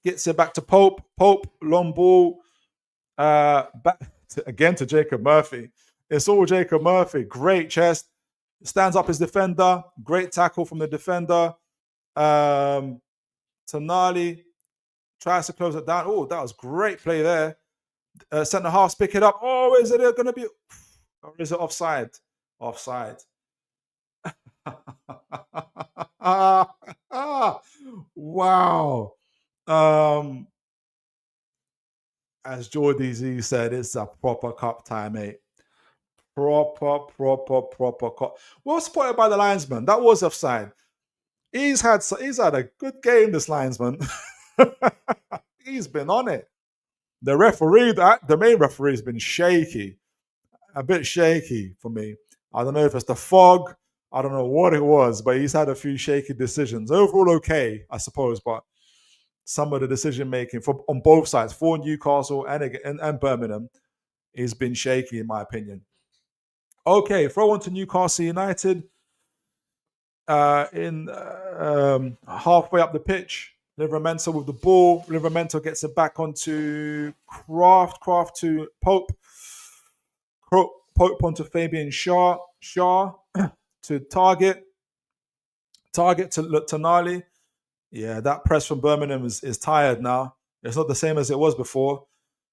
Gets it back to Pope. Pope, long ball. Back to Jacob Murphy. It's all Jacob Murphy. Great chest. Stands up his defender. Great tackle from the defender. Tonali tries to close it down. Oh, that was great play there. Centre halves pick it up. Oh, is it going to be... Or is it offside? Offside. Wow. As Jordy Z said, it's a proper cup time, mate. Proper cup. Well spotted by the linesman. That was offside. He's had a good game, this linesman. He's been on it. The referee, the main referee, has been shaky. A bit shaky for me. I don't know if it's the fog. I don't know what it was, but he's had a few shaky decisions. Overall, okay, I suppose, but some of the decision making on both sides, for Newcastle and Birmingham, has been shaky, in my opinion. Okay, throw on to Newcastle United. Halfway up the pitch, Livramento with the ball. Livramento gets it back onto Kraft. Kraft to Pope. Pope onto Fabian Shaw. Shaw to Target. Target to Tonali. Yeah, that press from Birmingham is tired now. It's not the same as it was before.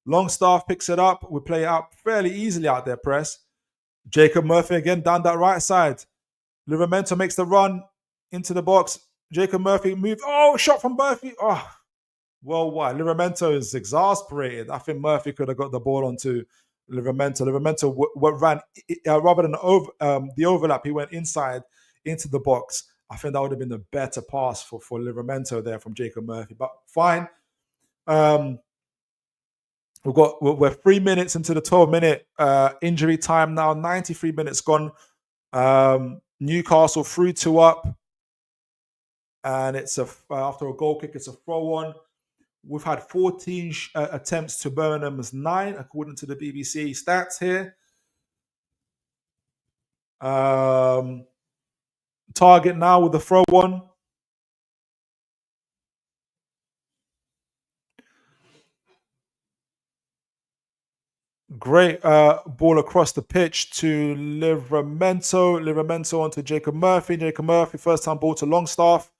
Longstaff picks it up. We play it out fairly easily out there, press. Jacob Murphy again down that right side. Livramento makes the run into the box. Jacob Murphy moves. Oh, shot from Murphy. Oh, well, why? Livramento is exasperated. I think Murphy could have got the ball onto Livramento. Livramento ran, rather than the overlap, he went inside into the box. I think that would have been a better pass for Livramento there from Jacob Murphy. But fine. We're 3 minutes into the 12-minute injury time now. 93 minutes gone. Newcastle 3-2 up, and it's after a goal kick, it's a throw-on. We've had 14 attempts to Birmingham's 9, according to the BBC stats here. Target now with the throw-on. Great ball across the pitch to Livramento. Livramento onto Jacob Murphy. Jacob Murphy, first time ball to Longstaff.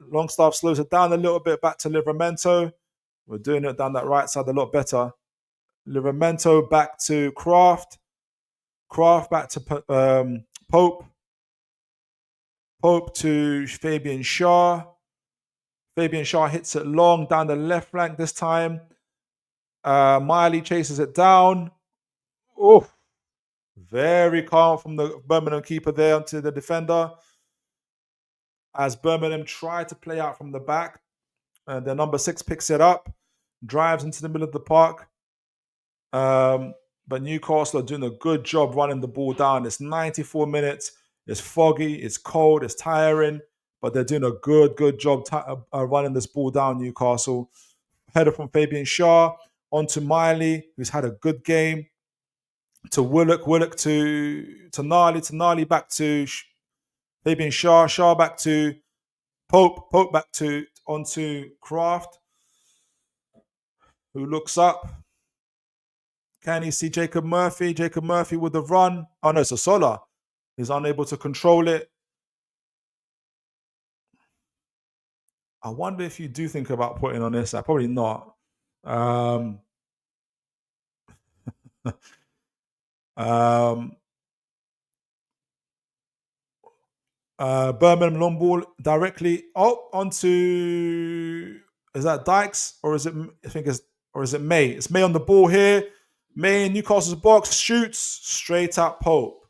Longstaff slows it down a little bit back to Livramento. We're doing it down that right side a lot better. Livramento back to Kraft. Kraft back to Pope. Pope to Fabian Shaw. Fabian Shaw hits it long down the left flank this time. Miley chases it down. Oh, very calm from the Birmingham keeper there onto the defender. As Birmingham try to play out from the back, the number 6 picks it up, drives into the middle of the park. But Newcastle are doing a good job running the ball down. It's 94 minutes. It's foggy. It's cold. It's tiring. But they're doing a good job running this ball down, Newcastle. Header from Fabian Shaw onto Miley, who's had a good game. To Willock to Nali back to Fabian Shaw back to Pope back to onto Kraft, who looks up. Can he see Jacob Murphy? Jacob Murphy with the run. Oh no, so Sola is unable to control it. I wonder if you do think about putting on this. Probably not. Birmingham long ball directly onto, is that Dykes or is it, I think it's, or is it May? It's May on the ball here. May in Newcastle's box, shoots straight at Pope.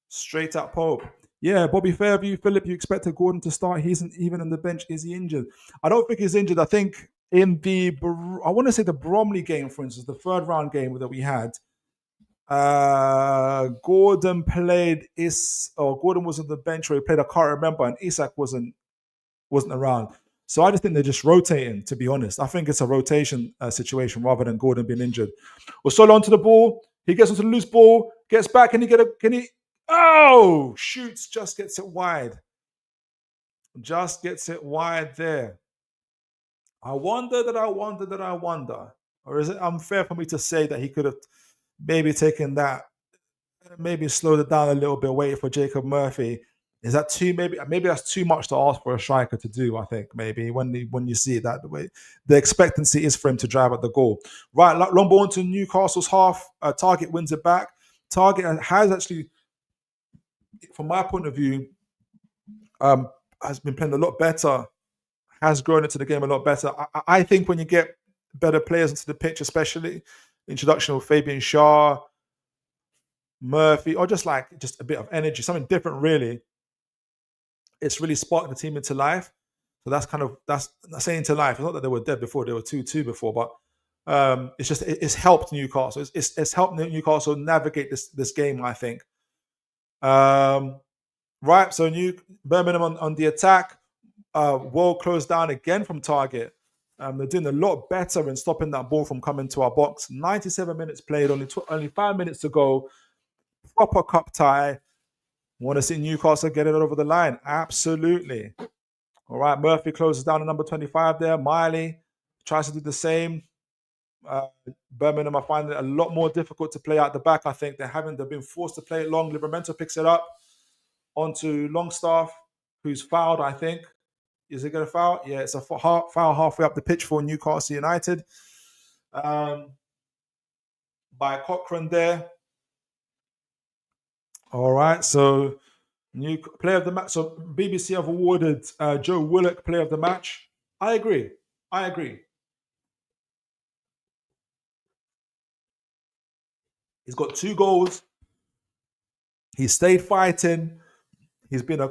Straight at Pope. Yeah, Bobby Fairview, Philip, you expected Gordon to start. He isn't even on the bench. Is he injured? I don't think he's injured. I think in the, I want to say the Bromley game, for instance, the third round game that we had, Gordon played Gordon was on the bench where he played, I can't remember, and Isak wasn't around. So I just think they're just rotating, to be honest. I think it's a rotation situation rather than Gordon being injured. Osolo onto the ball. He gets onto the loose ball, gets back, shoots, just gets it wide. Just gets it wide there. I wonder. Or is it unfair for me to say that he could have maybe taken that, maybe slowed it down a little bit, waiting for Jacob Murphy? Is that too, maybe that's too much to ask for a striker to do, I think, maybe, when you see it that way. The expectancy is for him to drive at the goal. Right, long ball into Newcastle's half. Target wins it back. Target has actually, from my point of view, has been playing a lot better, has grown into the game a lot better. I think when you get better players into the pitch, especially introduction of Fabian Shaw, Murphy, or just a bit of energy, something different, really, it's really sparked the team into life. So that's saying into life. It's not that they were dead before; they were 2-2 before, but it's helped Newcastle. It's helped Newcastle navigate this game, I think. Right, so Birmingham on the attack. Well closed down again from target. They're doing a lot better in stopping that ball from coming to our box. 97 minutes played, only 5 minutes to go. Proper cup tie. Want to see Newcastle get it over the line? Absolutely. All right, Murphy closes down to number 25 there. Miley tries to do the same. Birmingham are finding it a lot more difficult to play out the back. I think they've been forced to play it long. Livramento picks it up onto Longstaff, who's fouled, I think. Is it going to foul? Yeah, it's a foul halfway up the pitch for Newcastle United. By Cochrane there. All right, so new player of the match. So BBC have awarded Joe Willock player of the match. I agree. He's got 2 goals. He stayed fighting. He's been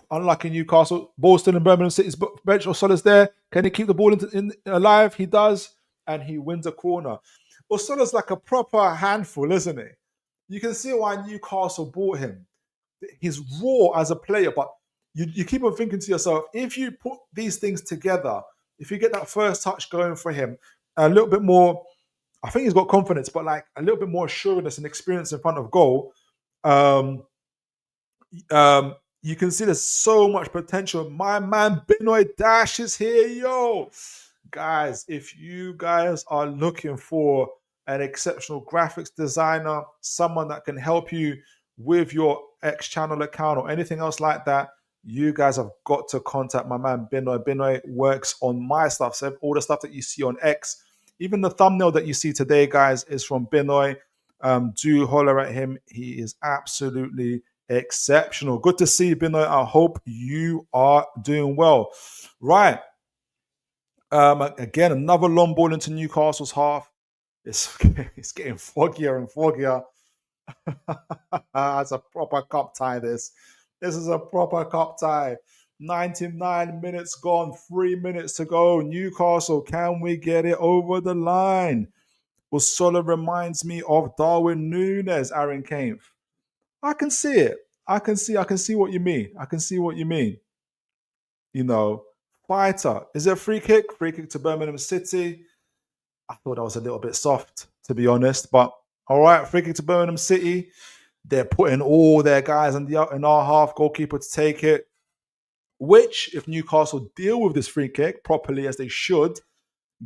unlucky Newcastle. Ball still in Birmingham City's bench. Osola's there. Can he keep the ball alive? He does, and he wins a corner. Osola's like a proper handful, isn't he? You can see why Newcastle bought him. He's raw as a player, but you keep on thinking to yourself, if you put these things together, if you get that first touch going for him, a little bit more, I think he's got confidence, but a little bit more assurance and experience in front of goal, you can see there's so much potential. My man Benoit Dash is here, yo. Guys, if you guys are looking for an exceptional graphics designer, someone that can help you with your X channel account or anything else like that, you guys have got to contact my man Binoy. Binoy works on my stuff. So all the stuff that you see on X, even the thumbnail that you see today, guys, is from Binoy. Do holler at him. He is absolutely exceptional. Good to see you, Binoy. I hope you are doing well. Right. Again, another long ball into Newcastle's half. It's, it's getting foggier and foggier. It's a proper cup tie, this. This is a proper cup tie. 99 minutes gone, 3 minutes to go. Newcastle, can we get it over the line? Usola reminds me of Darwin Nunes, Aaron Kane. I can see it. I can see what you mean. I can see what you mean. You know, fighter. Is it a free kick? Free kick to Birmingham City. I thought that was a little bit soft, to be honest. But all right, free kick to Birmingham City. They're putting all their guys in our half, goalkeeper to take it. Which, if Newcastle deal with this free kick properly as they should,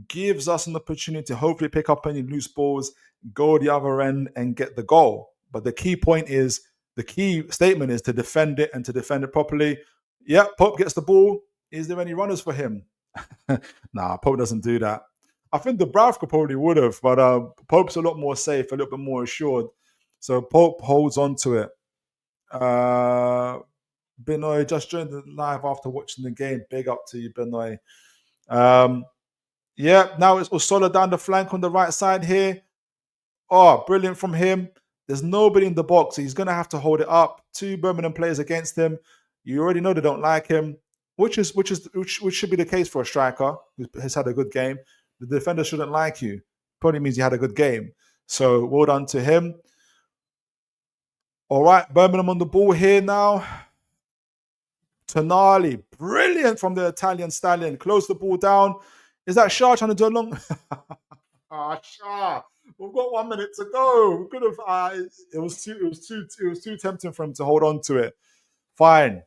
gives us an opportunity to hopefully pick up any loose balls, go the other end, and get the goal. But the key statement is to defend it and to defend it properly. Yeah, Pope gets the ball. Is there any runners for him? Nah, Pope doesn't do that. I think Dubravka probably would have, but Pope's a lot more safe, a little bit more assured. So Pope holds on to it. Binoy just joined the live after watching the game. Big up to you, Binoy. Yeah, now it's Usola down the flank on the right side here. Oh, brilliant from him. There's nobody in the box. So he's going to have to hold it up. 2 Birmingham players against him. You already know they don't like him, which should be the case for a striker who has had a good game. The defender shouldn't like you. Probably means you had a good game. So well done to him. All right, Birmingham on the ball here now. Tonali, brilliant from the Italian stallion. Close the ball down. Is that Shah trying to do a long? Shah. We've got 1 minute to go. We could have. It was too tempting for him to hold on to it. Fine.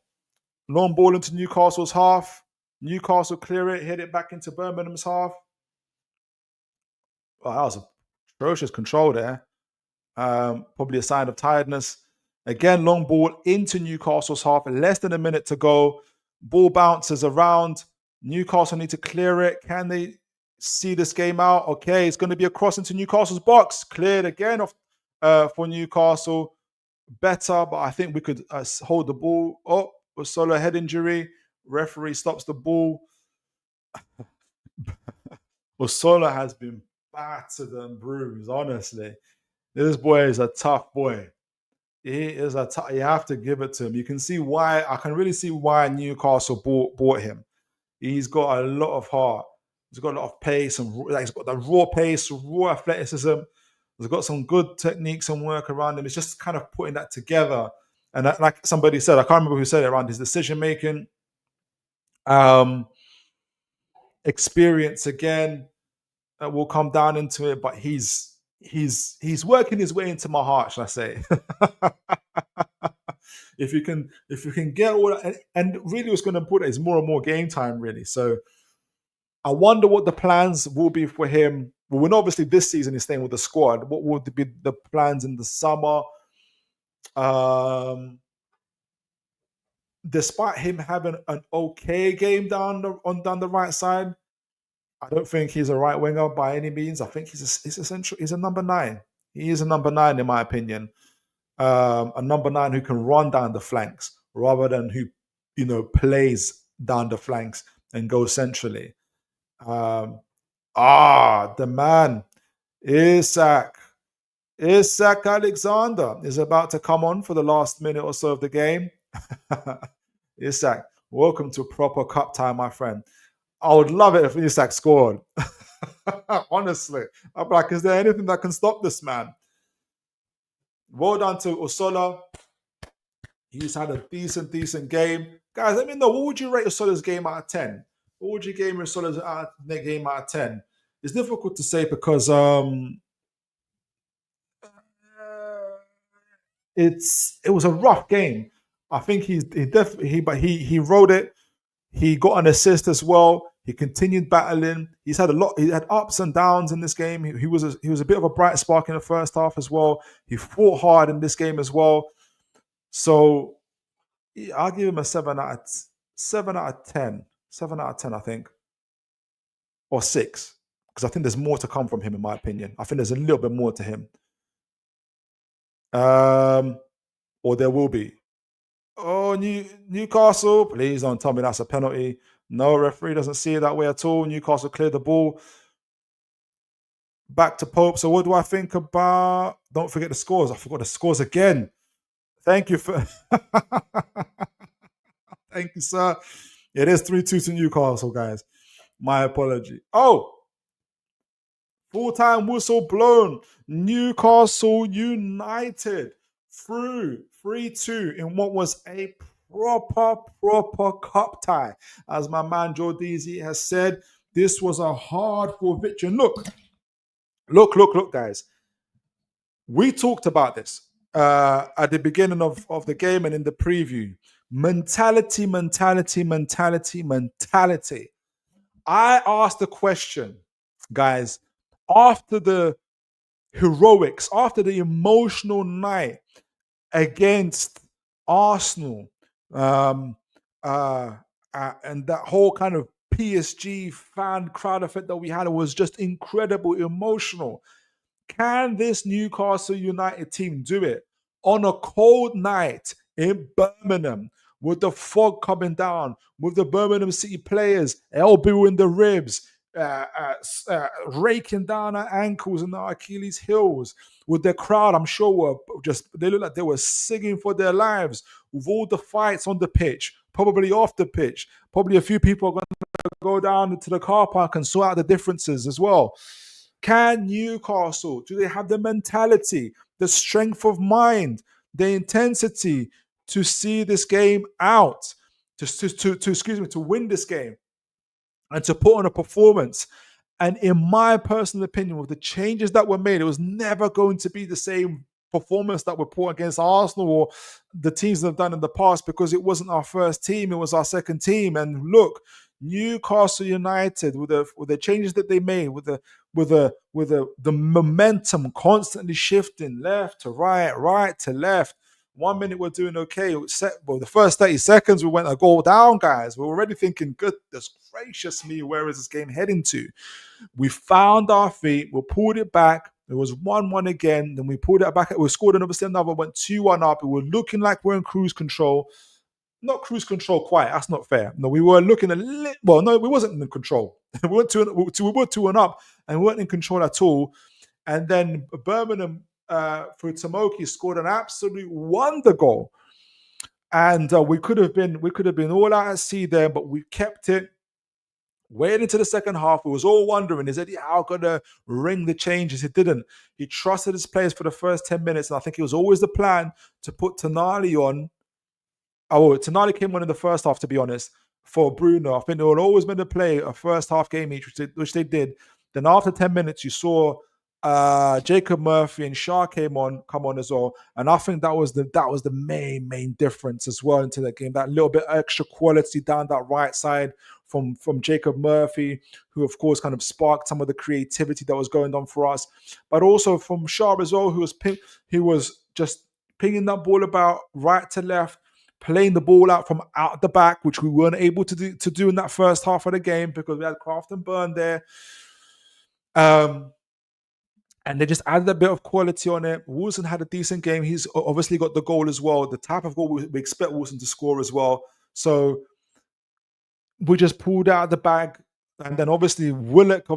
Long ball into Newcastle's half. Newcastle clear it, hit it back into Birmingham's half. Oh, that was atrocious control there. Probably a sign of tiredness. Again, long ball into Newcastle's half. Less than a minute to go. Ball bounces around. Newcastle need to clear it. Can they see this game out? Okay, it's going to be a cross into Newcastle's box. Cleared again for Newcastle. Better, but I think we could hold the ball. Oh, a solo head injury. Referee stops the ball. Usola has been battered and bruised, honestly. This boy is a tough boy. He is you have to give it to him. You can see why. I can really see why Newcastle bought him. He's got a lot of heart. He's got a lot of pace and he's got the raw pace, raw athleticism. He's got some good techniques and work around him. It's just kind of putting that together. And like somebody said, I can't remember who said it, around his decision making, experience again. We'll come down into it, but he's working his way into my heart, shall I say? If you can get all that, and really what's going to put it is more and more game time, really. So I wonder what the plans will be for him. Well, when obviously this season he's staying with the squad. What would be the plans in the summer? Despite him having an okay game down the right side, I don't think he's a right winger by any means. I think he's a number 9. He is a number 9 in my opinion. A number 9 who can run down the flanks rather than who plays down the flanks and goes centrally. The man Isak Alexander is about to come on for the last minute or so of the game. Isak, welcome to proper cup time, my friend. I would love it if Isak scored. Honestly, I'm like, is there anything that can stop this man? Well done to Usola. He's had a decent game. Guys, let me know, what would you rate Usola's game out of 10? What would you give Usola's game out of 10? It's difficult to say because it was a rough game. I think he wrote it. He got an assist as well. He continued battling. He had ups and downs in this game. He was a bit of a bright spark in the first half as well. He fought hard in this game as well. So I'll give him a 7 out of 10. 7 out of 10, I think, or 6, because I think there's more to come from him, in my opinion. I think there's a little bit more to him, um, or there will be. Oh, Newcastle! Please don't tell me that's a penalty. No, referee doesn't see it that way at all. Newcastle cleared the ball back to Pope. So what do I think about? Don't forget the scores. I forgot the scores again. Thank you for. Thank you, sir. It is 3-2 to Newcastle, guys. My apology. Oh, full-time whistle blown. Newcastle United through 3-2 in what was a proper cup tie. As my man Joe Deasy has said, this was a hard-fought victory. And look, guys. We talked about this at the beginning of the game and in the preview. Mentality. I asked the question, guys, after the heroics, after the emotional night against Arsenal, um, and that whole kind of PSG fan crowd effect that we had, it was just incredible, emotional. Can this Newcastle United team do it on a cold night in Birmingham with the fog coming down, with the Birmingham City players elbowing the ribs, raking down our ankles and our Achilles heels, with the crowd? I'm sure were just, they look like they were singing for their lives, with all the fights on the pitch, probably off the pitch. Probably a few people are going to go down to the car park and sort out the differences as well. Can Newcastle, do they have the mentality, the strength of mind, the intensity to see this game out, to win this game and to put on a performance? And in my personal opinion, with the changes that were made, it was never going to be the same performance that we put against Arsenal or the teams that have done in the past, because it wasn't our first team, it was our second team. And look, Newcastle United, with the changes that they made, with the momentum constantly shifting left to right to left. 1 minute we're doing okay. Well, the first 30 seconds we went a goal down, guys. We're already thinking, goodness gracious me, where is this game heading to? We found our feet. We pulled it back. It was 1-1 again. Then we pulled it back. We scored another, went 2-1 up. We were looking like we're in cruise control. Not cruise control quite. That's not fair. No, we were looking a little. Well, no, we wasn't in control. we were 2-1 up, and we weren't in control at all. And then Birmingham, through Tomoki, scored an absolute wonder goal. And we could have been all out at sea there, but we kept it. Waiting into the second half, we was all wondering, is Eddie Howe going to ring the changes? He didn't. He trusted his players for the first 10 minutes, and I think it was always the plan to put Tonali on. Oh, Tonali came on in the first half, to be honest, for Bruno. I think they would always been to play a first half game each, which they did. Then after 10 minutes, you saw Jacob Murphy and Shaw come on as well. And I think that was the main difference as well into the game. That little bit extra quality down that right side from Jacob Murphy, who of course kind of sparked some of the creativity that was going on for us. But also from Shaw as well, who was just pinging that ball about right to left, playing the ball out from out the back, which we weren't able to do in that first half of the game because we had Craft and Burn there. And they just added a bit of quality on it. Wilson had a decent game. He's obviously got the goal as well. The type of goal we expect Wilson to score as well. So we just pulled out of the bag. And then obviously Willock,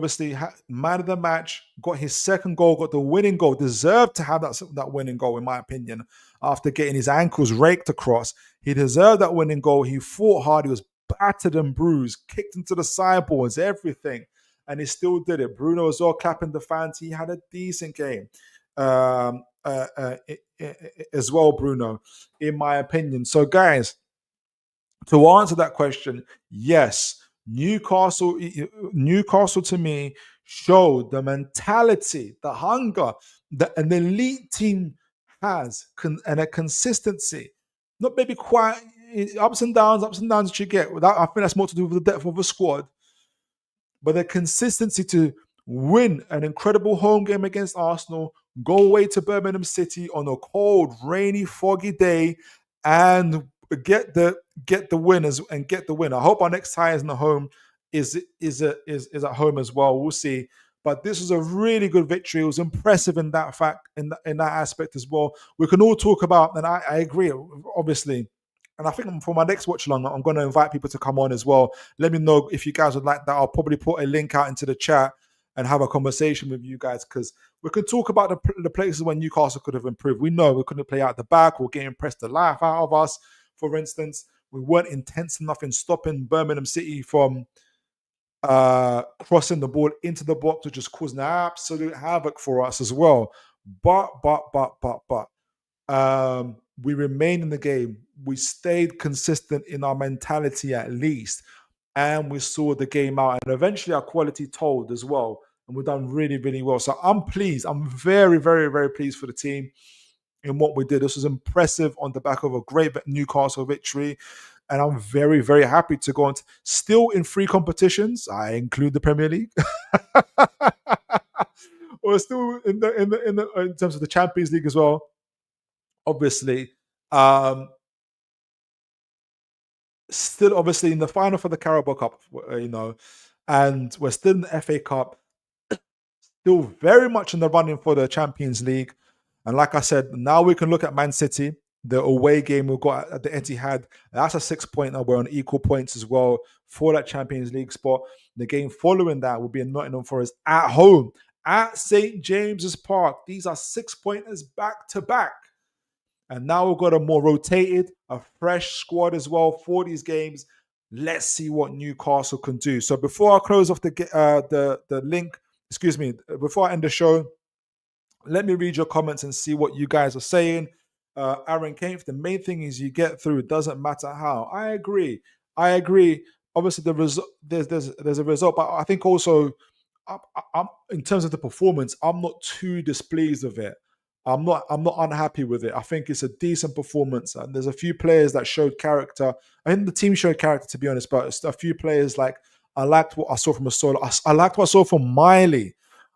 man of the match, got his second goal, got the winning goal, deserved to have that winning goal, in my opinion, after getting his ankles raked across. He deserved that winning goal. He fought hard. He was battered and bruised, kicked into the sideboards, everything. And he still did it. Bruno as well, clapping the fans. He had a decent game as well, Bruno, in my opinion. So, guys, to answer that question, yes, Newcastle to me showed the mentality, the hunger that an elite team has, and a consistency. Not maybe quite ups and downs that you get. I think that's more to do with the depth of a squad. But the consistency to win an incredible home game against Arsenal, go away to Birmingham City on a cold, rainy, foggy day, and get the winners and get the win. I hope our next tie is in the home is at home as well. We'll see. But this was a really good victory. It was impressive in that fact, in that aspect as well. We can all talk about, and I agree, obviously. And I think for my next watch along, I'm going to invite people to come on as well. Let me know if you guys would like that. I'll probably put a link out into the chat and have a conversation with you guys, because we can talk about the places where Newcastle could have improved. We know we couldn't play out the back or getting pressed the life out of us. For instance, we weren't intense enough in stopping Birmingham City from crossing the ball into the box, which is causing absolute havoc for us as well. But we remained in the game. We stayed consistent in our mentality at least, and we saw the game out. And eventually, our quality told as well, and we've done really, really well. So I'm pleased. I'm very, very, very pleased for the team in what we did. This was impressive on the back of a great Newcastle victory. And I'm very, very happy to go on still in 3 competitions. I include the Premier League. We're still in terms of the Champions League as well. Obviously, still obviously in the final for the Carabao Cup, and we're still in the FA Cup. Still very much in the running for the Champions League. And like I said, now we can look at Man City. The away game we've got at the Etihad, that's a 6-pointer. We're on equal points as well for that Champions League spot. The game following that will be in Nottingham Forest at home at St. James's Park. These are 6-pointers back to back. And now we've got a more rotated, a fresh squad as well for these games. Let's see what Newcastle can do. So before I close off the link, before I end the show, let me read your comments and see what you guys are saying. Aaron Kempf, the main thing is you get through. It doesn't matter how. I agree. Obviously, there's a result, but I think also, I'm in terms of the performance, I'm not too displeased with it. I'm not unhappy with it. I think it's a decent performance, and there's a few players that showed character. I think the team showed character, to be honest, but a few players, like, I liked what I saw from Asolo. I liked what I saw from Miley.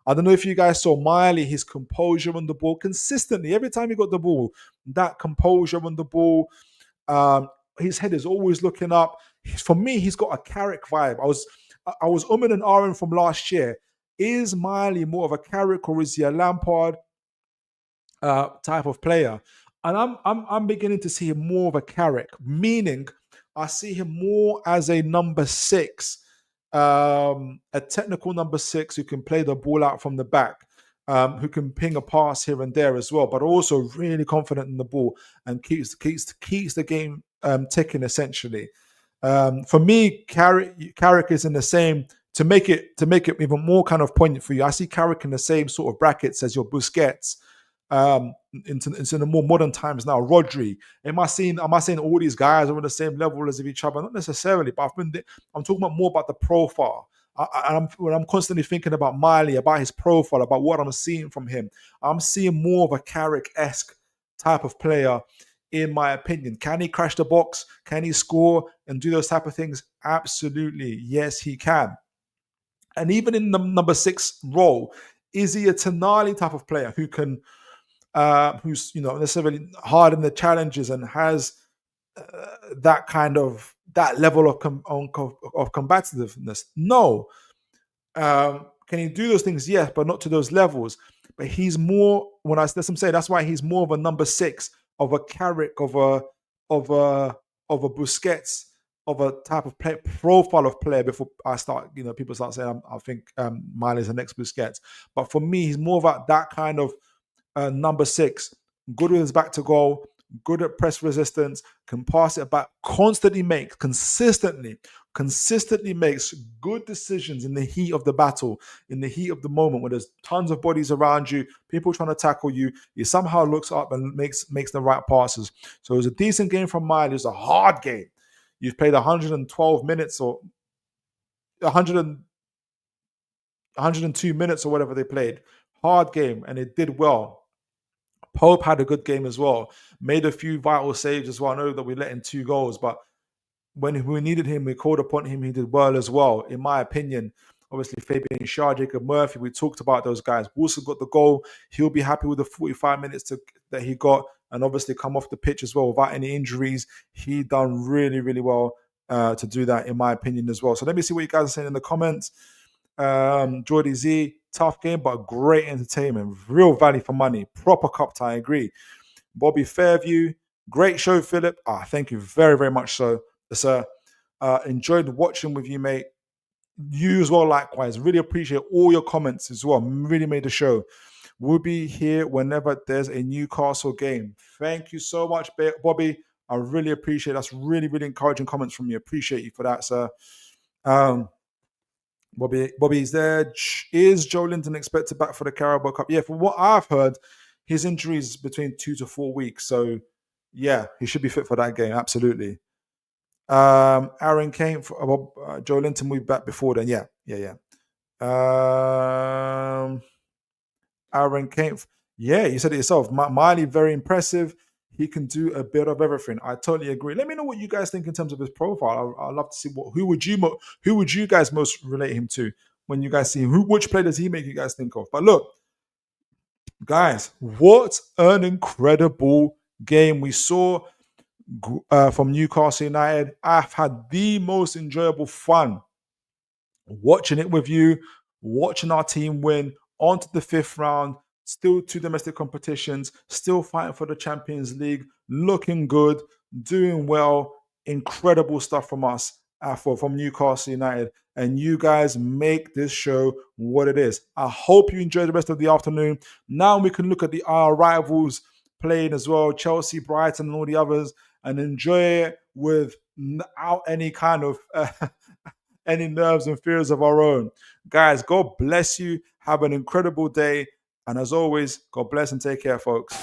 I don't know if you guys saw Miley, his composure on the ball consistently. Every time he got the ball, that composure on the ball. His head is always looking up. For me, he's got a Carrick vibe. I was and ahhing from last year. Is Miley more of a Carrick, or is he a Lampard type of player? And I'm beginning to see him more of a Carrick, meaning I see him more as a number 6. A technical number 6 who can play the ball out from the back, who can ping a pass here and there as well, but also really confident in the ball and keeps the game ticking essentially. For me, Carrick is in the same. To make it even more kind of poignant for you, I see Carrick in the same sort of brackets as your Busquets. Into the more modern times now, Rodri. Am I saying all these guys are on the same level as each other? Not necessarily, but I'm talking about more about the profile. When I'm constantly thinking about Miley, about his profile, about what I'm seeing from him, I'm seeing more of a Carrick-esque type of player, in my opinion. Can he crash the box? Can he score and do those type of things? Absolutely, yes, he can. And even in the number 6 role, is he a Tonali type of player who can, who's necessarily hard in the challenges and has that level of combativeness? No. Can he do those things? Yes, but not to those levels. But he's more. That's why he's more of a number 6, of a Carrick, of a Busquets, of a type of profile of player. Before I start, people start saying I think Miley's the next Busquets. But for me, he's more about that kind of number 6, good with his back to goal, good at press resistance, can pass it back, consistently makes good decisions in the heat of the battle, in the heat of the moment, when there's tons of bodies around you, people trying to tackle you. He somehow looks up and makes the right passes. So it was a decent game from Miley. It was a hard game. You've played 112 minutes or 102 minutes or whatever they played. Hard game, and it did well. Pope had a good game as well. Made a few vital saves as well. I know that we let in 2 goals, but when we needed him, we called upon him. He did well as well, in my opinion. Obviously, Fabian Schär, Jacob Murphy, we talked about those guys. Wilson got the goal. He'll be happy with the 45 minutes that he got. and obviously come off the pitch as well without any injuries. He done really, really well to do that, in my opinion, as well. So let me see what you guys are saying in the comments. Jordy Z, tough game, but great entertainment. Real value for money. Proper cup tie, I agree. Bobby Fairview, great show, Philip. Thank you very, very much so, sir. Enjoyed watching with you, mate. You as well, likewise. Really appreciate all your comments as well. Really made the show. We'll be here whenever there's a Newcastle game. Thank you so much, Bobby. I really appreciate it. That's really, really encouraging comments from you. Appreciate you for that, sir. Bobby's there. Is Joe Linton expected back for the Carabao Cup? Yeah, from what I've heard, his injury is between 2 to 4 weeks. So, yeah, he should be fit for that game. Absolutely. Aaron Kane, Joe Linton will be back before then. Yeah. Aaron Kane. Yeah, you said it yourself. Miley, very impressive. He can do a bit of everything. I totally agree. Let me know what you guys think in terms of his profile. I'd love to see who would you guys most relate him to when you guys see him. Which player does he make you guys think of? But look, guys, what an incredible game we saw from Newcastle United. I've had the most enjoyable fun watching it with you, watching our team win, on to the fifth round, still 2 domestic competitions, still fighting for the Champions League, looking good, doing well. Incredible stuff from us, from Newcastle United. And you guys make this show what it is. I hope you enjoy the rest of the afternoon. Now we can look at our rivals playing as well, Chelsea, Brighton, and all the others, and enjoy it without any kind of any nerves and fears of our own. Guys, God bless you. Have an incredible day. And as always, God bless and take care, folks.